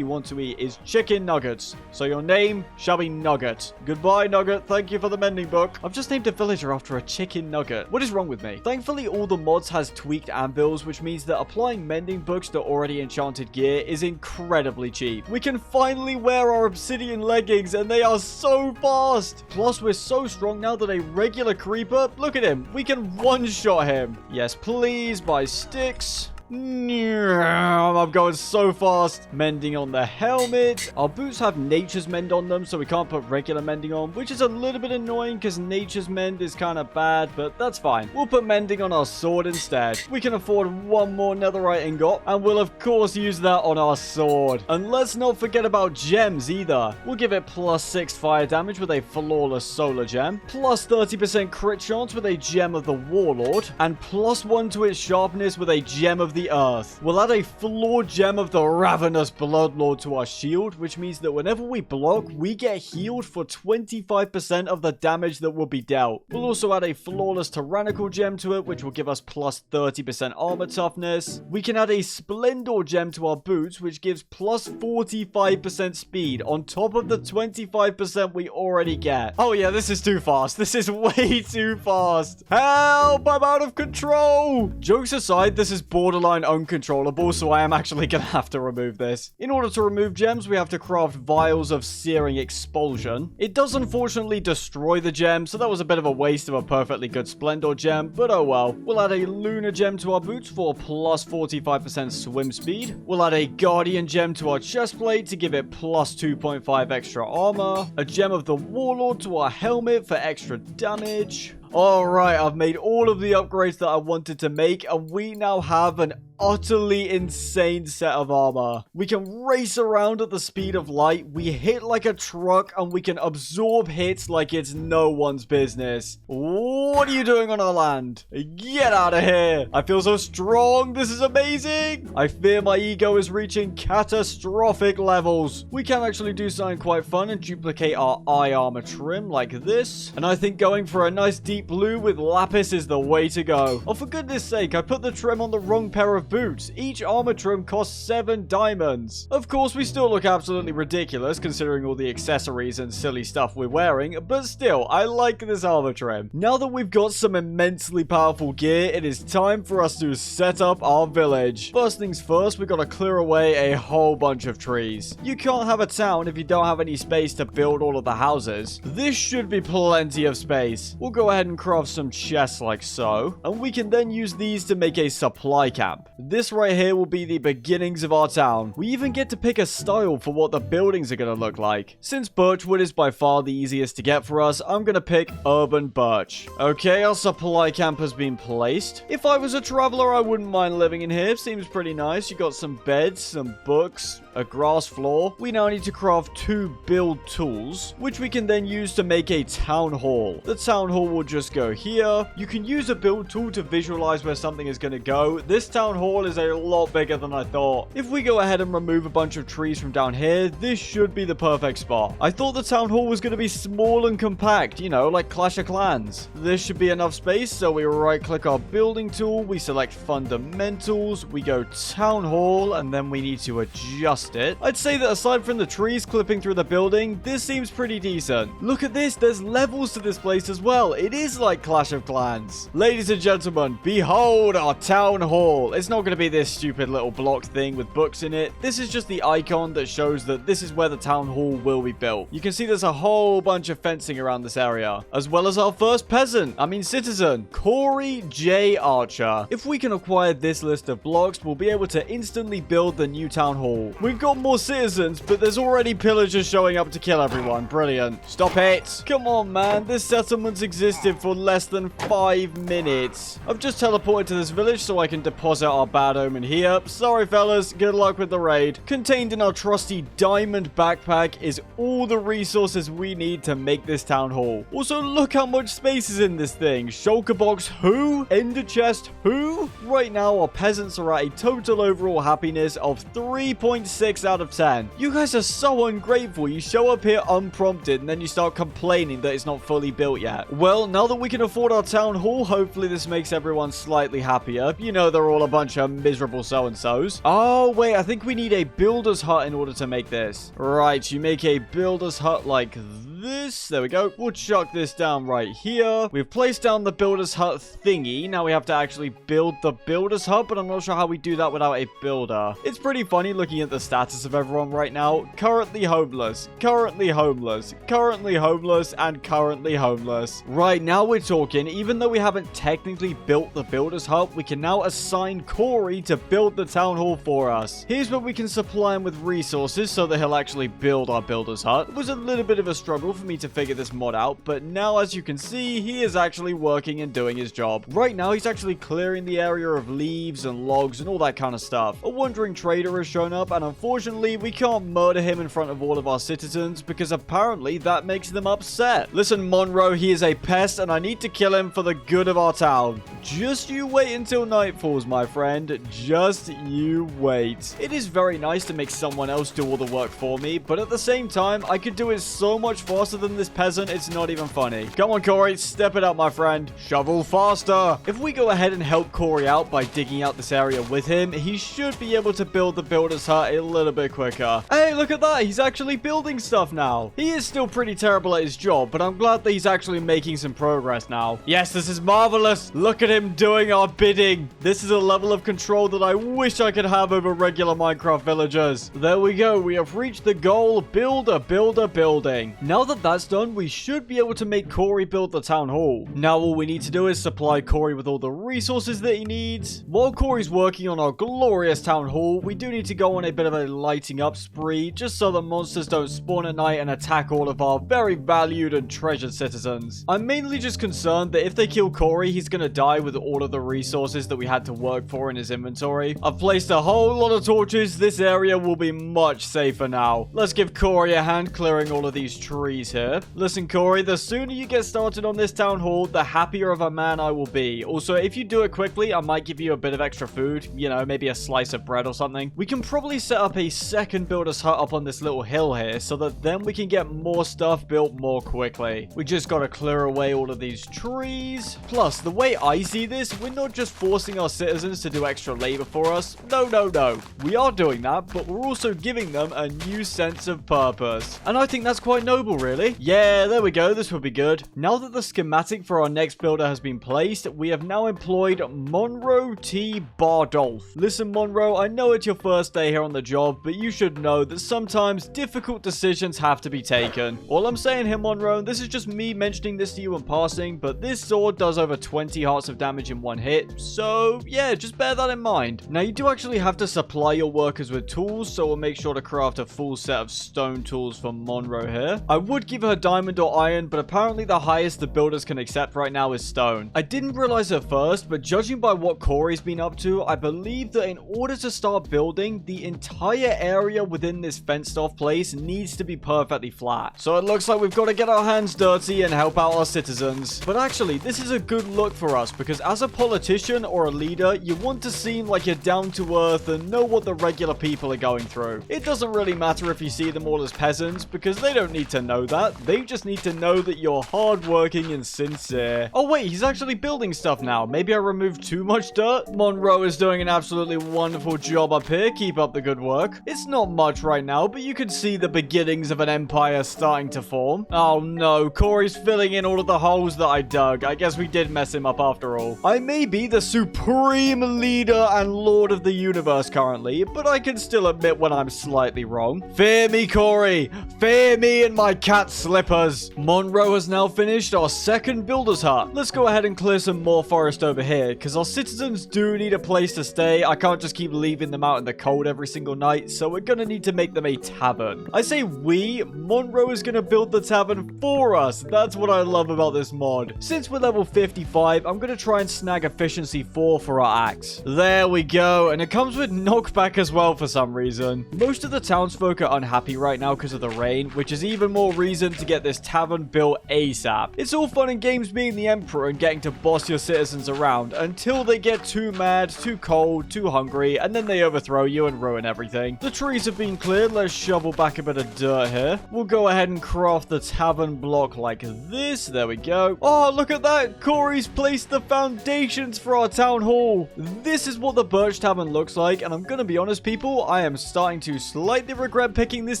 want to eat is chicken nuggets. So your name shall be Nugget. Goodbye, Nugget. Thank you for the mending book. I've just named a villager after a chicken nugget. What is wrong with me? Thankfully, all the mods has tweaked anvils, which means that applying mending books to already enchanted gear is incredibly cheap. We can finally wear our obsidian leggings, and they are so fast. Plus, we're so strong now that a regular creeper, look at him, we can one-shot him. Yes, please, buy sticks. I'm going so fast. Mending on the helmet. Our boots have nature's mend on them, so we can't put regular mending on, which is a little bit annoying because nature's mend is kind of bad, but that's fine. We'll put mending on our sword instead. We can afford one more netherite ingot, and we'll of course use that on our sword. And let's not forget about gems either. We'll give it +6 fire damage with a flawless solar gem, plus 30% crit chance with a gem of the warlord, and +1 to its sharpness with a gem of the earth. We'll add a flawed gem of the ravenous bloodlord to our shield, which means that whenever we block, we get healed for 25% of the damage that will be dealt. We'll also add a flawless tyrannical gem to it, which will give us plus 30% armor toughness. We can add a splendor gem to our boots, which gives plus 45% speed on top of the 25% we already get. Oh yeah, this is too fast. This is way too fast. Help! I'm out of control! Jokes aside, this is borderline borderline uncontrollable, so I am actually gonna have to remove this. In order to remove gems, we have to craft vials of searing expulsion. It does unfortunately destroy the gem, so that was a bit of a waste of a perfectly good Splendor gem, but oh well. We'll add a Lunar gem to our boots for plus 45% swim speed. We'll add a Guardian gem to our chest plate to give it plus 2.5 extra armor. A gem of the Warlord to our helmet for extra damage. Alright, I've made all of the upgrades that I wanted to make, and we now have an utterly insane set of armor. We can race around at the speed of light, we hit like a truck, and we can absorb hits like it's no one's business. What are you doing on our land? Get out of here! I feel so strong, this is amazing! I fear my ego is reaching catastrophic levels. We can actually do something quite fun and duplicate our eye armor trim like this, and I think going for a nice deep blue with lapis is the way to go. Oh, for goodness sake, I put the trim on the wrong pair of boots. Each armor trim costs 7 diamonds. Of course, we still look absolutely ridiculous considering all the accessories and silly stuff we're wearing, but still, I like this armor trim. Now that we've got some immensely powerful gear, it is time for us to set up our village. First things first, we gotta clear away a whole bunch of trees. You can't have a town if you don't have any space to build all of the houses. This should be plenty of space. We'll go ahead and craft some chests like so, and we can then use these to make a supply camp. This right here will be the beginnings of our town. We even get to pick a style for what the buildings are going to look like. Since birchwood is by far the easiest to get for us, I'm going to pick urban birch. Okay, our supply camp has been placed. If I was a traveler, I wouldn't mind living in here. Seems pretty nice. You got some beds, some books, a grass floor. We now need to craft 2 build tools, which we can then use to make a town hall. The town hall will just go here. You can use a build tool to visualize where something is going to go. This town hall is a lot bigger than I thought. If we go ahead and remove a bunch of trees from down here, this should be the perfect spot. I thought the town hall was going to be small and compact, you know, like Clash of Clans. This should be enough space, so we right click our building tool, we select fundamentals, we go town hall, and then we need to adjust it. I'd say that aside from the trees clipping through the building, this seems pretty decent. Look at this, there's levels to this place as well. It is like Clash of Clans. Ladies and gentlemen, behold our town hall. It's not going to be this stupid little block thing with books in it. This is just the icon that shows that this is where the town hall will be built. You can see there's a whole bunch of fencing around this area, as well as our first citizen, Corey J. Archer. If we can acquire this list of blocks, we'll be able to instantly build the new town hall. We've got more citizens, but there's already pillagers showing up to kill everyone. Brilliant. Stop it. Come on, man. This settlement's existed for less than 5 minutes. I've just teleported to this village so I can deposit our bad omen here. Sorry, fellas. Good luck with the raid. Contained in our trusty diamond backpack is all the resources we need to make this town hall. Also, look how much space is in this thing. Shulker box, who? Ender chest, who? Right now, our peasants are at a total overall happiness of 3.6 out of 10. You guys are so ungrateful. You show up here unprompted and then you start complaining that it's not fully built yet. Well, now that we can afford our town hall, hopefully this makes everyone slightly happier. You know, they're all a bunch of miserable so-and-sos. Oh, wait, I think we need a builder's hut in order to make this. Right, you make a builder's hut like this. There we go. We'll chuck this down right here. We've placed down the builder's hut thingy. Now we have to actually build the builder's hut, but I'm not sure how we do that without a builder. It's pretty funny looking at the status of everyone right now. Currently homeless, currently homeless, currently homeless, and currently homeless. Right, now we're talking. Even though we haven't technically built the builder's hut, we can now assign Corey to build the town hall for us. Here's where we can supply him with resources so that he'll actually build our builder's hut. It was a little bit of a struggle for me to figure this mod out, but now as you can see, he is actually working and doing his job. Right now, he's actually clearing the area of leaves and logs and all that kind of stuff. A wandering trader has shown up, and unfortunately, we can't murder him in front of all of our citizens because apparently that makes them upset. Listen, Monroe, he is a pest, and I need to kill him for the good of our town. Just you wait until night falls, my friend. Just you wait. It is very nice to make someone else do all the work for me, but at the same time, I could do it so much faster faster than this peasant, it's not even funny. Come on, Corey, step it up, my friend. Shovel faster. If we go ahead and help Corey out by digging out this area with him, he should be able to build the builder's hut a little bit quicker. Hey, look at that. He's actually building stuff now. He is still pretty terrible at his job, but I'm glad that he's actually making some progress now. Yes, this is marvelous. Look at him doing our bidding. This is a level of control that I wish I could have over regular Minecraft villagers. There we go. We have reached the goal. Build a builder building. Now that that's done, we should be able to make Corey build the town hall. Now all we need to do is supply Corey with all the resources that he needs. While Corey's working on our glorious town hall, we do need to go on a bit of a lighting up spree, just so the monsters don't spawn at night and attack all of our very valued and treasured citizens. I'm mainly just concerned that if they kill Corey, he's gonna die with all of the resources that we had to work for in his inventory. I've placed a whole lot of torches. This area will be much safer now. Let's give Corey a hand clearing all of these trees here. Listen, Corey, the sooner you get started on this town hall, the happier of a man I will be. Also, if you do it quickly, I might give you a bit of extra food. You know, maybe a slice of bread or something. We can probably set up a second builder's hut up on this little hill here, so that then we can get more stuff built more quickly. We just gotta clear away all of these trees. Plus, the way I see this, we're not just forcing our citizens to do extra labor for us. No, no, no. We are doing that, but we're also giving them a new sense of purpose. And I think that's quite noble, really. Yeah, there we go. This will be good. Now that the schematic for our next builder has been placed, we have now employed Monroe T. Bardolph. Listen, Monroe, I know it's your first day here on the job, but you should know that sometimes difficult decisions have to be taken. All I'm saying here, Monroe, this is just me mentioning this to you in passing, but this sword does over 20 hearts of damage in one hit, so yeah, just bear that in mind. Now, you do actually have to supply your workers with tools, so we'll make sure to craft a full set of stone tools for Monroe here. I would give her diamond or iron, but apparently the highest the builders can accept right now is stone. I didn't realize at first, but judging by what Corey's been up to, I believe that in order to start building, the entire area within this fenced off place needs to be perfectly flat. So it looks like we've got to get our hands dirty and help out our citizens. But actually, this is a good look for us, because as a politician or a leader, you want to seem like you're down to earth and know what the regular people are going through. It doesn't really matter if you see them all as peasants, because they don't need to know that. They just need to know that you're hardworking and sincere. Oh wait, he's actually building stuff now. Maybe I removed too much dirt? Monroe is doing an absolutely wonderful job up here. Keep up the good work. It's not much right now, but you can see the beginnings of an empire starting to form. Oh no, Corey's filling in all of the holes that I dug. I guess we did mess him up after all. I may be the supreme leader and lord of the universe currently, but I can still admit when I'm slightly wrong. Fear me, Corey. Fear me in my cat slippers. Monroe has now finished our second builder's hut. Let's go ahead and clear some more forest over here, because our citizens do need a place to stay. I can't just keep leaving them out in the cold every single night, so we're gonna need to make them a tavern. I say we, Monroe is gonna build the tavern for us. That's what I love about this mod. Since we're level 55, I'm gonna try and snag efficiency 4 for our axe. There we go, and it comes with knockback as well for some reason. Most of the townsfolk are unhappy right now because of the rain, which is even more reason to get this tavern built ASAP. It's all fun and games being the emperor and getting to boss your citizens around until they get too mad, too cold, too hungry, and then they overthrow you and ruin everything. The trees have been cleared. Let's shovel back a bit of dirt here. We'll go ahead and craft the tavern block like this. There we go. Oh, look at that. Corey's placed the foundations for our town hall. This is what the birch tavern looks like, and I'm gonna be honest, people, I am starting to slightly regret picking this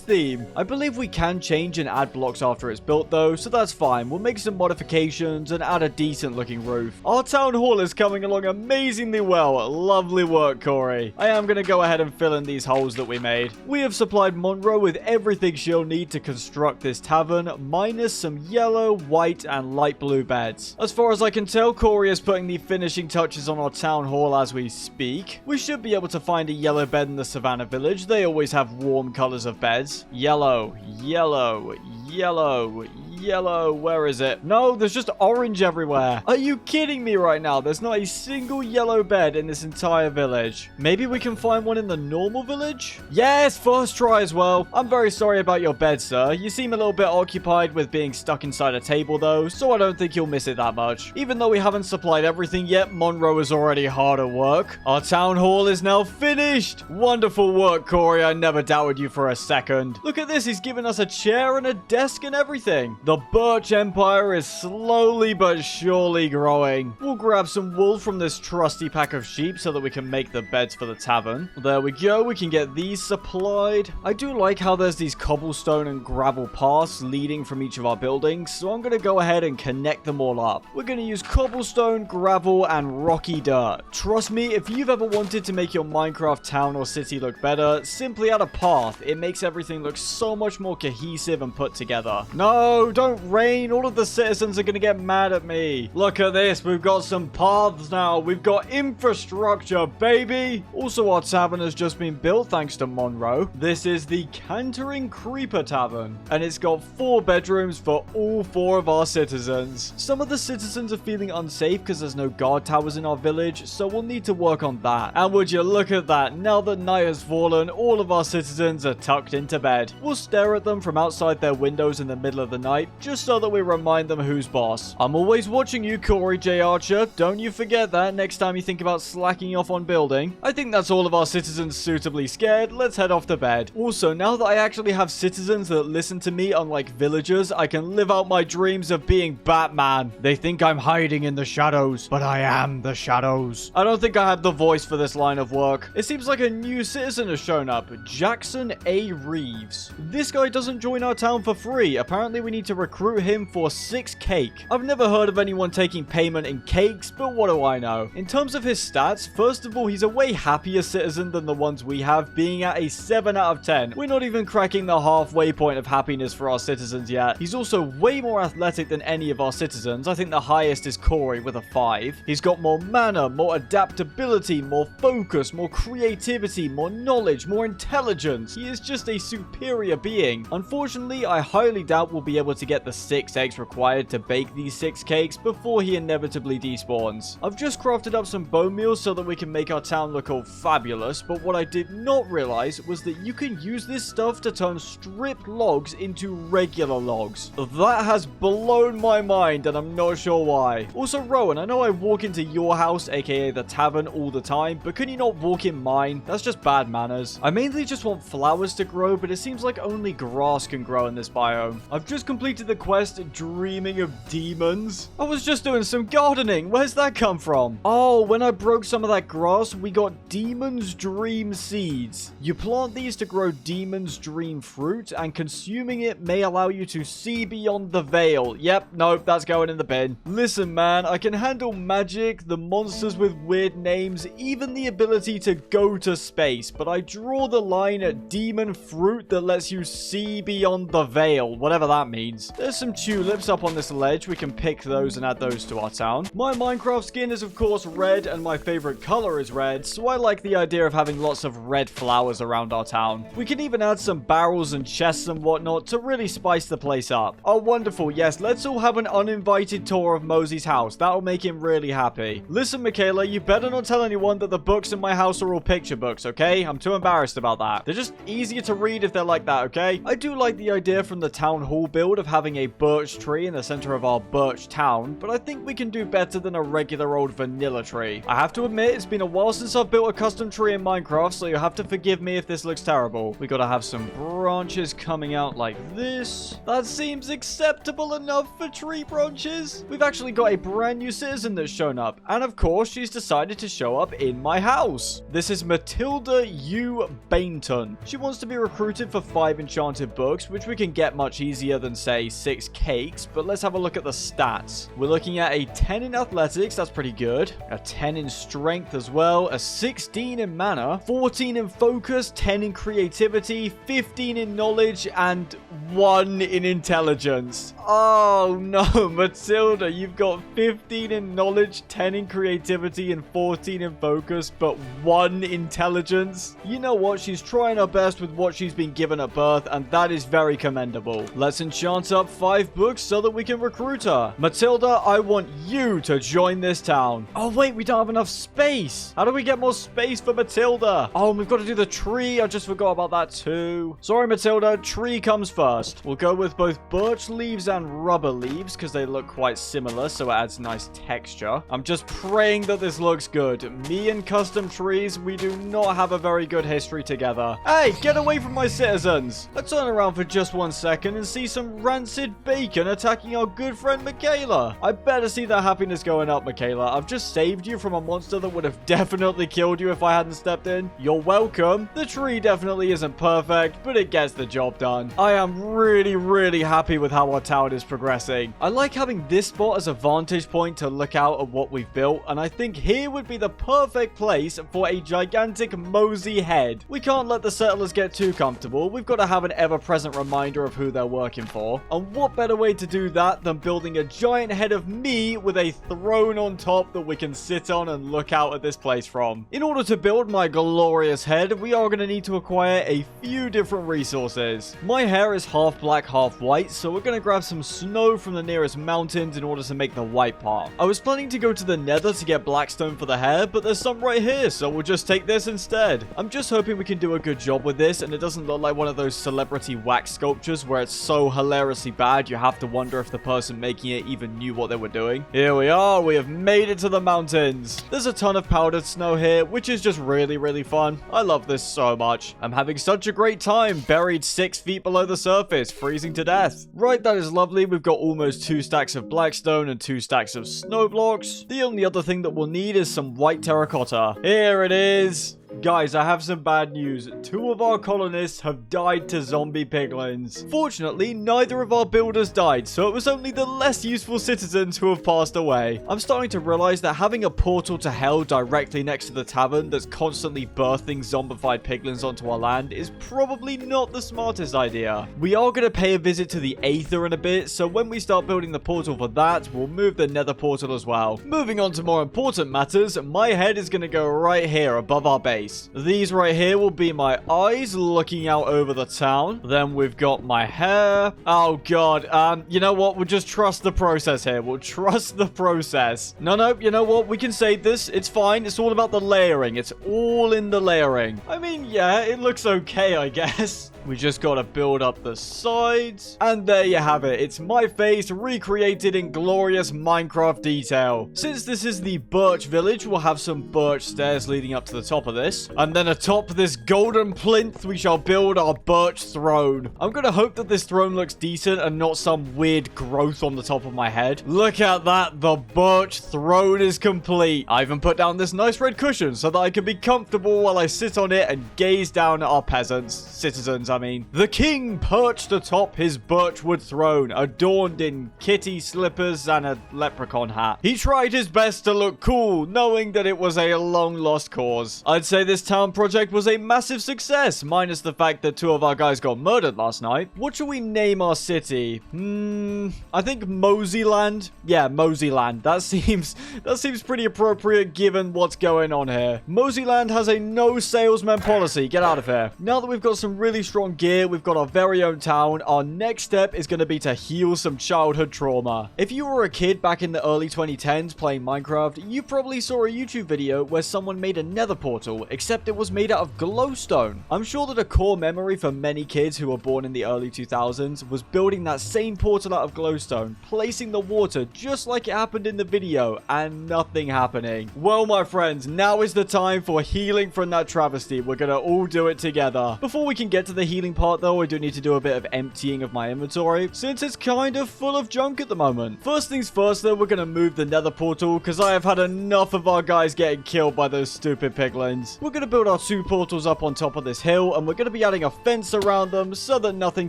theme. I believe we can change and add blocks after it's built though, so that's fine. We'll make some modifications and add a decent looking roof. Our town hall is coming along amazingly well. Lovely work, Corey. I am gonna go ahead and fill in these holes that we made. We have supplied Monroe with everything she'll need to construct this tavern, minus some yellow, white, and light blue beds. As far as I can tell, Corey is putting the finishing touches on our town hall as we speak. We should be able to find a yellow bed in the Savannah village. They always have warm colors of beds. Yellow, yellow, yellow, yellow. Where is it? No, there's just orange everywhere. Are you kidding me right now? There's not a single yellow bed in this entire village. Maybe we can find one in the normal village? Yes, first try as well. I'm very sorry about your bed, sir. You seem a little bit occupied with being stuck inside a table, though, so I don't think you'll miss it that much. Even though we haven't supplied everything yet, Monroe is already hard at work. Our town hall is now finished. Wonderful work, Corey. I never doubted you for a second. Look at this. He's given us a chair and a desk and everything. The Birch Empire is slowly but surely growing. We'll grab some wool from this trusty pack of sheep so that we can make the beds for the tavern. There we go. We can get these supplied. I do like how there's these cobblestone and gravel paths leading from each of our buildings, so I'm going to go ahead and connect them all up. We're going to use cobblestone, gravel, and rocky dirt. Trust me, if you've ever wanted to make your Minecraft town or city look better, simply add a path. It makes everything look so much more cohesive and put together. No, don't rain. All of the citizens are going to get mad at me. Look at this. We've got some paths now. We've got infrastructure, baby. Also, our tavern has just been built thanks to Monroe. This is the Cantering Creeper Tavern, and it's got 4 bedrooms for all 4 of our citizens. Some of the citizens are feeling unsafe because there's no guard towers in our village, so we'll need to work on that. And would you look at that, now that night has fallen, all of our citizens are tucked into bed. We'll stare at them from outside their windows in the middle of the night, just so that we remind them who's boss. I'm always watching you, Corey J. Archer. Don't you forget that next time you think about slacking off on building. I think that's all of our citizens suitably scared. Let's head off to bed. Also, now that I actually have citizens that listen to me, unlike villagers, I can live out my dreams of being Batman. They think I'm hiding in the shadows, but I am the shadows. I don't think I have the voice for this line of work. It seems like a new citizen has shown up, Jackson A. Reeves. This guy doesn't join our town for free. Apparently we need to recruit him for 6 cake. I've never heard of anyone taking payment in cakes, but what do I know? In terms of his stats, first of all, he's a way happier citizen than the ones we have, being at a 7 out of 10. We're not even cracking the halfway point of happiness for our citizens yet. He's also way more athletic than any of our citizens. I think the highest is Corey with a 5. He's got more manner, more adaptability, more focus, more creativity, more knowledge, more intelligence. He is just a superior being. Unfortunately, I highly doubt we'll be able to get the 6 eggs required to bake these 6 cakes before he inevitably despawns. I've just crafted up some bone meals so that we can make our town look all fabulous, but what I did not realize was that you can use this stuff to turn stripped logs into regular logs. That has blown my mind, and I'm not sure why. Also, Rowan, I know I walk into your house, aka the tavern, all the time, but can you not walk in mine? That's just bad manners. I mainly just want flowers to grow, but it seems like only grass can grow in this biome. I've just completed the quest Dreaming of Demons. I was just doing some gardening. Where's that come from? Oh, when I broke some of that grass, we got Demon's Dream seeds. You plant these to grow Demon's Dream fruit, and consuming it may allow you to see beyond the veil. Yep, nope, that's going in the bin. Listen, man, I can handle magic, the monsters with weird names, even the ability to go to space, but I draw the line at demon fruit that lets you see beyond the veil, whatever that means. There's some tulips up on this ledge. We can pick those and add those to our town. My Minecraft skin is, of course, red, and my favorite color is red, so I like the idea of having lots of red flowers around our town. We can even add some barrels and chests and whatnot to really spice the place up. Oh, wonderful. Yes, let's all have an uninvited tour of Mozi's house. That'll make him really happy. Listen, Michaela, you better not tell anyone that the books in my house are all picture books, okay? I'm too embarrassed about that. They're just easier to read if they're like that, okay? I do like the idea from the town hall build of having a birch tree in the center of our birch town, but I think we can do better than a regular old vanilla tree. I have to admit, it's been a while since I've built a custom tree in Minecraft, so you'll have to forgive me if this looks terrible. We gotta have some branches coming out like this. That seems acceptable enough for tree branches. We've actually got a brand new citizen that's shown up, and of course, she's decided to show up in my house. This is Matilda U. Bainton. She wants to be recruited for 5 enchanted books, which we can get much easier than, say, 6 cakes, but let's have a look at the stats. We're looking at a 10 in athletics, that's pretty good. A 10 in strength as well, a 16 in mana, 14 in focus, 10 in creativity, 15 in knowledge, and 1 in intelligence. Oh no, Matilda, you've got 15 in knowledge, 10 in creativity, and 14 in focus, but 1 intelligence. You know what? She's trying her best with what she's been given at birth, and that is very commendable. Let's enchant set up 5 books so that we can recruit her. Matilda, I want you to join this town. Oh, wait, we don't have enough space. How do we get more space for Matilda? Oh, we've got to do the tree. I just forgot about that too. Sorry, Matilda. Tree comes first. We'll go with both birch leaves and rubber leaves because they look quite similar, so it adds nice texture. I'm just praying that this looks good. Me and custom trees, we do not have a very good history together. Hey, get away from my citizens. I turn around for just 1 second and see some rancid bacon attacking our good friend Michaela. I better see that happiness going up, Michaela. I've just saved you from a monster that would have definitely killed you if I hadn't stepped in. You're welcome. The tree definitely isn't perfect, but it gets the job done. I am really happy with how our town is progressing. I like having this spot as a vantage point to look out at what we've built, and I think here would be the perfect place for a gigantic Mozi head. We can't let the settlers get too comfortable. We've got to have an ever-present reminder of who they're working for. And what better way to do that than building a giant head of me with a throne on top that we can sit on and look out at this place from. In order to build my glorious head, we are going to need to acquire a few different resources. My hair is half black, half white, so we're going to grab some snow from the nearest mountains in order to make the white part. I was planning to go to the nether to get blackstone for the hair, but there's some right here, so we'll just take this instead. I'm just hoping we can do a good job with this, and it doesn't look like one of those celebrity wax sculptures where it's so hilariously bad you have to wonder if the person making it even knew what they were doing. Here we are, we have made it to the mountains. There's a ton of powdered snow here, which is just really fun. I love this so much. I'm having such a great time buried 6 feet below the surface, freezing to death. Right, that is lovely. We've got almost 2 stacks of blackstone and 2 stacks of snow blocks. The only other thing that we'll need is some white terracotta. Here it is. Guys, I have some bad news. 2 of our colonists have died to zombie piglins. Fortunately, neither of our builders died, so it was only the less useful citizens who have passed away. I'm starting to realize that having a portal to hell directly next to the tavern that's constantly birthing zombified piglins onto our land is probably not the smartest idea. We are going to pay a visit to the Aether in a bit, so when we start building the portal for that, we'll move the nether portal as well. Moving on to more important matters, my head is going to go right here above our base. These right here will be my eyes looking out over the town. Then we've got my hair. Oh god, you know what? We'll just trust the process here. We'll trust the process. No, you know what? We can save this. It's fine. It's all about the layering. It's all in the layering. I mean, yeah, it looks okay, I guess. We just gotta build up the sides. And there you have it. It's my face recreated in glorious Minecraft detail. Since this is the birch village, we'll have some birch stairs leading up to the top of this. And then atop this golden plinth, we shall build our birch throne. I'm gonna hope that this throne looks decent and not some weird growth on the top of my head. Look at that. The birch throne is complete. I even put down this nice red cushion so that I can be comfortable while I sit on it and gaze down at our citizens, I mean. The king perched atop his birchwood throne, adorned in kitty slippers and a leprechaun hat. He tried his best to look cool, knowing that it was a long-lost cause. I'd say this town project was a massive success, minus the fact that 2 of our guys got murdered last night. What should we name our city? I think Mozi Land. Yeah, Mozi Land. That seems pretty appropriate given what's going on here. Mozi Land has a no salesman policy. Get out of here. Now that we've got some really strong gear, we've got our very own town. Our next step is going to be to heal some childhood trauma. If you were a kid back in the early 2010s playing Minecraft, you probably saw a YouTube video where someone made a nether portal, except it was made out of glowstone. I'm sure that a core memory for many kids who were born in the early 2000s was building that same portal out of glowstone, placing the water just like it happened in the video, and nothing happening. Well, my friends, now is the time for healing from that travesty. We're gonna all do it together. Before we can get to the healing part though, I do need to do a bit of emptying of my inventory, since it's kind of full of junk at the moment. First things first though, we're gonna move the nether portal, because I have had enough of our guys getting killed by those stupid piglins. We're gonna build our 2 portals up on top of this hill, and we're gonna be adding a fence around them so that nothing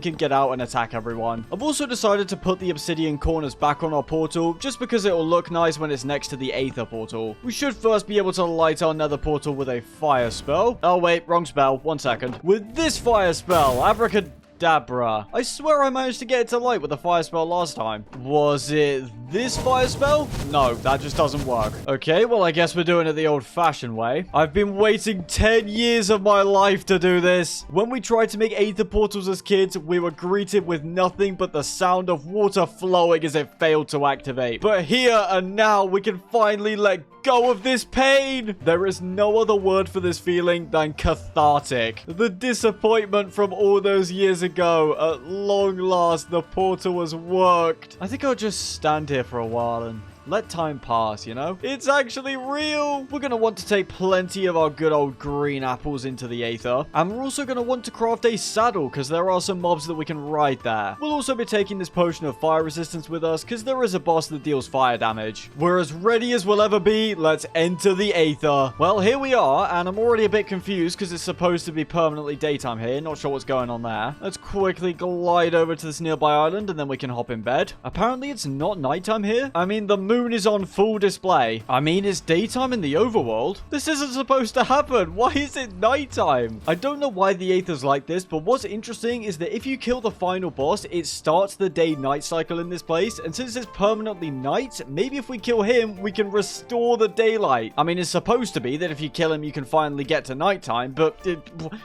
can get out and attack everyone. I've also decided to put the obsidian corners back on our portal, just because it will look nice when it's next to the Aether portal. We should first be able to light our nether portal with a fire spell. Oh wait, wrong spell. 1 second. With this fire spell, abracadabra. I swear I managed to get it to light with a fire spell last time. Was it this fire spell? No, that just doesn't work. Okay, well, I guess we're doing it the old-fashioned way. I've been waiting 10 years of my life to do this. When we tried to make aether portals as kids, we were greeted with nothing but the sound of water flowing as it failed to activate. But here and now, we can finally let go of this pain. There is no other word for this feeling than cathartic. The disappointment from all those years ago. At long last, the portal has worked. I think I'll just stand here for a while and let time pass, you know? It's actually real! We're going to want to take plenty of our good old green apples into the aether. And we're also going to want to craft a saddle, because there are some mobs that we can ride there. We'll also be taking this potion of fire resistance with us, because there is a boss that deals fire damage. We're as ready as we'll ever be. Let's enter the aether. Well, here we are, and I'm already a bit confused, because it's supposed to be permanently daytime here. Not sure what's going on there. Let's quickly glide over to this nearby island, and then we can hop in bed. Apparently, it's not nighttime here. I mean, the moon is on full display. I mean, it's daytime in the overworld. This isn't supposed to happen. Why is it nighttime? I don't know why the aether's like this, but what's interesting is that if you kill the final boss, it starts the day-night cycle in this place, and since it's permanently night, maybe if we kill him, we can restore the daylight. I mean, it's supposed to be that if you kill him, you can finally get to nighttime, but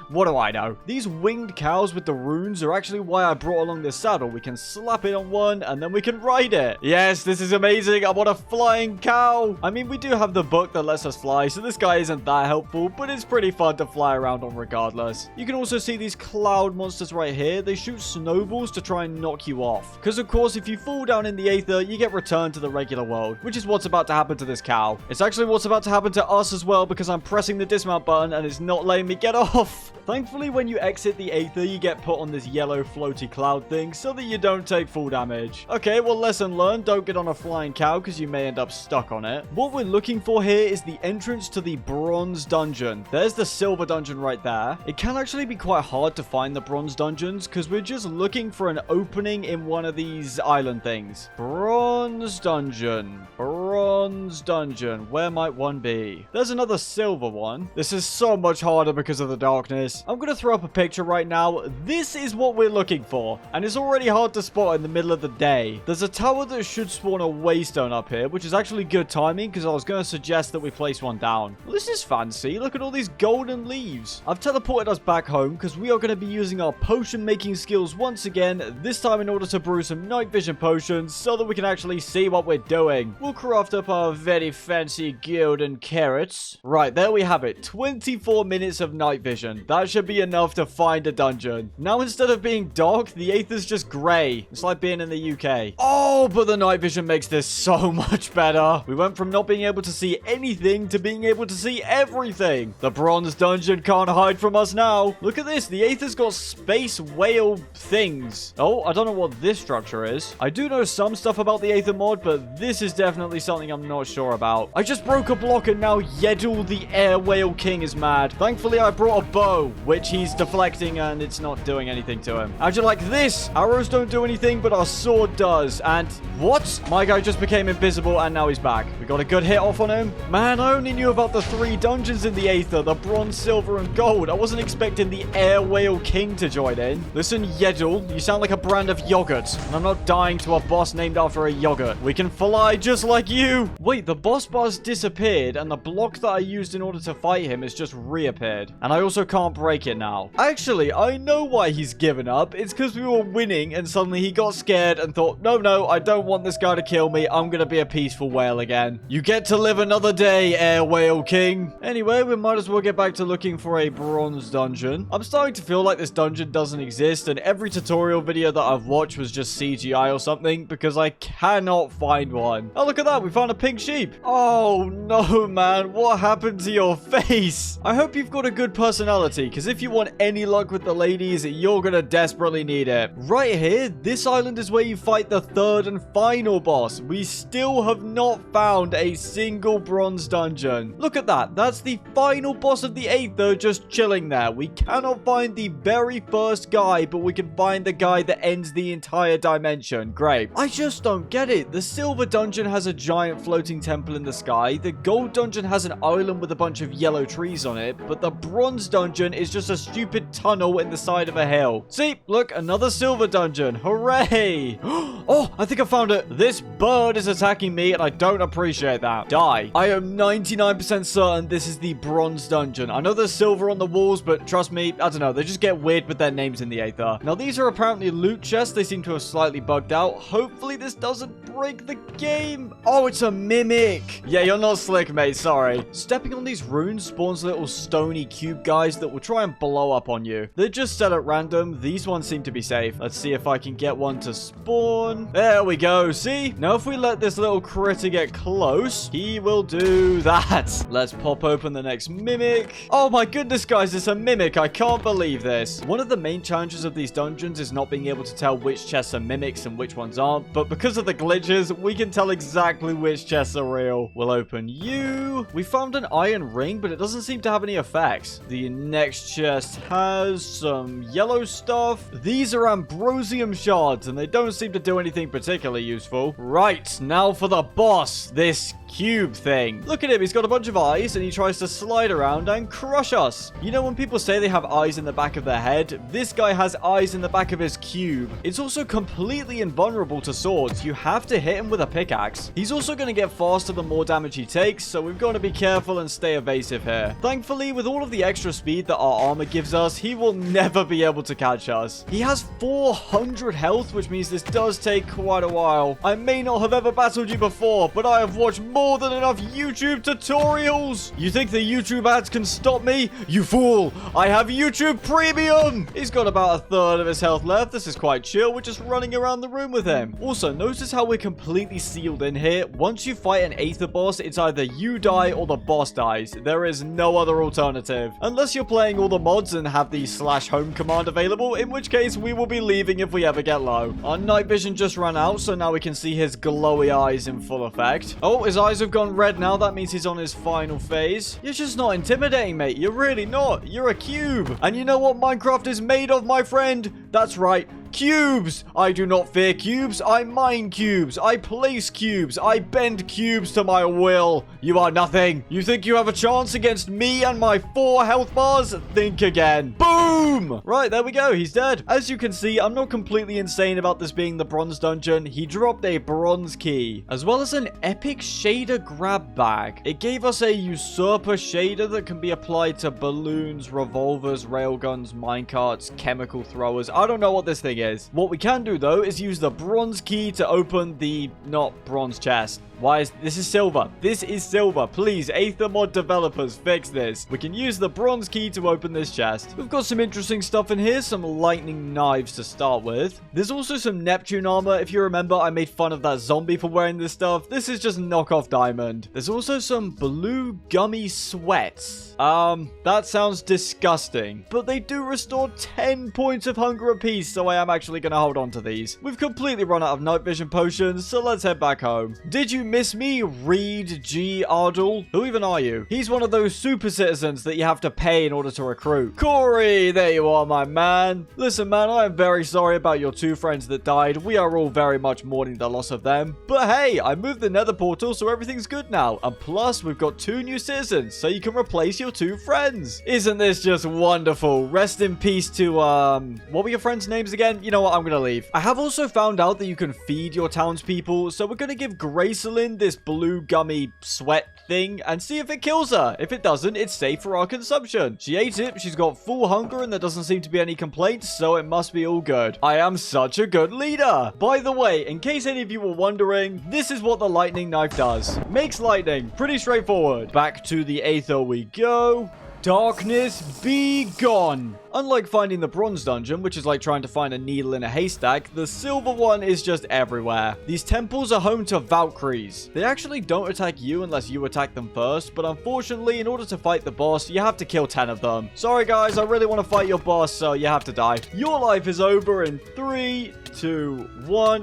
what do I know? These winged cows with the runes are actually why I brought along this saddle. We can slap it on one, and then we can ride it. Yes, this is amazing. I want a flying cow. I mean, we do have the book that lets us fly, so this guy isn't that helpful, but it's pretty fun to fly around on regardless. You can also see these cloud monsters right here. They shoot snowballs to try and knock you off. Because, of course, if you fall down in the aether, you get returned to the regular world, which is what's about to happen to this cow. It's actually what's about to happen to us as well, because I'm pressing the dismount button and it's not letting me get off. Thankfully, when you exit the aether, you get put on this yellow floaty cloud thing so that you don't take full damage. Okay, well, lesson learned. Don't get on a flying cow because you may end up stuck on it. What we're looking for here is the entrance to the bronze dungeon. There's the silver dungeon right there. It can actually be quite hard to find the bronze dungeons because we're just looking for an opening in one of these island things. Bronze dungeon. Bronze dungeon. Where might one be? There's another silver one. This is so much harder because of the darkness. I'm going to throw up a picture right now. This is what we're looking for, and it's already hard to spot in the middle of the day. There's a tower that should spawn a waystone up here, which is actually good timing because I was going to suggest that we place one down. Well, this is fancy. Look at all these golden leaves. I've teleported us back home because we are going to be using our potion making skills once again, this time in order to brew some night vision potions so that we can actually see what we're doing. We'll craft up our very fancy golden carrots. Right, there we have it. 24 minutes of night vision. That should be enough to find a dungeon. Now, instead of being dark, the aether's just grey. It's like being in the UK. Oh, but the night vision makes this so much better. We went from not being able to see anything to being able to see everything. The bronze dungeon can't hide from us now. Look at this. The aether's got space whale things. Oh, I don't know what this structure is. I do know some stuff about the aether mod, but this is definitely something I'm not sure about. I just broke a block and now Yeddle the air whale king is mad. Thankfully, I brought a bow, which he's deflecting and it's not doing anything to him. How'd you like this? Arrows don't do anything, but our sword does. And what? My guy just became invisible and now he's back. We got a good hit off on him. Man, I only knew about the 3 dungeons in the aether, the bronze, silver, and gold. I wasn't expecting the air whale king to join in. Listen, Yeddle, you sound like a brand of yogurt, and I'm not dying to a boss named after a yogurt. We can fly just like you. Wait, the boss bar's disappeared and the block that I used in order to fight him has just reappeared. And I also can't break it now. Actually, I know why he's given up. It's because we were winning and suddenly he got scared and thought, no, I don't want this guy to kill me. I'm going to be a peaceful whale again. You get to live another day, Air Whale King. Anyway, we might as well get back to looking for a bronze dungeon. I'm starting to feel like this dungeon doesn't exist and every tutorial video that I've watched was just CGI or something because I cannot find one. Oh, look at that. We found a pink sheep. Oh, no, man. What happened to your face? I hope you've got a good personality because if you want any luck with the ladies, you're gonna desperately need it. Right here, this island is where you fight the 3rd and final boss. We still have not found a single bronze dungeon. Look at that. That's the final boss of the aether just chilling there. We cannot find the very first guy, but we can find the guy that ends the entire dimension. Great. I just don't get it. The silver dungeon has a giant floating temple in the sky. The gold dungeon has an island with a bunch of yellow trees on it, but the bronze dungeon is just a stupid tunnel in the side of a hill. See, look, another silver dungeon. Hooray! Oh, I think I found it. This bird is a attacking me, and I don't appreciate that. Die. I am 99% certain this is the bronze dungeon. I know there's silver on the walls, but trust me, I don't know. They just get weird with their names in the Aether. Now, these are apparently loot chests. They seem to have slightly bugged out. Hopefully, this doesn't break the game. Oh, it's a mimic. Yeah, you're not slick, mate. Sorry. Stepping on these runes spawns little stony cube guys that will try and blow up on you. They're just set at random. These ones seem to be safe. Let's see if I can get one to spawn. There we go. See? Now, if we let this little critter get close, he will do that. Let's pop open the next mimic. Oh my goodness, guys, it's a mimic. I can't believe this. One of the main challenges of these dungeons is not being able to tell which chests are mimics and which ones aren't, but because of the glitches, we can tell exactly which chests are real. We'll open you. We found an iron ring, but it doesn't seem to have any effects. The next chest has some yellow stuff. These are ambrosium shards, and they don't seem to do anything particularly useful. Right, now for the boss, this cube thing. Look at him, he's got a bunch of eyes, and he tries to slide around and crush us. You know when people say they have eyes in the back of their head? This guy has eyes in the back of his cube. It's also completely invulnerable to swords. You have to hit him with a pickaxe. He's also going to get faster the more damage he takes, so we've got to be careful and stay evasive here. Thankfully, with all of the extra speed that our armor gives us, he will never be able to catch us. He has 400 health, which means this does take quite a while. I may not have ever battled you before, but I have watched more than enough YouTube tutorials. You think the YouTube ads can stop me? You fool! I have YouTube Premium! He's got about a third of his health left. This is quite chill. We're just running around the room with him. Also, notice how we're completely sealed in here. Once you fight an Aether boss, it's either you die or the boss dies. There is no other alternative. Unless you're playing all the mods and have the /home command available, in which case we will be leaving if we ever get low. Our night vision just ran out, so now we can see his glowy eyes in full effect. Oh, his eyes have gone red now. That means he's on his final phase. You're just not intimidating, mate. You're really not. You're a cube. And you know what Minecraft is made of, my friend? That's right. Cubes! I do not fear cubes. I mine cubes. I place cubes. I bend cubes to my will. You are nothing. You think you have a chance against me and my 4 health bars? Think again. Boom! Right, there we go. He's dead. As you can see, I'm not completely insane about this being the bronze dungeon. He dropped a bronze key, as well as an epic shader grab bag. It gave us a usurper shader that can be applied to balloons, revolvers, railguns, minecarts, chemical throwers. I don't know what this thing is. What we can do, though, is use the bronze key to open the not bronze chest. Why is this is silver? This is silver. Please, Aether mod developers, fix this. We can use the bronze key to open this chest. We've got some interesting stuff in here. Some lightning knives to start with. There's also some Neptune armor. If you remember, I made fun of that zombie for wearing this stuff. This is just knockoff diamond. There's also some blue gummy sweats. That sounds disgusting. But they do restore 10 points of hunger apiece, so I am actually going to hold on to these. We've completely run out of night vision potions, so let's head back home. Did you miss me, Reed G. Ardle? Who even are you? He's one of those super citizens that you have to pay in order to recruit. Corey, there you are, my man. Listen, man, I am very sorry about your 2 friends that died. We are all very much mourning the loss of them. But hey, I moved the nether portal, so everything's good now. And plus, we've got 2 new citizens, so you can replace your 2 friends. Isn't this just wonderful? Rest in peace to, what were your friends' names again? You know what? I'm gonna leave. I have also found out that you can feed your townspeople, so we're gonna give Gracelyn this blue gummy sweat thing and see if it kills her. If it doesn't, it's safe for our consumption. She ate it, she's got full hunger, and there doesn't seem to be any complaints, so it must be all good. I am such a good leader. By the way, in case any of you were wondering, this is what the lightning knife does. Makes lightning. Pretty straightforward. Back to the Aether we go. Darkness be gone. Unlike finding the bronze dungeon, which is like trying to find a needle in a haystack, the silver one is just everywhere. These temples are home to Valkyries. They actually don't attack you unless you attack them first, but unfortunately, in order to fight the boss, you have to kill 10 of them. Sorry guys, I really want to fight your boss, so you have to die. Your life is over in 3, 2, 1.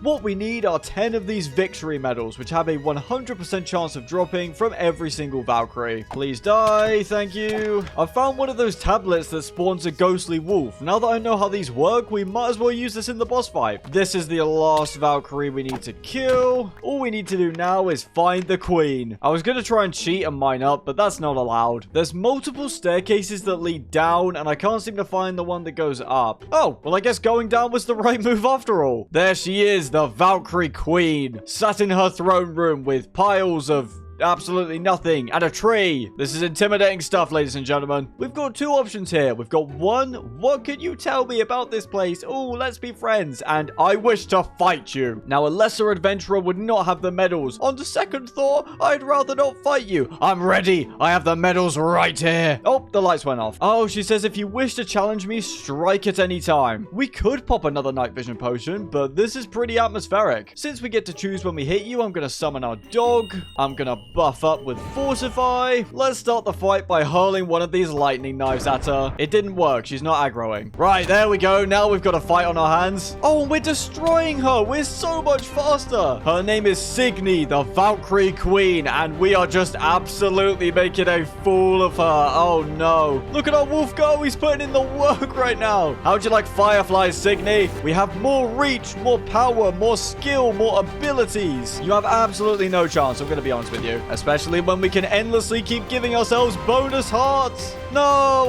What we need are 10 of these victory medals, which have a 100% chance of dropping from every single Valkyrie. Please die, thank you. I found one of those tablets that spawn spawns a ghostly wolf. Now that I know how these work, we might as well use this in the boss fight. This is the last Valkyrie we need to kill. All we need to do now is find the queen. I was going to try and cheat and mine up, but that's not allowed. There's multiple staircases that lead down, and I can't seem to find the one that goes up. Oh, well, I guess going down was the right move after all. There she is, the Valkyrie queen, sat in her throne room with piles of absolutely nothing and a tree. This is intimidating stuff, ladies and gentlemen. We've got two options here. We've got one, what can you tell me about this place? Oh, let's be friends, and I wish to fight you. Now, a lesser adventurer would not have the medals. On the second thought, I'd rather not fight you. I'm ready. I have the medals right here. Oh, the lights went off. Oh, she says if you wish to challenge me, strike at any time. We could pop another night vision potion, but this is pretty atmospheric. Since we get to choose when we hit you, I'm gonna summon our dog. I'm gonna buff up with Fortify. Let's start the fight by hurling one of these lightning knives at her. It didn't work. She's not aggroing. Right, there we go. Now we've got a fight on our hands. Oh, and we're destroying her. We're so much faster. Her name is Signy, the Valkyrie Queen, and we are just absolutely making a fool of her. Oh, no. Look at our wolf go. He's putting in the work right now. How'd you like Fireflies, Signy? We have more reach, more power, more skill, more abilities. You have absolutely no chance, I'm going to be honest with you. Especially when we can endlessly keep giving ourselves bonus hearts. No,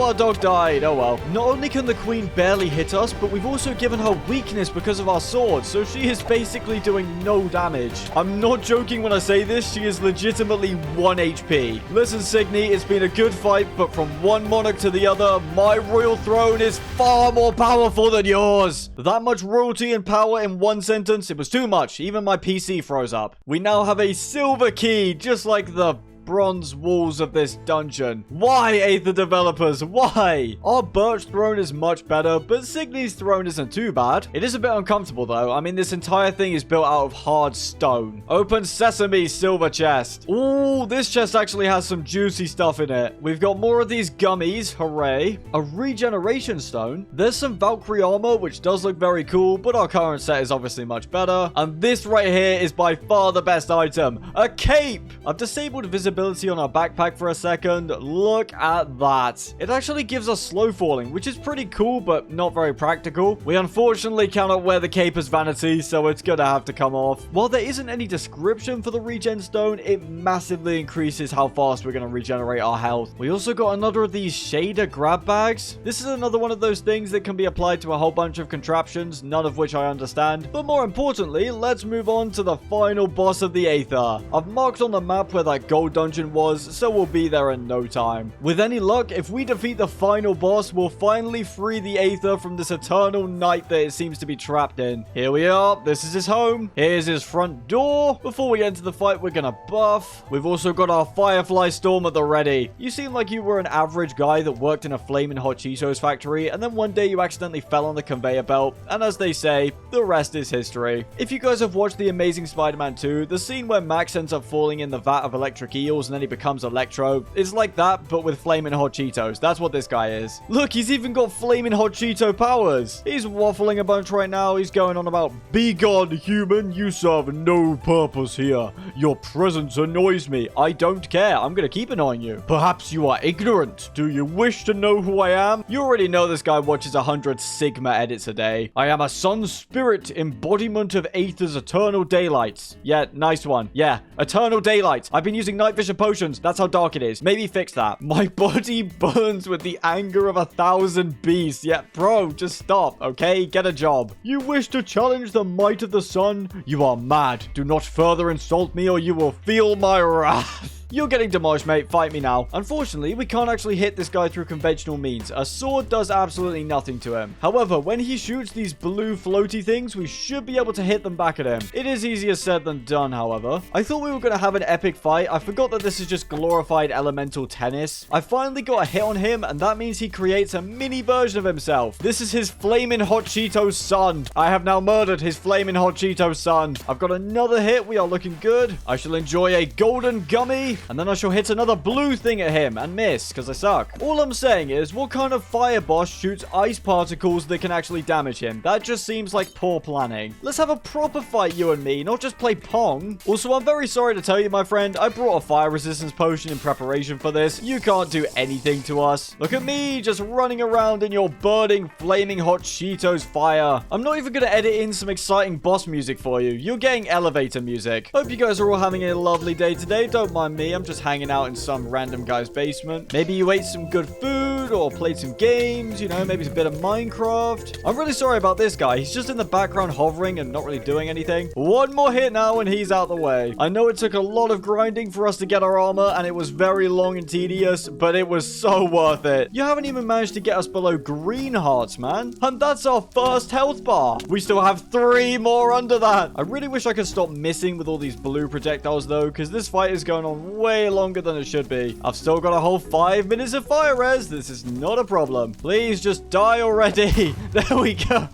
our dog died. Oh well. Not only can the queen barely hit us, but we've also given her weakness because of our swords, so she is basically doing no damage. I'm not joking when I say this, she is legitimately 1 HP. Listen, Signy, it's been a good fight, but from one monarch to the other, my royal throne is far more powerful than yours. That much royalty and power in one sentence, it was too much. Even my PC froze up. We now have a silver key, just like the bronze walls of this dungeon. Why, Aether developers? Why? Our birch throne is much better, but Signy's throne isn't too bad. It is a bit uncomfortable though. I mean, this entire thing is built out of hard stone. Open sesame, silver chest. Ooh, this chest actually has some juicy stuff in it. We've got more of these gummies. Hooray. A regeneration stone. There's some Valkyrie armor, which does look very cool, but our current set is obviously much better. And this right here is by far the best item. A cape. I've disabled visibility on our backpack for a second. Look at that. It actually gives us slow falling, which is pretty cool, but not very practical. We unfortunately cannot wear the cape as vanity, so it's gonna have to come off. While there isn't any description for the regen stone, it massively increases how fast we're gonna regenerate our health. We also got another of these shader grab bags. This is another one of those things that can be applied to a whole bunch of contraptions, none of which I understand. But more importantly, let's move on to the final boss of the Aether. I've marked on the map where that gold dungeon was, so we'll be there in no time. With any luck, if we defeat the final boss, we'll finally free the Aether from this eternal night that it seems to be trapped in. Here we are. This is his home. Here's his front door. Before we enter the fight, we're gonna buff. We've also got our Firefly Storm at the ready. You seem like you were an average guy that worked in a flaming hot Cheetos factory, and then one day you accidentally fell on the conveyor belt, and as they say, the rest is history. If you guys have watched The Amazing Spider-Man 2, the scene where Max ends up falling in the vat of electric eels and then he becomes Electro, it's like that, but with flaming hot Cheetos. That's what this guy is. Look, he's even got flaming hot Cheeto powers. He's waffling a bunch right now. He's going on about, "Be gone, human. You serve no purpose here. Your presence annoys me. I don't care. I'm gonna keep annoying you. Perhaps you are ignorant. Do you wish to know who I am?" You already know this guy watches 100 Sigma edits a day. I am a sun spirit, embodiment of Aether's eternal daylights. Yeah, nice one. Yeah, eternal daylight. I've been using night vision potions. That's how dark it is. Maybe fix that. My body burns with the anger of 1,000 beasts. Yeah, bro, just stop, okay? Get a job. You wish to challenge the might of the sun? You are mad. Do not further insult me or you will feel my wrath. You're getting demolished, mate. Fight me now. Unfortunately, we can't actually hit this guy through conventional means. A sword does absolutely nothing to him. However, when he shoots these blue floaty things, we should be able to hit them back at him. It is easier said than done, however. I thought we were going to have an epic fight. I forgot that this is just glorified elemental tennis. I finally got a hit on him, and that means he creates a mini version of himself. This is his flaming hot Cheetos son. I have now murdered his flaming hot Cheetos son. I've got another hit. We are looking good. I shall enjoy a golden gummy. and then I shall hit another blue thing at him and miss, because I suck. All I'm saying is, what kind of fire boss shoots ice particles that can actually damage him? That just seems like poor planning. Let's have a proper fight, you and me, not just play Pong. Also, I'm very sorry to tell you, my friend, I brought a fire resistance potion in preparation for this. You can't do anything to us. Look at me, just running around in your burning, flaming hot Cheetos fire. I'm not even going to edit in some exciting boss music for you. You're getting elevator music. Hope you guys are all having a lovely day today. Don't mind me, I'm just hanging out in some random guy's basement. Maybe you ate some good food or played some games, you know, maybe a bit of Minecraft. I'm really sorry about this guy. He's just in the background hovering and not really doing anything. One more hit now and he's out the way. I know it took a lot of grinding for us to get our armor and it was very long and tedious, but it was so worth it. You haven't even managed to get us below green hearts, man. And that's our first health bar. We still have 3 more under that. I really wish I could stop missing with all these blue projectiles though, because this fight is going on way longer than it should be. I've still got a whole 5 minutes of fire res. This is not a problem. Please just die already. There we go.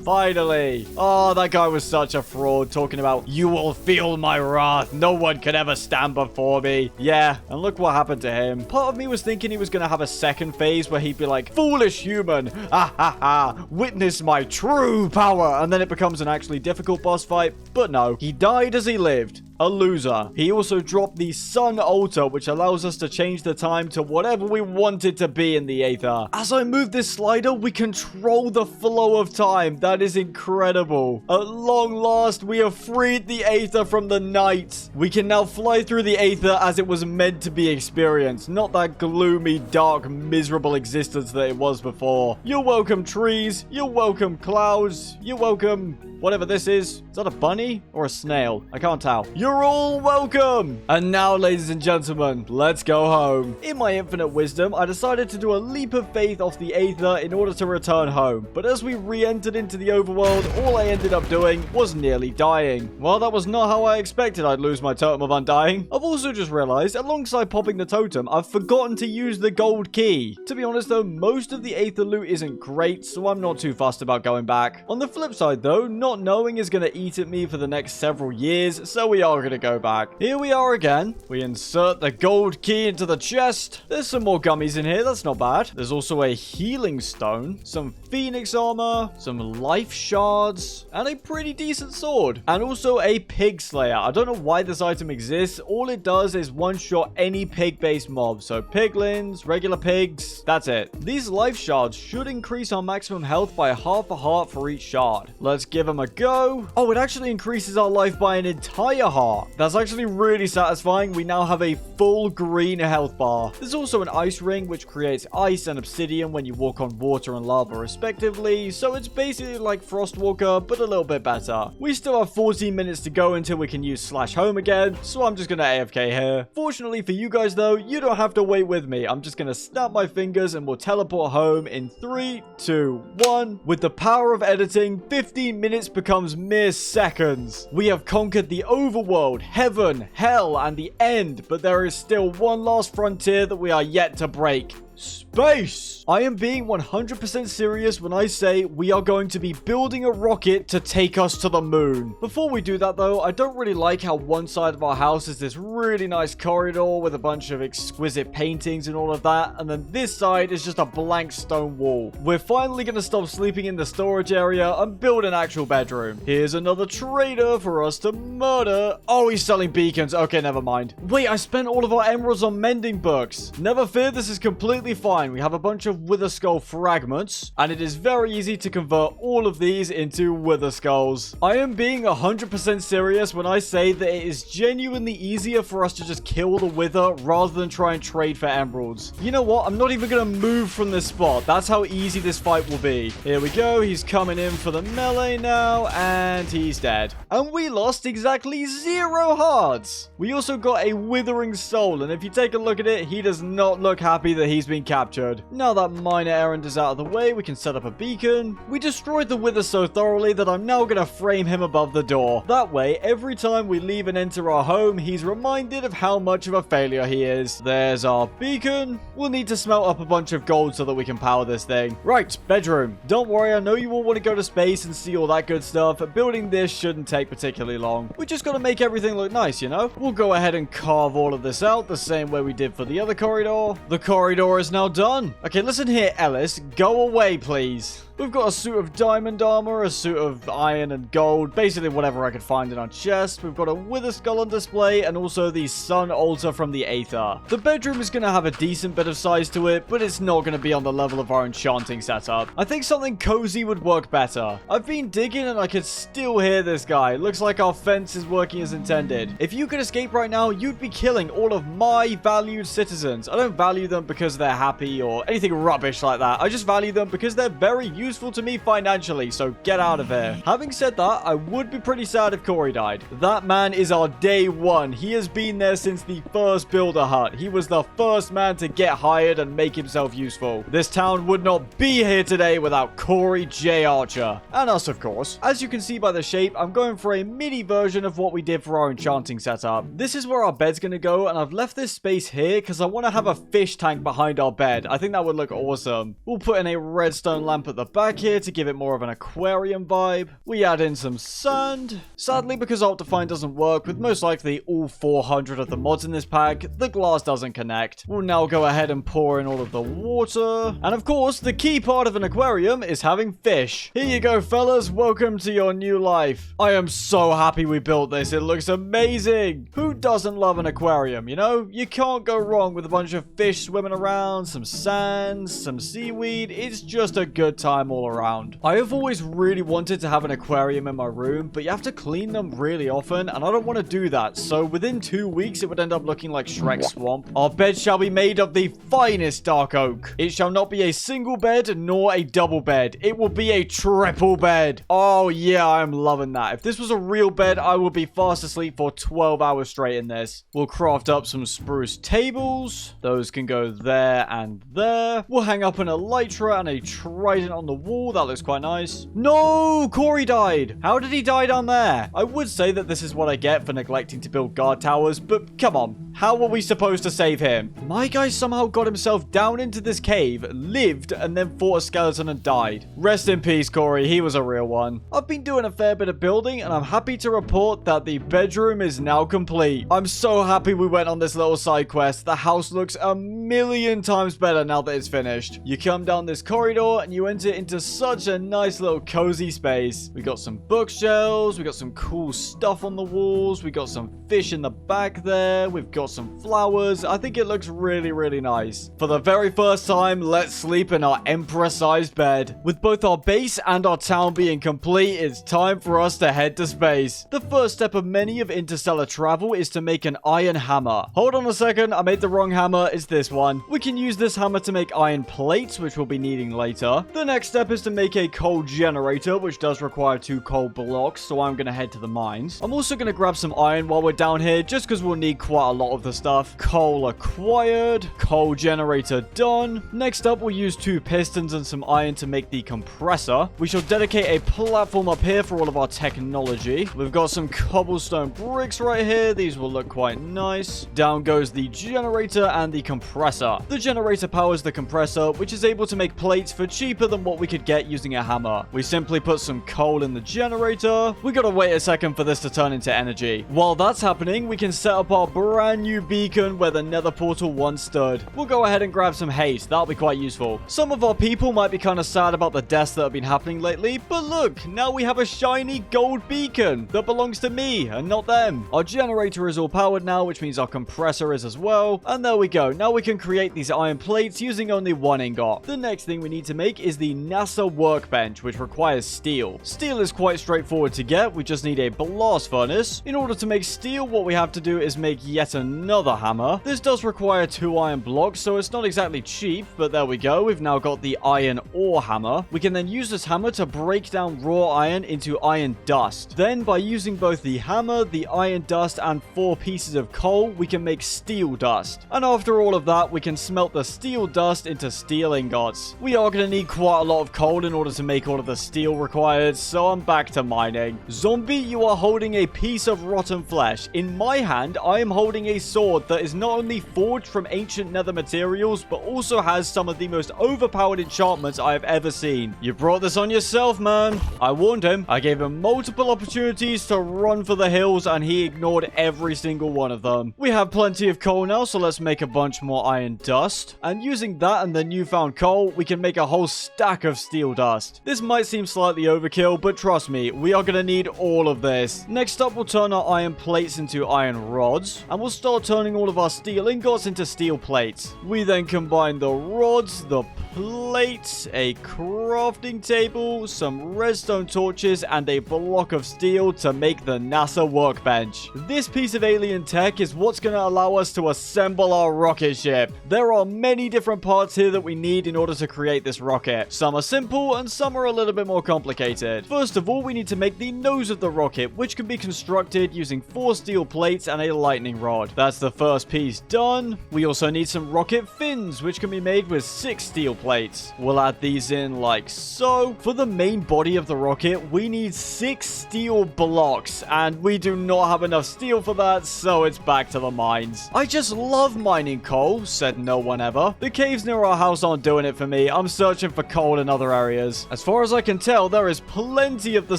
Finally. Oh, that guy was such a fraud, talking about, you will feel my wrath. No one can ever stand before me. Yeah, and look what happened to him. Part of me was thinking he was going to have a second phase where he'd be like, foolish human. Ha ha ha. Witness my true power. And then it becomes an actually difficult boss fight. But no, he died as he lived. A loser. He also dropped the Sun Altar, which allows us to change the time to whatever we want it to be in the Aether. As I move this slider, we control the flow of time. That is incredible. At long last, we have freed the Aether from the night. We can now fly through the Aether as it was meant to be experienced, not that gloomy, dark, miserable existence that it was before. You're welcome, trees. You're welcome, clouds. You're welcome, whatever this is. Is that a bunny or a snail? I can't tell. You're all welcome. And now, ladies and gentlemen, let's go home. In my infinite wisdom, I decided to do a leap of faith off the Aether in order to return home. But as we re-entered into the overworld, all I ended up doing was nearly dying. Well, that was not how I expected I'd lose my totem of undying. I've also just realized, alongside popping the totem, I've forgotten to use the gold key. To be honest though, most of the Aether loot isn't great, so I'm not too fussed about going back. On the flip side though, not knowing is going to eat at me for the next several years, so we are going to go back. Here we are again. We insert the gold key into the chest. There's some more gummies in here. That's not bad. There's also a healing stone, some phoenix armor, some life shards, and a pretty decent sword. And also a pig slayer. I don't know why this item exists. All it does is one-shot any pig-based mob. So piglins, regular pigs, that's it. These life shards should increase our maximum health by half a heart for each shard. Let's give them a go. Oh, it actually increases our life by an entire heart. That's actually really satisfying. We now have a full green health bar. There's also an ice ring, which creates ice and obsidian when you walk on water and lava respectively. So it's basically like Frostwalker, but a little bit better. We still have 14 minutes to go until we can use /home again. So I'm just going to AFK here. Fortunately for you guys though, you don't have to wait with me. I'm just going to snap my fingers and we'll teleport home in 3, 2, 1. With the power of editing, 15 minutes becomes mere seconds. We have conquered the overworld, heaven, hell, and the end, but there is still one last frontier that we are yet to break. Space! I am being 100% serious when I say we are going to be building a rocket to take us to the moon. Before we do that though, I don't really like how one side of our house is this really nice corridor with a bunch of exquisite paintings and all of that, and then this side is just a blank stone wall. We're finally going to stop sleeping in the storage area and build an actual bedroom. Here's another trader for us to murder. Oh, he's selling beacons. Okay, never mind. Wait, I spent all of our emeralds on mending books. Never fear, this is completely fine. We have a bunch of wither skull fragments, and it is very easy to convert all of these into wither skulls. I am being 100% serious when I say that it is genuinely easier for us to just kill the wither rather than try and trade for emeralds. You know what? I'm not even going to move from this spot. That's how easy this fight will be. Here we go. He's coming in for the melee now, and he's dead. And we lost exactly 0 hearts. We also got a withering soul, and if you take a look at it, he does not look happy that he's been being captured. Now that minor errand is out of the way, we can set up a beacon. We destroyed the Wither so thoroughly that I'm now going to frame him above the door. That way, every time we leave and enter our home, he's reminded of how much of a failure he is. There's our beacon. We'll need to smelt up a bunch of gold so that we can power this thing. Right, bedroom. Don't worry, I know you all want to go to space and see all that good stuff. Building this shouldn't take particularly long. We just got to make everything look nice, you know? We'll go ahead and carve all of this out the same way we did for the other corridor. The corridor is now done. Okay, listen here, Ellis. Go away, please. We've got a suit of diamond armor, a suit of iron and gold, basically whatever I could find in our chest. We've got a wither skull on display, and also the sun altar from the Aether. The bedroom is going to have a decent bit of size to it, but it's not going to be on the level of our enchanting setup. I think something cozy would work better. I've been digging and I could still hear this guy. Looks like our fence is working as intended. If you could escape right now, you'd be killing all of my valued citizens. I don't value them because they're happy or anything rubbish like that. I just value them because they're very useful to me financially, so get out of here. Having said that, I would be pretty sad if Corey died. That man is our day one. He has been there since the first builder hut. He was the first man to get hired and make himself useful. This town would not be here today without Corey J. Archer. And us, of course. As you can see by the shape, I'm going for a mini version of what we did for our enchanting setup. This is where our bed's gonna go, and I've left this space here because I want to have a fish tank behind our bed. I think that would look awesome. We'll put in a redstone lamp at the back here to give it more of an aquarium vibe. We add in some sand. Sadly, because Optifine doesn't work with most likely all 400 of the mods in this pack, the glass doesn't connect. We'll now go ahead and pour in all of the water. And of course, the key part of an aquarium is having fish. Here you go, fellas. Welcome to your new life. I am so happy we built this. It looks amazing. Who doesn't love an aquarium, you know? You can't go wrong with a bunch of fish swimming around, some sand, some seaweed. It's just a good time all around. I have always really wanted to have an aquarium in my room, but you have to clean them really often, and I don't want to do that. So within 2 weeks, it would end up looking like Shrek's swamp. Our bed shall be made of the finest dark oak. It shall not be a single bed nor a double bed. It will be a triple bed. Oh yeah, I'm loving that. If this was a real bed, I would be fast asleep for 12 hours straight in this. We'll craft up some spruce tables. Those can go there and there. We'll hang up an elytra and a trident on the wall. That looks quite nice. No, Corey died. How did he die down there? I would say that this is what I get for neglecting to build guard towers, but come on. How were we supposed to save him? My guy somehow got himself down into this cave, lived, and then fought a skeleton and died. Rest in peace, Corey. He was a real one. I've been doing a fair bit of building, and I'm happy to report that the bedroom is now complete. I'm so happy we went on this little side quest. The house looks a million times better now that it's finished. You come down this corridor, and you enter into such a nice little cozy space. We got some bookshelves. We got some cool stuff on the walls. We got some fish in the back there. We've got some flowers. I think it looks really, really nice. For the very first time, let's sleep in our emperor-sized bed. With both our base and our town being complete, it's time for us to head to space. The first step of many of interstellar travel is to make an iron hammer. Hold on a second, I made the wrong hammer. It's this one. We can use this hammer to make iron plates, which we'll be needing later. The next step is to make a coal generator, which does require 2 coal blocks, so I'm going to head to the mines. I'm also going to grab some iron while we're down here, just because we'll need quite a lot of the stuff. Coal acquired. Coal generator done. Next up, we'll use 2 pistons and some iron to make the compressor. We shall dedicate a platform up here for all of our technology. We've got some cobblestone bricks right here. These will look quite nice. Down goes the generator and the compressor. The generator powers the compressor, which is able to make plates for cheaper than what we could get using a hammer. We simply put some coal in the generator. We gotta wait a second for this to turn into energy. While that's happening, we can set up our brand new beacon where the nether portal once stood. We'll go ahead and grab some haste. That'll be quite useful. Some of our people might be kind of sad about the deaths that have been happening lately, but look, now we have a shiny gold beacon that belongs to me and not them. Our generator is all powered now, which means our compressor is as well. And there we go. Now we can create these iron plates using only 1 ingot. The next thing we need to make is the NASA workbench, which requires steel. Steel is quite straightforward to get. We just need a blast furnace. In order to make steel, what we have to do is make yet another hammer. This does require 2 iron blocks, so it's not exactly cheap, but there we go. We've now got the iron ore hammer. We can then use this hammer to break down raw iron into iron dust. Then, by using both the hammer, the iron dust, and 4 pieces of coal, we can make steel dust. And after all of that, we can smelt the steel dust into steel ingots. We are going to need quite a lot of coal in order to make all of the steel required, so I'm back to mining. Zombie, you are holding a piece of rotten flesh. In my hand, I am holding a sword that is not only forged from ancient nether materials, but also has some of the most overpowered enchantments I have ever seen. You brought this on yourself, man. I warned him. I gave him multiple opportunities to run for the hills, and he ignored every single one of them. We have plenty of coal now, so let's make a bunch more iron dust. And using that and the newfound coal, we can make a whole stack of steel dust. This might seem slightly overkill, but trust me, we are going to need all of this. Next up, we'll turn our iron plates into iron rods, and we'll start turning all of our steel ingots into steel plates. We then combine the rods, the plates, a crafting table, some redstone torches, and a block of steel to make the NASA workbench. This piece of alien tech is what's going to allow us to assemble our rocket ship. There are many different parts here that we need in order to create this rocket. Some are simple and some are a little bit more complicated. First of all, we need to make the nose of the rocket, which can be constructed using 4 steel plates and a lightning rod. That's the first piece done. We also need some rocket fins, which can be made with 6 steel plates. We'll add these in like so. For the main body of the rocket, we need 6 steel blocks, and we do not have enough steel for that, so it's back to the mines. I just love mining coal, said no one ever. The caves near our house aren't doing it for me. I'm searching for coal in other areas. As far as I can tell, there is plenty of the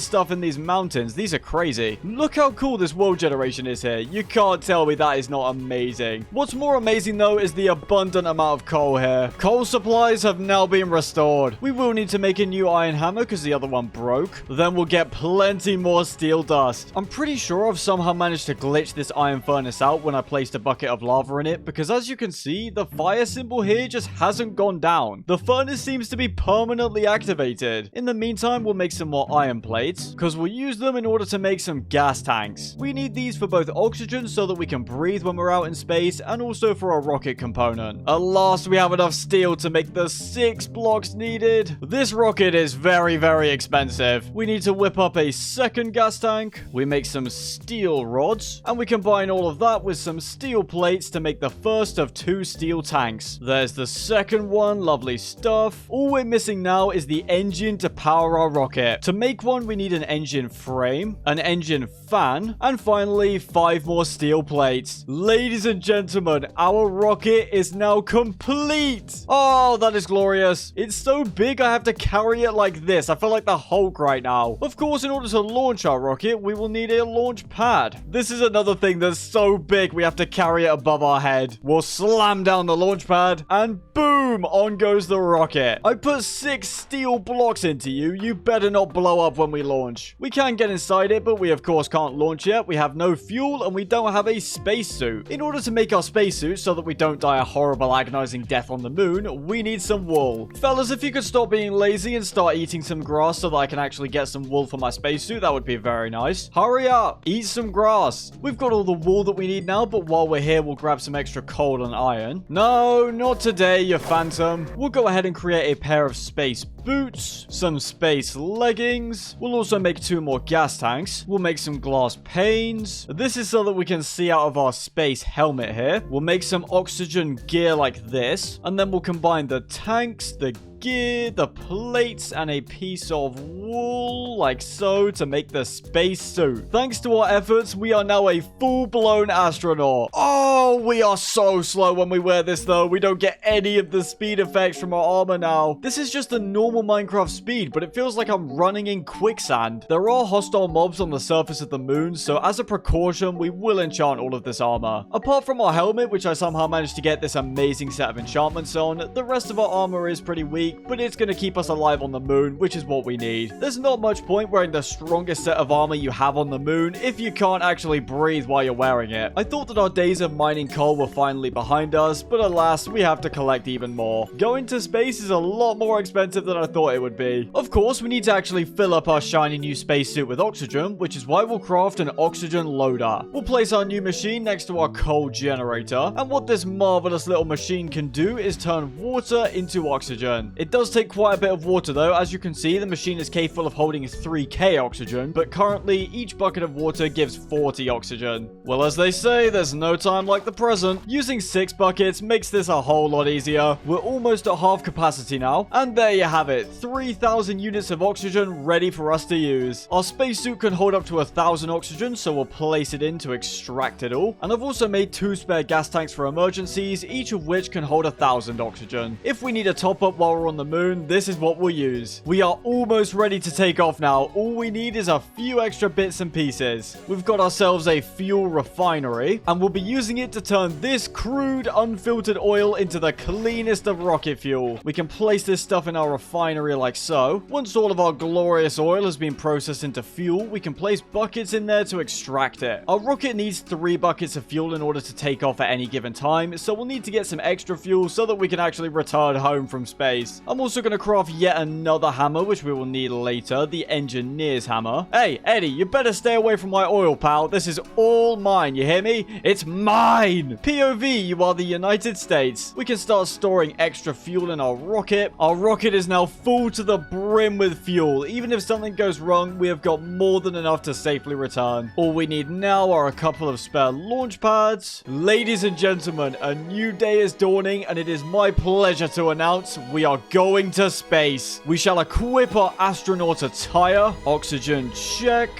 stuff in these mountains. These are crazy. Look how cool this world generation is here. You can't tell me that is not amazing. What's more amazing though is the abundant amount of coal here. Coal supplies have now been restored. We will need to make a new iron hammer because the other one broke. Then we'll get plenty more steel dust. I'm pretty sure I've somehow managed to glitch this iron furnace out when I placed a bucket of lava in it, because as you can see, the fire symbol here just hasn't gone down. The furnace seems to be permanently activated. In the meantime, we'll make some more iron plates because we'll use them in order to make some gas tanks. We need these for both oxygen so that we can breathe when we're out in space, and also for a rocket component. At last, we have enough steel to make the 6 blocks needed. This rocket is very, very expensive. We need to whip up a second gas tank. We make some steel rods, and we combine all of that with some steel plates to make the first of 2 steel tanks. There's the second one. Lovely stuff. All we're missing now is the engine to power our rocket. To make one, we need an engine frame, an engine fan, and finally 5 more steel plates. Ladies and gentlemen, our rocket is now complete. Oh, that is glorious. It's so big I have to carry it like this. I feel like the Hulk right now. Of course, in order to launch our rocket, we will need a launch pad. This is another thing that's so big we have to carry it above our head. We'll slam down the launch pad and boom, on goes the rocket. I put 6 steel blocks into you. You better not blow up when we launch. We can get inside it, but we of course can't launch yet. We have no fuel and we don't have a spacesuit. In order to make our spacesuit so that we don't die a horrible agonizing death on the moon, we need some wool. Fellas, if you could stop being lazy and start eating some grass so that I can actually get some wool for my spacesuit, that would be very nice. Hurry up, eat some grass. We've got all the wool that we need now, but while we're here, we'll grab some extra coal and iron. No, not today, you phantom. We'll go ahead and create a pair of space boots, some space leggings. We'll also make 2 more gas tanks. We'll make some glass panes. This is so that we can see out of our space helmet here. We'll make some oxygen gear like this, and then we'll combine the tanks, the gear, the plates, and a piece of wool like so to make the space suit. Thanks to our efforts, we are now a full-blown astronaut. Oh, we are so slow when we wear this though. We don't get any of the speed effects from our armor now. This is just the normal Minecraft speed, but it feels like I'm running in quicksand. There are hostile mobs on the surface of the moon, so as a precaution, we will enchant all of this armor. Apart from our helmet, which I somehow managed to get this amazing set of enchantments on, the rest of our armor is pretty weak, but it's going to keep us alive on the moon, which is what we need. There's not much point wearing the strongest set of armor you have on the moon if you can't actually breathe while you're wearing it. I thought that our days of mining coal were finally behind us, but alas, we have to collect even more. Going to space is a lot more expensive than I kind of thought it would be. Of course, we need to actually fill up our shiny new spacesuit with oxygen, which is why we'll craft an oxygen loader. We'll place our new machine next to our coal generator, and what this marvelous little machine can do is turn water into oxygen. It does take quite a bit of water though. As you can see, the machine is capable of holding 3k oxygen, but currently each bucket of water gives 40 oxygen. Well, as they say, there's no time like the present. Using 6 buckets makes this a whole lot easier. We're almost at half capacity now, and there you have it, 3,000 units of oxygen ready for us to use. Our spacesuit can hold up to 1,000 oxygen, so we'll place it in to extract it all. And I've also made 2 spare gas tanks for emergencies, each of which can hold 1,000 oxygen. If we need a top up while we're on the moon, this is what we'll use. We are almost ready to take off now. All we need is a few extra bits and pieces. We've got ourselves a fuel refinery, and we'll be using it to turn this crude, unfiltered oil into the cleanest of rocket fuel. We can place this stuff in our refinery like so. Once all of our glorious oil has been processed into fuel, we can place buckets in there to extract it. Our rocket needs 3 buckets of fuel in order to take off at any given time, so we'll need to get some extra fuel so that we can actually return home from space. I'm also going to craft yet another hammer, which we will need later, the engineer's hammer. Hey, Eddie, you better stay away from my oil, pal. This is all mine, you hear me? It's mine! POV, you are the United States. We can start storing extra fuel in our rocket. Our rocket is now full to the brim with fuel. Even if something goes wrong, we have got more than enough to safely return. All we need now are a couple of spare launch pads. Ladies and gentlemen, a new day is dawning, and it is my pleasure to announce we are going to space. We shall equip our astronaut attire. Oxygen check.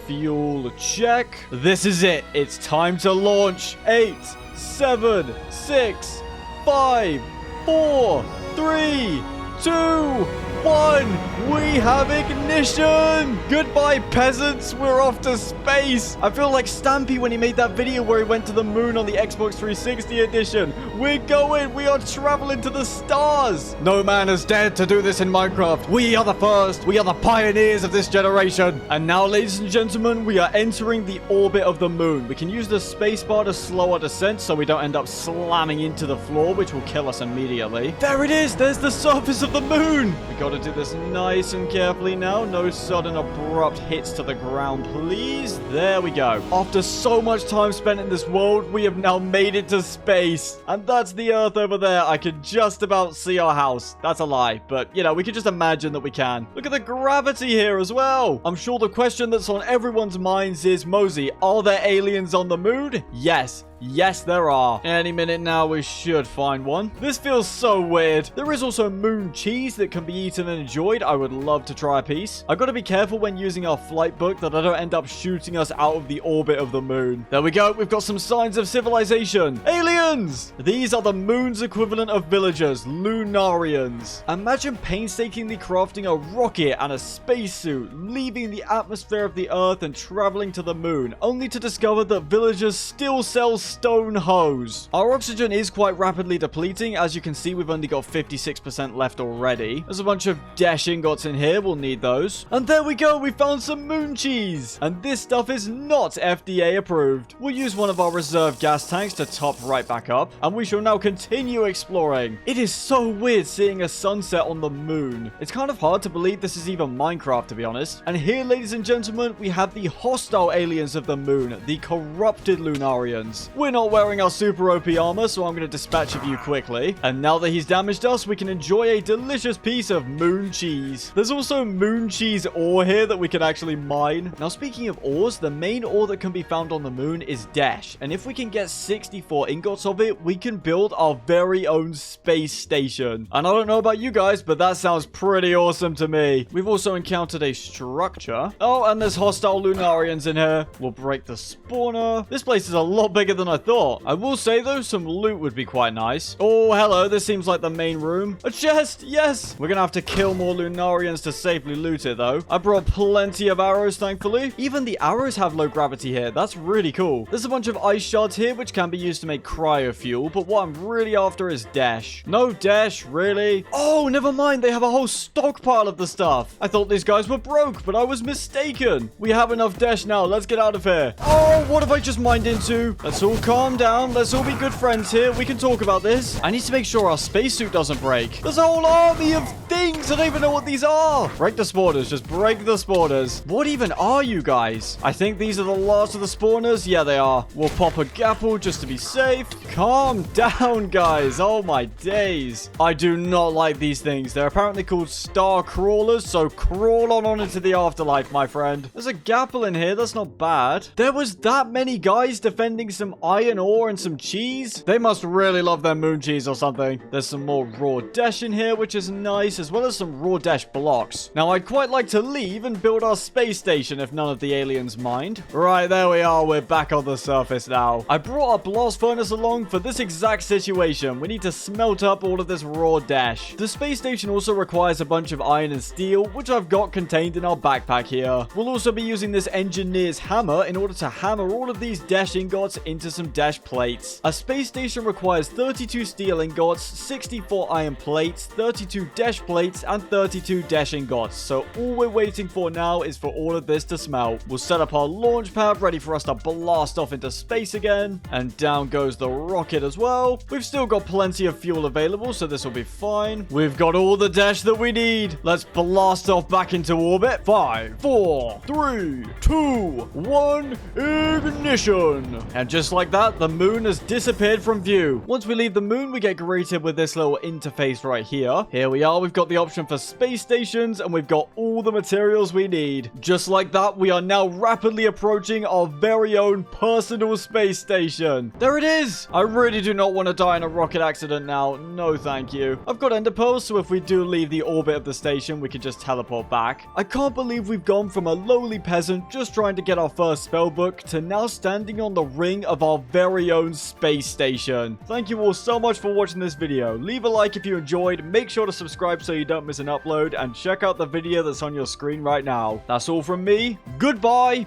Fuel check. This is it. It's time to launch. 8, 7, 6, 5, 4, 3, 2, 1. We have ignition. Goodbye, peasants. We're off to space. I feel like Stampy when he made that video where he went to the moon on the Xbox 360 edition. We're going. We are traveling to the stars. No man has dared to do this in Minecraft. We are the first. We are the pioneers of this generation. And now, ladies and gentlemen, we are entering the orbit of the moon. We can use the spacebar to slow our descent so we don't end up slamming into the floor, which will kill us immediately. There it is. There's the surface of the moon. We got to do this nice and carefully now. No sudden abrupt hits to the ground, please. There we go. After so much time spent in this world, we have now made it to space. And that's the Earth over there. I can just about see our house. That's a lie, but you know, we can just imagine that we can. Look at the gravity here as well. I'm sure the question that's on everyone's minds is, Mozi, are there aliens on the moon? Yes. Yes, there are. Any minute now, we should find one. This feels so weird. There is also moon cheese that can be eaten and enjoyed. I would love to try a piece. I've got to be careful when using our flight book that I don't end up shooting us out of the orbit of the moon. There we go. We've got some signs of civilization. Aliens! These are the moon's equivalent of villagers, Lunarians. Imagine painstakingly crafting a rocket and a spacesuit, leaving the atmosphere of the Earth and traveling to the moon, only to discover that villagers still sell stone hose. Our oxygen is quite rapidly depleting. As you can see, we've only got 56% left already. There's a bunch of dash ingots in here. We'll need those. And there we go. We found some moon cheese. And this stuff is not FDA approved. We'll use one of our reserve gas tanks to top right back up. And we shall now continue exploring. It is so weird seeing a sunset on the moon. It's kind of hard to believe this is even Minecraft, to be honest. And here, ladies and gentlemen, we have the hostile aliens of the moon, the corrupted Lunarians. We're not wearing our super OP armor, so I'm going to dispatch of you quickly. And now that he's damaged us, we can enjoy a delicious piece of moon cheese. There's also moon cheese ore here that we can actually mine. Now, speaking of ores, the main ore that can be found on the moon is dash. And if we can get 64 ingots of it, we can build our very own space station. And I don't know about you guys, but that sounds pretty awesome to me. We've also encountered a structure. Oh, and there's hostile Lunarians in here. We'll break the spawner. This place is a lot bigger than I thought. I will say though, some loot would be quite nice. Oh, hello. This seems like the main room. A chest. Yes. We're gonna have to kill more Lunarians to safely loot it though. I brought plenty of arrows, thankfully. Even the arrows have low gravity here. That's really cool. There's a bunch of ice shards here which can be used to make cryo fuel, but what I'm really after is dash. No dash, really? Oh, never mind. They have a whole stockpile of the stuff. I thought these guys were broke, but I was mistaken. We have enough dash now. Let's get out of here. Oh, what have I just mined into? Let's all calm down. Let's all be good friends here. We can talk about this. I need to make sure our spacesuit doesn't break. There's a whole army of things things. I don't even know what these are. Break the spawners. Just break the spawners. What even are you guys? I think these are the last of the spawners. Yeah, they are. We'll pop a gapple just to be safe. Calm down, guys. Oh, my days. I do not like these things. They're apparently called star crawlers, so crawl on into the afterlife, my friend. There's a gapple in here. That's not bad. There was that many guys defending some iron ore and some cheese. They must really love their moon cheese or something. There's some more raw dash in here, which is nice, as well as some raw dash blocks. Now, I'd quite like to leave and build our space station if none of the aliens mind. Right, there we are. We're back on the surface now. I brought a blast furnace along for this exact situation. We need to smelt up all of this raw dash. The space station also requires a bunch of iron and steel, which I've got contained in our backpack here. We'll also be using this engineer's hammer in order to hammer all of these dash ingots into some dash plates. A space station requires 32 steel ingots, 64 iron plates, 32 dash plates, and 32 dash ingots. So all we're waiting for now is for all of this to smelt. We'll set up our launch pad ready for us to blast off into space again. And down goes the rocket as well. We've still got plenty of fuel available, so this will be fine. We've got all the dash that we need. Let's blast off back into orbit. 5, 4, 3, 2, 1, ignition. And just like that, the moon has disappeared from view. Once we leave the moon, we get greeted with this little interface right here. Here we are. We've got the option for space stations, and we've got all the materials we need. Just like that, we are now rapidly approaching our very own personal space station. There it is. I really do not want to die in a rocket accident now. No, thank you. I've got ender pearls, so if we do leave the orbit of the station, we can just teleport back. I can't believe we've gone from a lowly peasant just trying to get our first spell book to now standing on the ring of our very own space station. Thank you all so much for watching this video. Leave a like if you enjoyed, make sure to subscribe so you don't miss an upload, and check out the video that's on your screen right now. That's all from me. Goodbye.